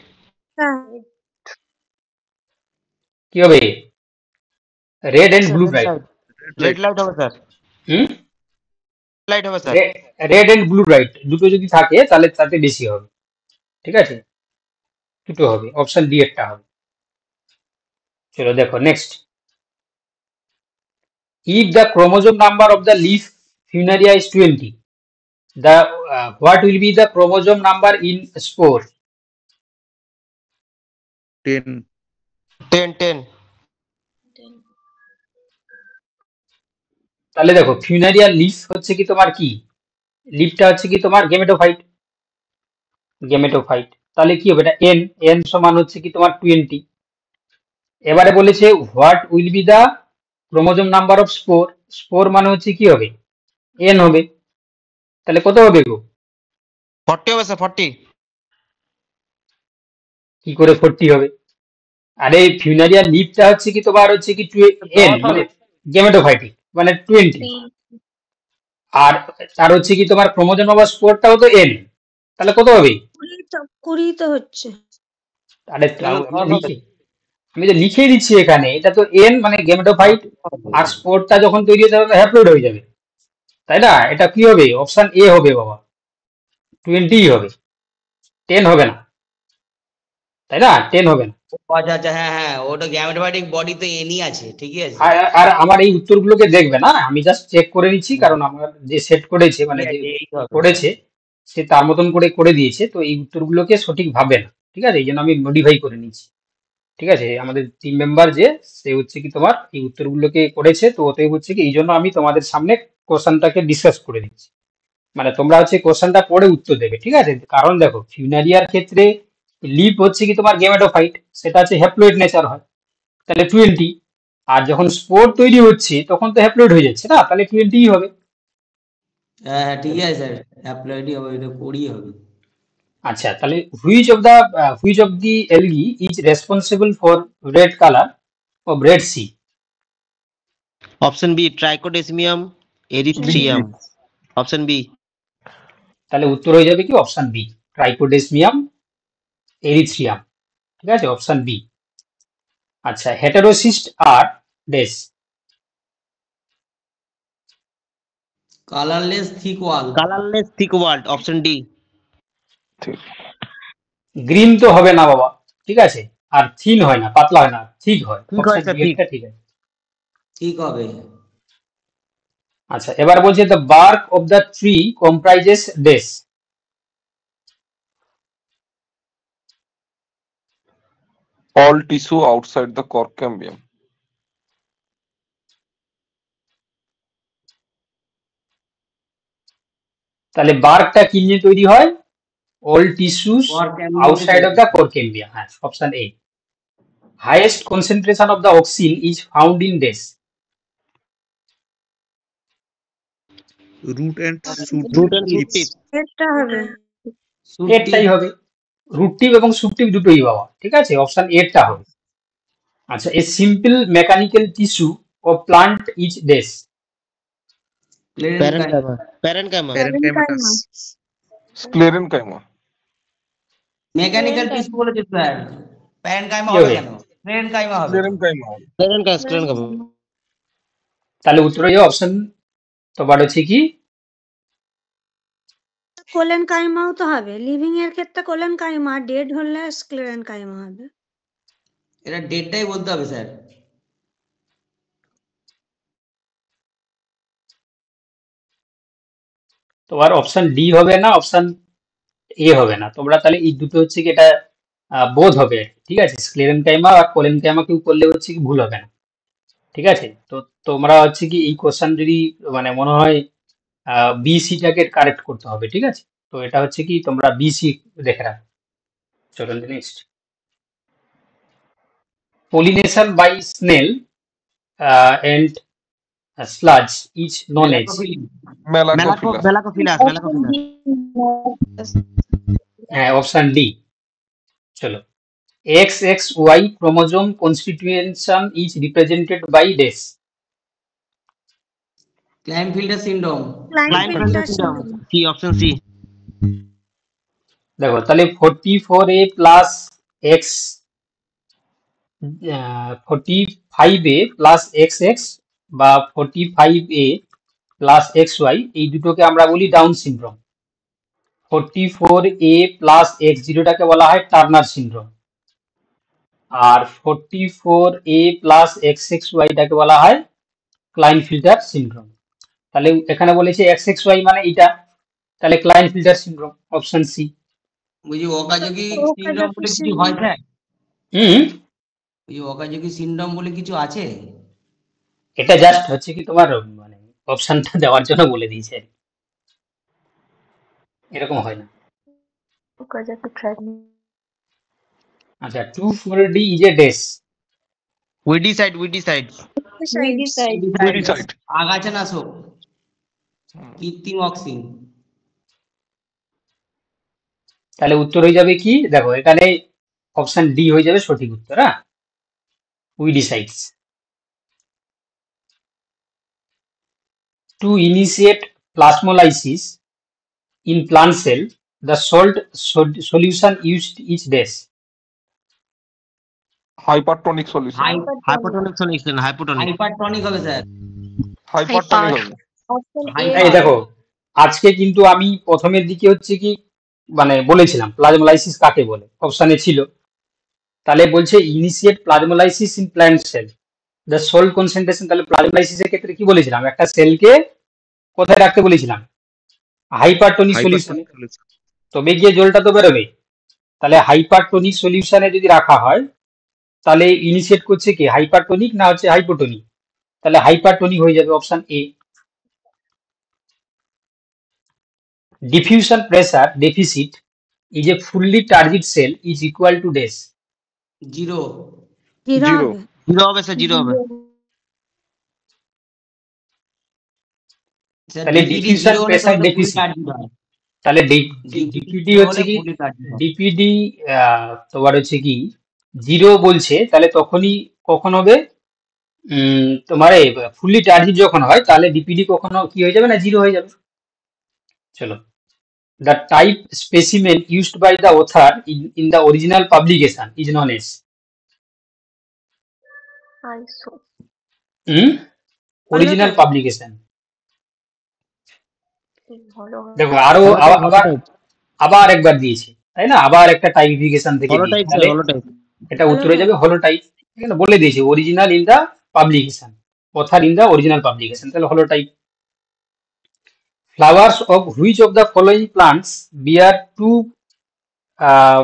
কি হবে? Red and blue light. Red light হবে স্যার, হুম, লাইট হবে sir. Red and blue light দুটো যদি থাকে তাহলে তাতে বেশি হবে, ঠিক আছে, দুটো হবে, অপশন ডি একটা হবে। চলো দেখো next, if the chromosome number of the leaf funaria is 20, the what will be the chromosome number in spore? 10। 10। তাহলে দেখো ফিউনারিয়া লিফ হচ্ছে কি তোমার কি, লিফটা হচ্ছে কি তোমার গেমেটোফাইট, তাহলে কি হবে এটা এন সমান হচ্ছে কি তোমার 20। এবারে বলেছে what will be the chromosome number of spore মানে হচ্ছে কি হবে, এন হবে, তাহলে কত হবে গো? 40 হবে স্যার, 40। কি করে 40 হবে? আরে ফিউনারিয়া লিফটা হচ্ছে কি তোমার হচ্ছে কি এন মানে গেমেটোফাইটিক মানে 20, আর তার হচ্ছে কি তোমার ক্রোমোজোম নাম্বার স্পোরটাও তো এন, তাহলে কত হবে? 20 তো হচ্ছে। আরে আমি তো লিখে দিচ্ছি এখানে, এটা তো এন মানে গেমেটোফাইট, আর স্পোরটা যখন তৈরি হয়ে যাবে হ্যাপ্লয়েড হয়ে যাবে, তাই না, এটা কি হবে? অপশন এ হবে বাবা, 20 হবে, 10 হবে না, তাই না, 10 হবে না। আচ্ছা আচ্ছা, হ্যাঁ হ্যাঁ, ওটা গ্যামেটোফাইটিক বডি তো এনই আছে, ঠিকই আছে। আর আমার এই উত্তরগুলোকে দেখবে না, আমি জাস্ট চেক করে নিচ্ছি, কারণ আমার যে সেট করেছে মানে যে করেছে সে তার মতন করে করে দিয়েছে, তো এই উত্তরগুলোকে সঠিক ভাবে না, ঠিক আছে, এই জন্য আমি মডিফাই করে নিচ্ছি, ঠিক আছে। আমাদের টিম মেম্বার যে সে হচ্ছে কি তোমার এই উত্তরগুলোকে করেছে, তো ওতে হচ্ছে কি এই জন্য আমি তোমাদের সামনে কোশ্চেনটাকে ডিসকাস করে দিচ্ছি, মানে তোমরা হচ্ছে কোশ্চেনটা পড়ে উত্তর দেবে, ঠিক আছে। কারণ দেখো ফিউনারিয়ার ক্ষেত্রে লিপ হচ্ছে কি তোমার গেমেটোফাইট, সেটা হচ্ছে হ্যাপ্লয়েড নেচার হয়, তাহলে 20, আর যখন স্পোর তৈরি হচ্ছে তখন তো হ্যাপ্লয়েড হয়ে যাচ্ছে না, তাহলে 20 হবে। হ্যাঁ হ্যাঁ, ঠিকই আছে স্যার, অ্যাপ্লয়েডই হবে, এটা করি হবে। আচ্ছা তাহলে which of the algae is responsible for red colour of red sea? Option B Trichodesmium erythraeum, option B. তাহলে উত্তর হয়ে যাবে কি অপশন বি, ট্রাইকোডেসমিয়াম এরিথ্রিয়াম, ঠিক আছে, অপশন বি। আচ্ছা হেটারোসিস্ট আর ডেস, কালারলেস থিক ওয়াল। কালারলেস থিক ওয়াল, অপশন ডি। ঠিক। গ্রিন তো হবে না বাবা, ঠিক আছে, আর থিন হয় না, পাতলা হয় না, ঠিক হয়, ঠিক হয় অপশন স্যার, বি ঠিক। এরটা ঠিক আছে। ঠিক হবে। আচ্ছা, এবার বলছে the bark of the tree comprises dash. All tissue outside the cork cambium. তাহলে বার্কটা কি নিয়ে তৈরি হয়? All tissues Cork cambium outside of the cork cambia. হ্যাঁ, option A. Highest concentration of the auxin is found in dash. root and shoot root and shoot tips. Tips. এরটা হবে। এরটাই হবে, রুট টিপ এবং শুট টিপ দুটোই বাবা, ঠিক আছে, অপশন এরটা হবে। আচ্ছা, a simple mechanical tissue of plant is dash. Parenchyma. Parenchyma. Parenchymatous. Sclerenchyma. Mechanical tissue বলেছে স্যার, প্যারেনকাইমা কি হবে হবে? কেন? প্যারেনকাইমা হবে। Sclerenchyma. প্যারেনকাইমা। তাহলে উত্তর হয়ে যাবে অপশন তোমার হচ্ছে কি কোলেন কাইমাও তো হবে, লিভিং এর ক্ষেত্রে কোলেন কাইমা, ডেড হলে স্ক্লেরেন কাইমা হবে। এটা ডেটটাই বলতে হবে স্যার। তোমার অপশন ডি হবে না, অপশন এ হবে না, তোমরা তাহলে এই দুটো হচ্ছে কি এটা বোধ হবে আর কি, ঠিক আছে, স্ক্লেরেনকাইমা আর কোলেনকাইমা কেউ করলে হচ্ছে কি ভুল হবে না, ঠিক আছে। তো তোমরা হচ্ছে কি এই কোশ্চেন যদি মানে মনে হয় বি সিটাকে কারেক্ট করতে হবে, ঠিক আছে, তো এটা হচ্ছে কি তোমরা বি সি দেখে রাখো। চলো next. Pollination by snail and slug is known as. Malacophilus. Malacophilous. হ্যাঁ, অপশন ডি। চলো, XXY chromosome constitution is represented by this. Klinefelter syndrome. Klinefelter C, option C. দেখো তাহলে 44A plus x 45A plus XX বা 45A প্লাস XY এই দুটোকে আমরা বলি ডাউন সিনড্রোম। 44A প্লাস X0টাকে বলা হয় টার্নার সিনড্রোম, আর 44A প্লাস XXYটাকে বলা হয় ক্লাইনফিল্টার সিনড্রোম। তাহলে এখানে বলেছে XXY মানে এটা, তাহলে ক্লাইনফিল্টার সিনড্রোম, অপশন সি। বুঝি অকাজকি সিনড্রোম বলে কিছু হয় স্যার? বুঝি অকাজকি সিনড্রোম বলে কিছু আছে? এটা জাস্ট হচ্ছে কি তোমার মানে অপশনটা দেওয়ার জন্য বলে দিয়েছে, এরকম হয় না। আচ্ছা, 24D is a dress. উইডিসাইড। Weedicide. আগাছানাশক, কৃত্রিম অক্সিন। তাহলে উত্তর হয়ে যাবে কি, দেখো এখানে অপশন ডি হয়ে যাবে সঠিক উত্তর। হ্যাঁ, উইডিসাইডস। To initiate plasmolysis in plant cell, the salt solution used is this. Hypertonic solution. Hypotonic solution. Hypertonic হবে স্যার। Hypertonic হবে। এই দেখো, আজকে কিন্তু আমি প্রথমের দিকে হচ্ছে কি মানে বলেছিলাম প্লাজমোলাইসিস কাকে বলে, অপশনে ছিল, তাহলে বলছে initiate প্লাজমোলাইসিস in plant sell the salt concentration. তাহলে প্লাজমোলাইসিসের ক্ষেত্রে কি বলেছিলাম, একটা সেলকে কোথায় রাখতে বলেছিলাম, হাইপারটনিক সলিউশনে, তবে গিয়ে জলটা তো বেরোবে। তাহলে হাইপারটনিক সলিউশনে যদি রাখা হয় তাহলে ইনিশিয়েট করছে কি হাইপারটনিক না হচ্ছে হাইপোটনিক, তাহলে হাইপারটনিক হয়ে যাবে, option A. Diffusion pressure deficit is a fully target cell is equal to this. Zero. Zero হবে। জিরো হবে স্যার, জিরো হবে। তাহলে ডিফিউশন প্রেসার ডেফিসিট, তাহলে ডিপিডি হচ্ছে কি ডিপিডি তোমার হচ্ছে কি জিরো বলছে, তাহলে তখনই কখন হবে তোমার ফুললি টার্গেট যখন হয় তাহলে ডিপিডি কখনো কি হয়ে যাবে না, জিরো হয়ে যাবে। চলো, the type specimen used by the author in the original publication is known as original publication. হলো দেখো আরো আবার আবার একবার দিয়েছে, তাই না? আবার একটা টাইপিফিকেশন থেকে হলো দিয়েছে, টাইপ তাহলে হলো টাইপ এটা উত্তর হয়ে যাবে হলো টাইপ। এখানে বলে দিয়েছে original in the publication, author in the original publication, তাহলে হলো type. Flowers of which of the following plants bear two uh,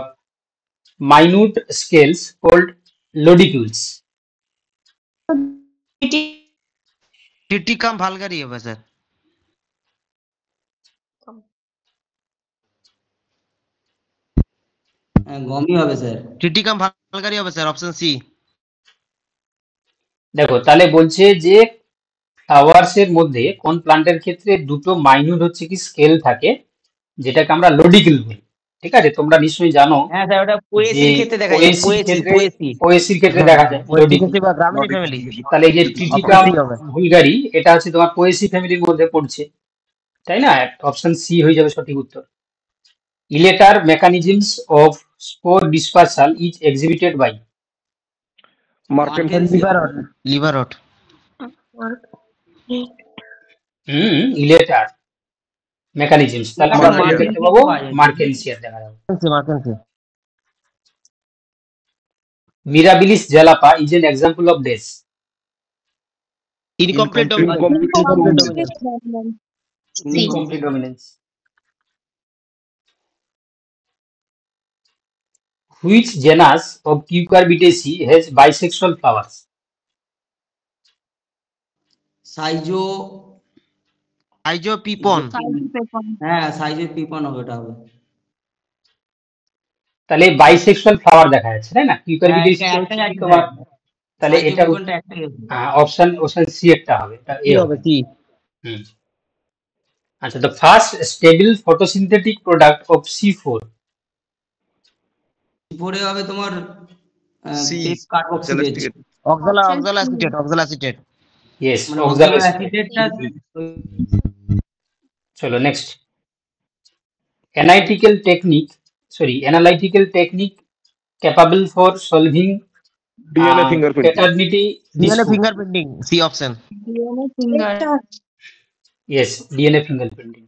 minute scales called lodicules? টিটিকাম ভালগারি হবে স্যার। গমই হবে স্যার। টিটিকাম ভালগারি হবে স্যার, অপশন সি। দেখো তাহলে বলছে যে ফ্লাওয়ার্স এর মধ্যে কোন প্লান্টের ক্ষেত্রে দুটো মাইনিউট হচ্ছে কি স্কেল থাকে, যেটাকে আমরা লডিকুল বলি। ঠিক আছে, তোমরা নিশ্চয়ই জানো হ্যাঁ স্যার, ওটা যে পোয়েসির ক্ষেত্রে দেখা যায়, পোয়েসির ক্ষেত্রে দেখা যায় লডিকুল। বা গ্রামের ফ্যামিলি। তাহলে এই যে ট্রিটিকাম ভুলগারি এটা হচ্ছে তোমার পোয়েসি ফ্যামিলির মধ্যে পড়ছে, তাই না? অপশন সি হয়ে যাবে সঠিক উত্তর। Elater mechanisms of spore dispersal is exhibited by liverwort. Elater mechanisms, তাহলে আমরা কোন দেখতে পাবো? মার্কেনসিয়ার দেখা যাবে। Mirabilis jalapa is an example of this. Incomplete Incomplete dominance. Which genus of Cucurbitaceae has bisexual flowers? Pepon. হ্যাঁ সাইজো পিপন হবে, ওটা হবে। তাহলে বাইসেক্সুয়াল ফ্লাওয়ার দেখা যাচ্ছে, তাই না? কিউকারবিটেসিয়া হচ্ছে কি তোমার, তাহলে এটা অপশন সি একটা হবে, এটা এ হবে। আচ্ছা, the first stable photosynthetic product of C4. C4 এ হবে তোমার C কার্বক্সিলেট, অক্সালাসিটেট। Yes, অক্সালাসিটেটটা। চলো next. Analytical technique capable for solving DNA fingerprinting. paternity DNA dispute. fingerprinting, C option. DNA finger. Yes, DNA fingerprinting.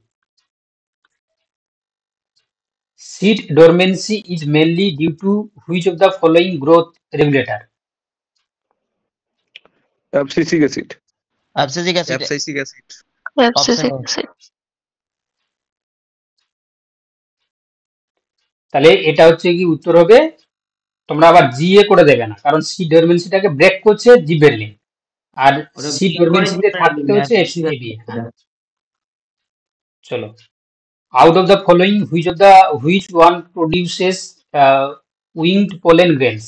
Seed dormancy is mainly due to which of the following growth regulator? Abscisic acid. Abscisic acid. Abscisic acid. তাহলে এটা হচ্ছে কি উত্তর হবে, তোমরা আবার জিএ করে দেবে না, কারণ সি ডরমেন্সিটাকে ব্রেক করছে জিবেরলিন, আর সি ডরমেন্সিতে থাকতে হচ্ছে এফসিবি। চলো, out of the following which one produces winged pollen grains?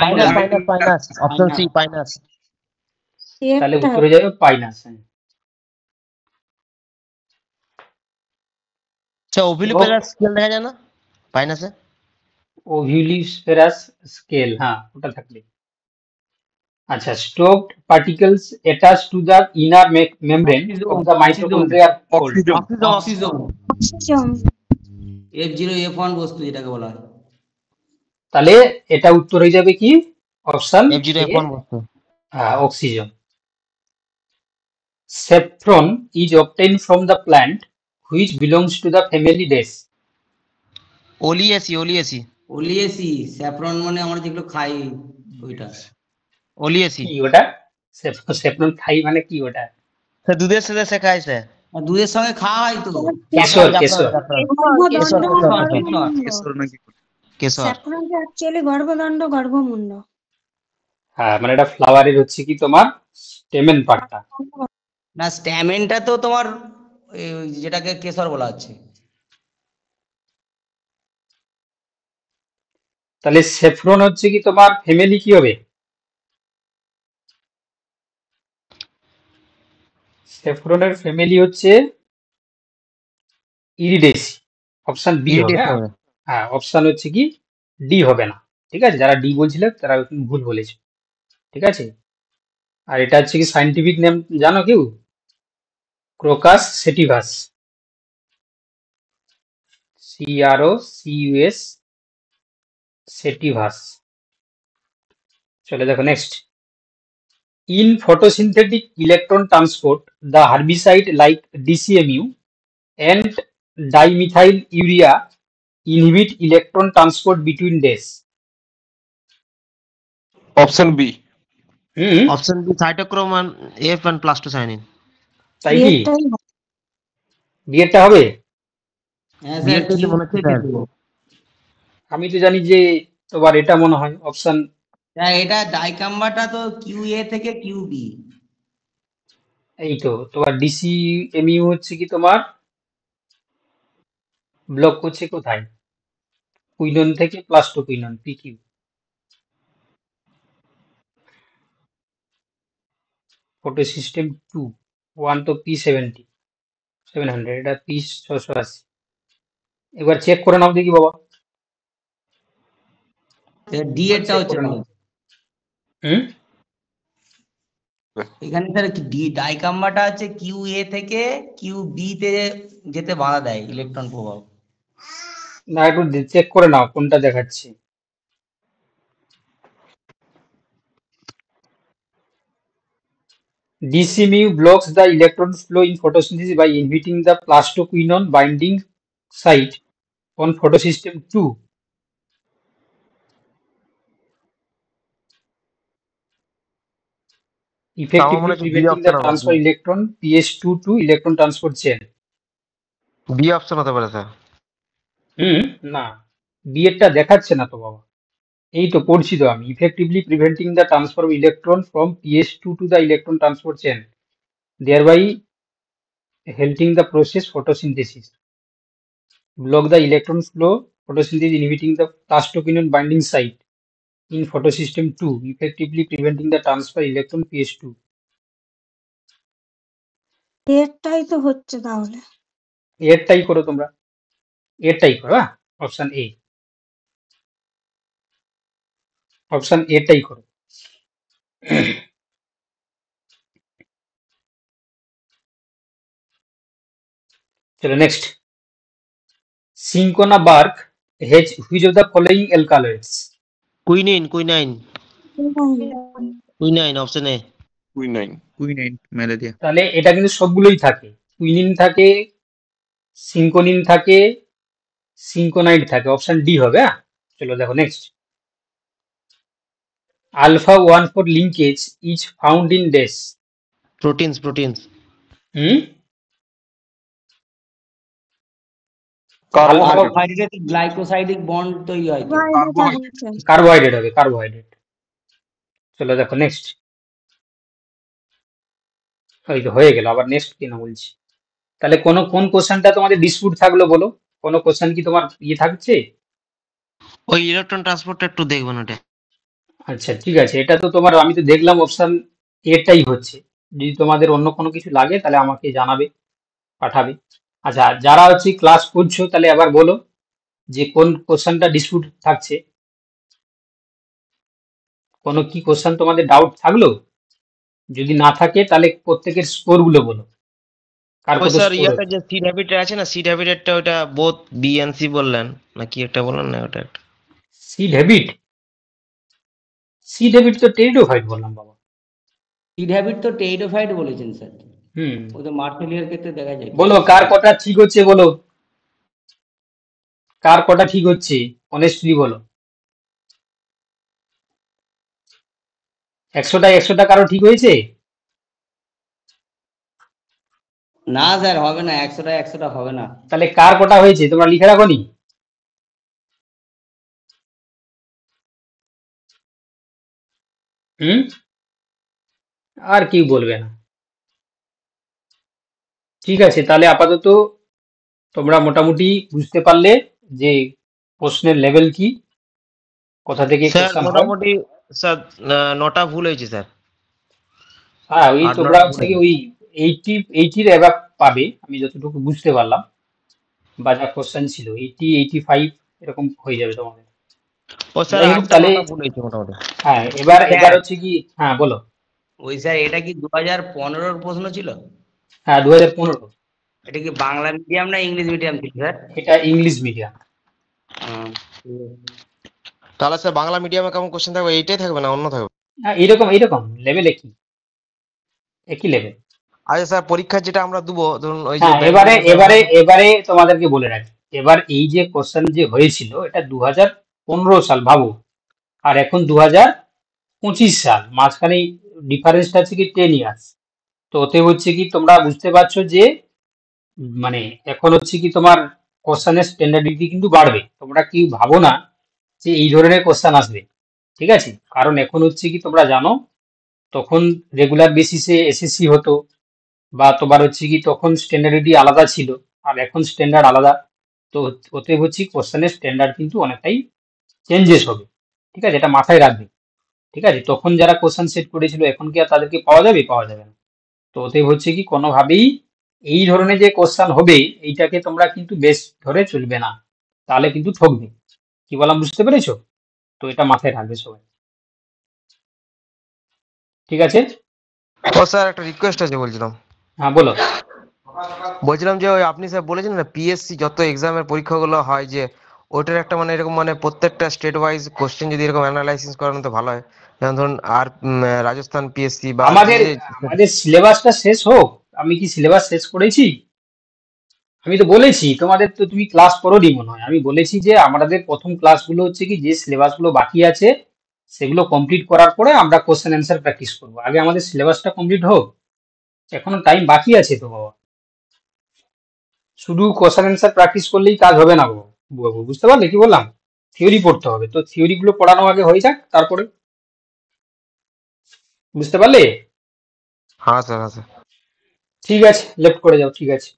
Pinus. Option C, Pinus. তাহলে উত্তর হয়ে যাবে পাইনাস। আচ্ছা, ওভিলিপেরাস স্কেল দেখা যায় না পাইনাসে? ওভিলিপেরাস স্কেল, হ্যাঁ ওটা থাকলে। আচ্ছা, stalked particles attached to the inner membrane of the mitochondria fold. Oxysome F0 F1 বস্তু যেটাকে বলা হয়। তাহলে এটা উত্তর হয়ে যাবে কি? অপশন F0 F1 বস্তু। হ্যাঁ, oxygen. Saffron is obtained from the plant which belongs to the family dash. Oleaceae. Saffron মানে আমরা যেগুলো খাই ওইটা। ওলিয়েসি কি ওটা? স্যাফরন খাই মানে কি ওটা? স্যার দুধের সাথে সে খায় স্যার। দুধের সঙ্গে খাওয়া হয় তো। কেশর। স্যাফরনটা অ্যাকচুয়ালি গর্ভদণ্ড গর্ভমুণ্ড। হ্যাঁ, মানে এটা ফ্লাওয়ারের হচ্ছে কি তোমার স্টেমেন পার্টটা। না, স্ট্যামেনটা তো তোমার যেটাকে কেশর বলা হচ্ছে। তাহলে স্যাফরন হচ্ছে কি তোমার ফ্যামিলি কি হবে? স্যাফরনের ফ্যামিলি হচ্ছে ইরিডেসি, অপশন বি হবে। হ্যাঁ, অপশন হচ্ছে কি ডি হবে না। ঠিক আছে, যারা ডি বলছিল তারা ভুল বলেছে। ঠিক আছে, আর এটা হচ্ছে কি সাইন্টিফিক নেম জানো কেউ? Crocus sativus, CROCUS sativus. চলে দেখো next. In photosynthetic electron transport, the herbicide like DCMU and dimethyl urea inhibit electron transport between days? Option B. হুম, option B cytochrome f and plastocyanin. তাই কি বিয়েরটাই হবে। বিয়েরটা হবে? হ্যাঁ স্যার বিয়েরটাই তো কিউ মনে হচ্ছে থেকে স্যার। তো। আমি তো জানি যে তোমার এটা মনে হয় অপশন হ্যাঁ এটা ডাইকাম্বাটা তো কিউ এ থেকে কিউ বি। এই তো তোমার ডিসিএমইউ হচ্ছে কি তোমার ব্লক করছে কোথায়? কুইনন থেকে প্লাস্টোকুইনন পিকিউ। ফটো সিস্টেম 2 1 তো P70 700, এটা P680। এবার চেক করে নাও দেখি বাবা, ডি একবার এরটা চেক হচ্ছে করে না। নাও। হুম, এখানে স্যার ডি ডাইকাম্বাটা হচ্ছে কিউ এ থেকে কিউ বি তে যেতে বাধা দেয় ইলেকট্রন প্রভাব। না একটু চেক করে নাও কোনটা দেখাচ্ছে। DCMU blocks the electron flow in photosynthesis by inhibiting the plastoquinone binding site on photosystem 2. আমার মনে Effectively হচ্ছে বি preventing the অপশন হবে। transfer electron PS2 to electron transport chain. B option হতে পারে স্যার। না, বিয়েরটা দেখাচ্ছে না তো বাবা। এই তো পড়ছি তো আমি, effectively preventing the transfer of electron from PS2 to the electron transport chain, thereby halting the process photosynthesis. Block the electron flow photosynthesis inhibiting the plastoquinone binding site in photosystem 2, effectively preventing the transfer electron PS2. এরটাই তো হচ্ছে তাহলে। এরটাই করো তোমরা, এরটাই করো। হ্যাঁ, অপশন এ, অপশন এটাই করো। চলো next. Cinchona bark has which of the following alkaloids? Quinine option A. Quinine. Quinine malaria. তাহলে এটা কিন্তু সবগুলোই থাকে, কুইনিন থাকে, সিঙ্কোনিন থাকে, সিঙ্কোনাইড থাকে, অপশন ডি হবে। হ্যাঁ, চলো দেখো next. Alpha 1,4 linkage is found in dash. Proteins hmm, carbohydrate. Carbohydrate glycosidic bond তৈরি হয় তো। কার্বোহাইড্রেট। কার্বোহাইড্রেট হবে, কার্বোহাইড্রেট। চলো দেখো নেক্সট। ওই তো হয়ে গেল, আবার নেক্সট কি না বলছি। তাহলে কোন কোশ্চেনটা তোমাদের ডিসপুট থাকলো বলো, কোন কোশ্চেন কি তোমার ইয়ে থাকছে? ওই ইলেকট্রন ট্রান্সপোর্টটা একটু দেখবেন ওটা। আচ্ছা ঠিক আছে, এটা তো তোমার আমি তো দেখলাম অপশন এটাই হচ্ছে। যদি তোমাদের অন্য কোনো কিছু লাগে তাহলে আমাকে জানাবে, পাঠাবে। আচ্ছা, যারা হচ্ছে ক্লাস করছো তাহলে আবার বলো যে কোন কোশ্চেনটা ডিসপুট থাকছে, কোনো কি কোশ্চেন তোমাদের ডাউট থাকলো। যদি না থাকে তাহলে প্রত্যেকের স্কোর গুলো বলো, কার ওই কত স্যার স্কোর ইয়াটা হচ্ছে। যে সিড হ্যাবিটেট আছে না, সিড হ্যাবিটেটটা ওটা বোথ বি এন্ড সি বললেন না কি একটা বললেন না ওটা একটা। সিড হ্যাবিট, সিড হ্যাবিট তো টেরিডোফাইট বললাম বাবা। সিড হ্যাবিট তো টেরিডোফাইট বলেছেন স্যার। হুম, ওই তো মার্সেলিয়ার ক্ষেত্রে দেখা যায়। বলো কার কটা ঠিক হচ্ছে বলো, কার কটা ঠিক হচ্ছে অনেস্টলি বলো। 100টা কারো ঠিক হয়েছে? না স্যার হবে না, 100টা হবে না। তাহলে কার কটা হয়েছে তোমরা লিখে রাখো নি? হুম, আর কি বলবে না। ঠিক আছে, তাহলে আপাতত তোমরা মোটামুটি বুঝতে পারলে যে প্রশ্নের লেভেল কি, কোথা থেকে স্যার কোশ্চেন হয়। মোটামুটি স্যার 9টা ভুল হয়েছে স্যার। হ্যাঁ, ওই আর তোমরা 9টা হচ্ছে ভুল কি হয়েছে। ওই 80 এবার পাবে, আমি যতটুকু বুঝতে পারলাম, বা যা কোশ্চেন ছিল 85 এরকম হয়ে যাবে তোমাদের। ও স্যার যাই হোক 8টা তাহলে 9টা ভুল হয়েছে মোটামুটি। হ্যাঁ, এবার স্যার হচ্ছে কি, হ্যাঁ বলো। ওই স্যার এটা কি 2015-র প্রশ্ন ছিল? হ্যাঁ 2015। এটা কি বাংলা মিডিয়াম না ইংলিশ মিডিয়াম ছিল স্যার? এটা ইংলিশ মিডিয়াম। তাহলে স্যার বাংলা মিডিয়ামে কেমন কোশ্চেন থাকবে? এইটাই থাকবে না অন্য থাকবে? হ্যাঁ, এইরকম লেভেল একই লেভেল। আচ্ছা স্যার, পরীক্ষা যেটা আমরা দেবো, ধরুন ওই যে হ্যাঁ, এবারে এবারে এবারে তোমাদেরকে বলে রাখি, এবার এই যে কোশ্চেন যে হয়েছিল এটা 2015 সাল ভাবো, আর এখন 2025 সাল, মাঝখানে ডিফারেন্সটা আছে কি 10 ইয়ার্স। তো ওতে হচ্ছে কি তোমরা বুঝতে পারছো যে মানে এখন হচ্ছে কি তোমার কোশ্চেনের স্ট্যান্ডার্ডিটি কিন্তু বাড়বে। তোমরা কি ভাবো না যে এই ধরনের কোশ্চেন আসবে, ঠিক আছে? কারণ এখন হচ্ছে কি তোমরা জানো তখন রেগুলার বেসিসে এসএসসি হতো, বা তোমার হচ্ছে কি তখন স্ট্যান্ডার্ডিটি আলাদা ছিল, আর এখন স্ট্যান্ডার্ড আলাদা। তো ওতে হচ্ছে কোশ্চেনের স্ট্যান্ডার্ড কিন্তু অনেকটাই চেঞ্জেস হবে, ঠিক আছে? এটা মাথায় রাখবে, ঠিক আছে? তখন যারা কোশ্চেন সেট করেছিল এখন কি আর তাদেরকে পাওয়া যাবে? পাওয়া যাবে না। তো ওতে হচ্ছে কি কোনোভাবেই এই ধরনের যে কোশ্চেন হবে এইটাকে তোমরা কিন্তু বেশ ধরে চলবে না, তাহলে কিন্তু ঠকবে। কি বললাম বুঝতে পেরেছো? তো এটা মাথায় রাখবে সবাই, ঠিক আছে? ও স্যার, একটা রিকোয়েস্ট আছে বলছিলাম। হ্যাঁ বলো। বলছিলাম যে ওই আপনি স্যার বলেছেন না পিএসসি যত এক্সামের পরীক্ষাগুলো হয়, যে ওইটার একটা মানে এরকম মানে প্রত্যেকটা স্টেট ওয়াইজ কোশ্চেন যদি এরকম অ্যানালাইসিস করানো তো ভালো হয়। যেমন ধরুন আর রাজস্থান পিএসসি বা আমাদের আমাদের সিলেবাসটা শেষ হোক। আমি কি সিলেবাস শেষ করেছি? আমি তো বলেছি তোমাদের, তো তুমি ক্লাস করোনি মনে হয়। আমি বলেছি যে আমাদের প্রথম ক্লাসগুলো হচ্ছে কি যে সিলেবাসগুলো বাকি আছে সেগুলো কমপ্লিট করার পরে আমরা কোশ্চেন অ্যান্সার প্র্যাকটিস করবো। আগে আমাদের সিলেবাসটা কমপ্লিট হোক, এখনো টাইম বাকি আছে তো বাবা। শুধু কোশ্চেন অ্যান্সার প্র্যাকটিস করলেই কাজ হবে না বাবু, বুঝতে পারলে কি বললাম? থিওরি পড়তে হবে, তো থিওরি গুলো পড়ানো আগে হয়ে যাক তারপরে, বুঝতে পারলে? হ্যাঁ স্যার, হ্যাঁ স্যার। ঠিক আছে, লেফট করে যাও, ঠিক আছে।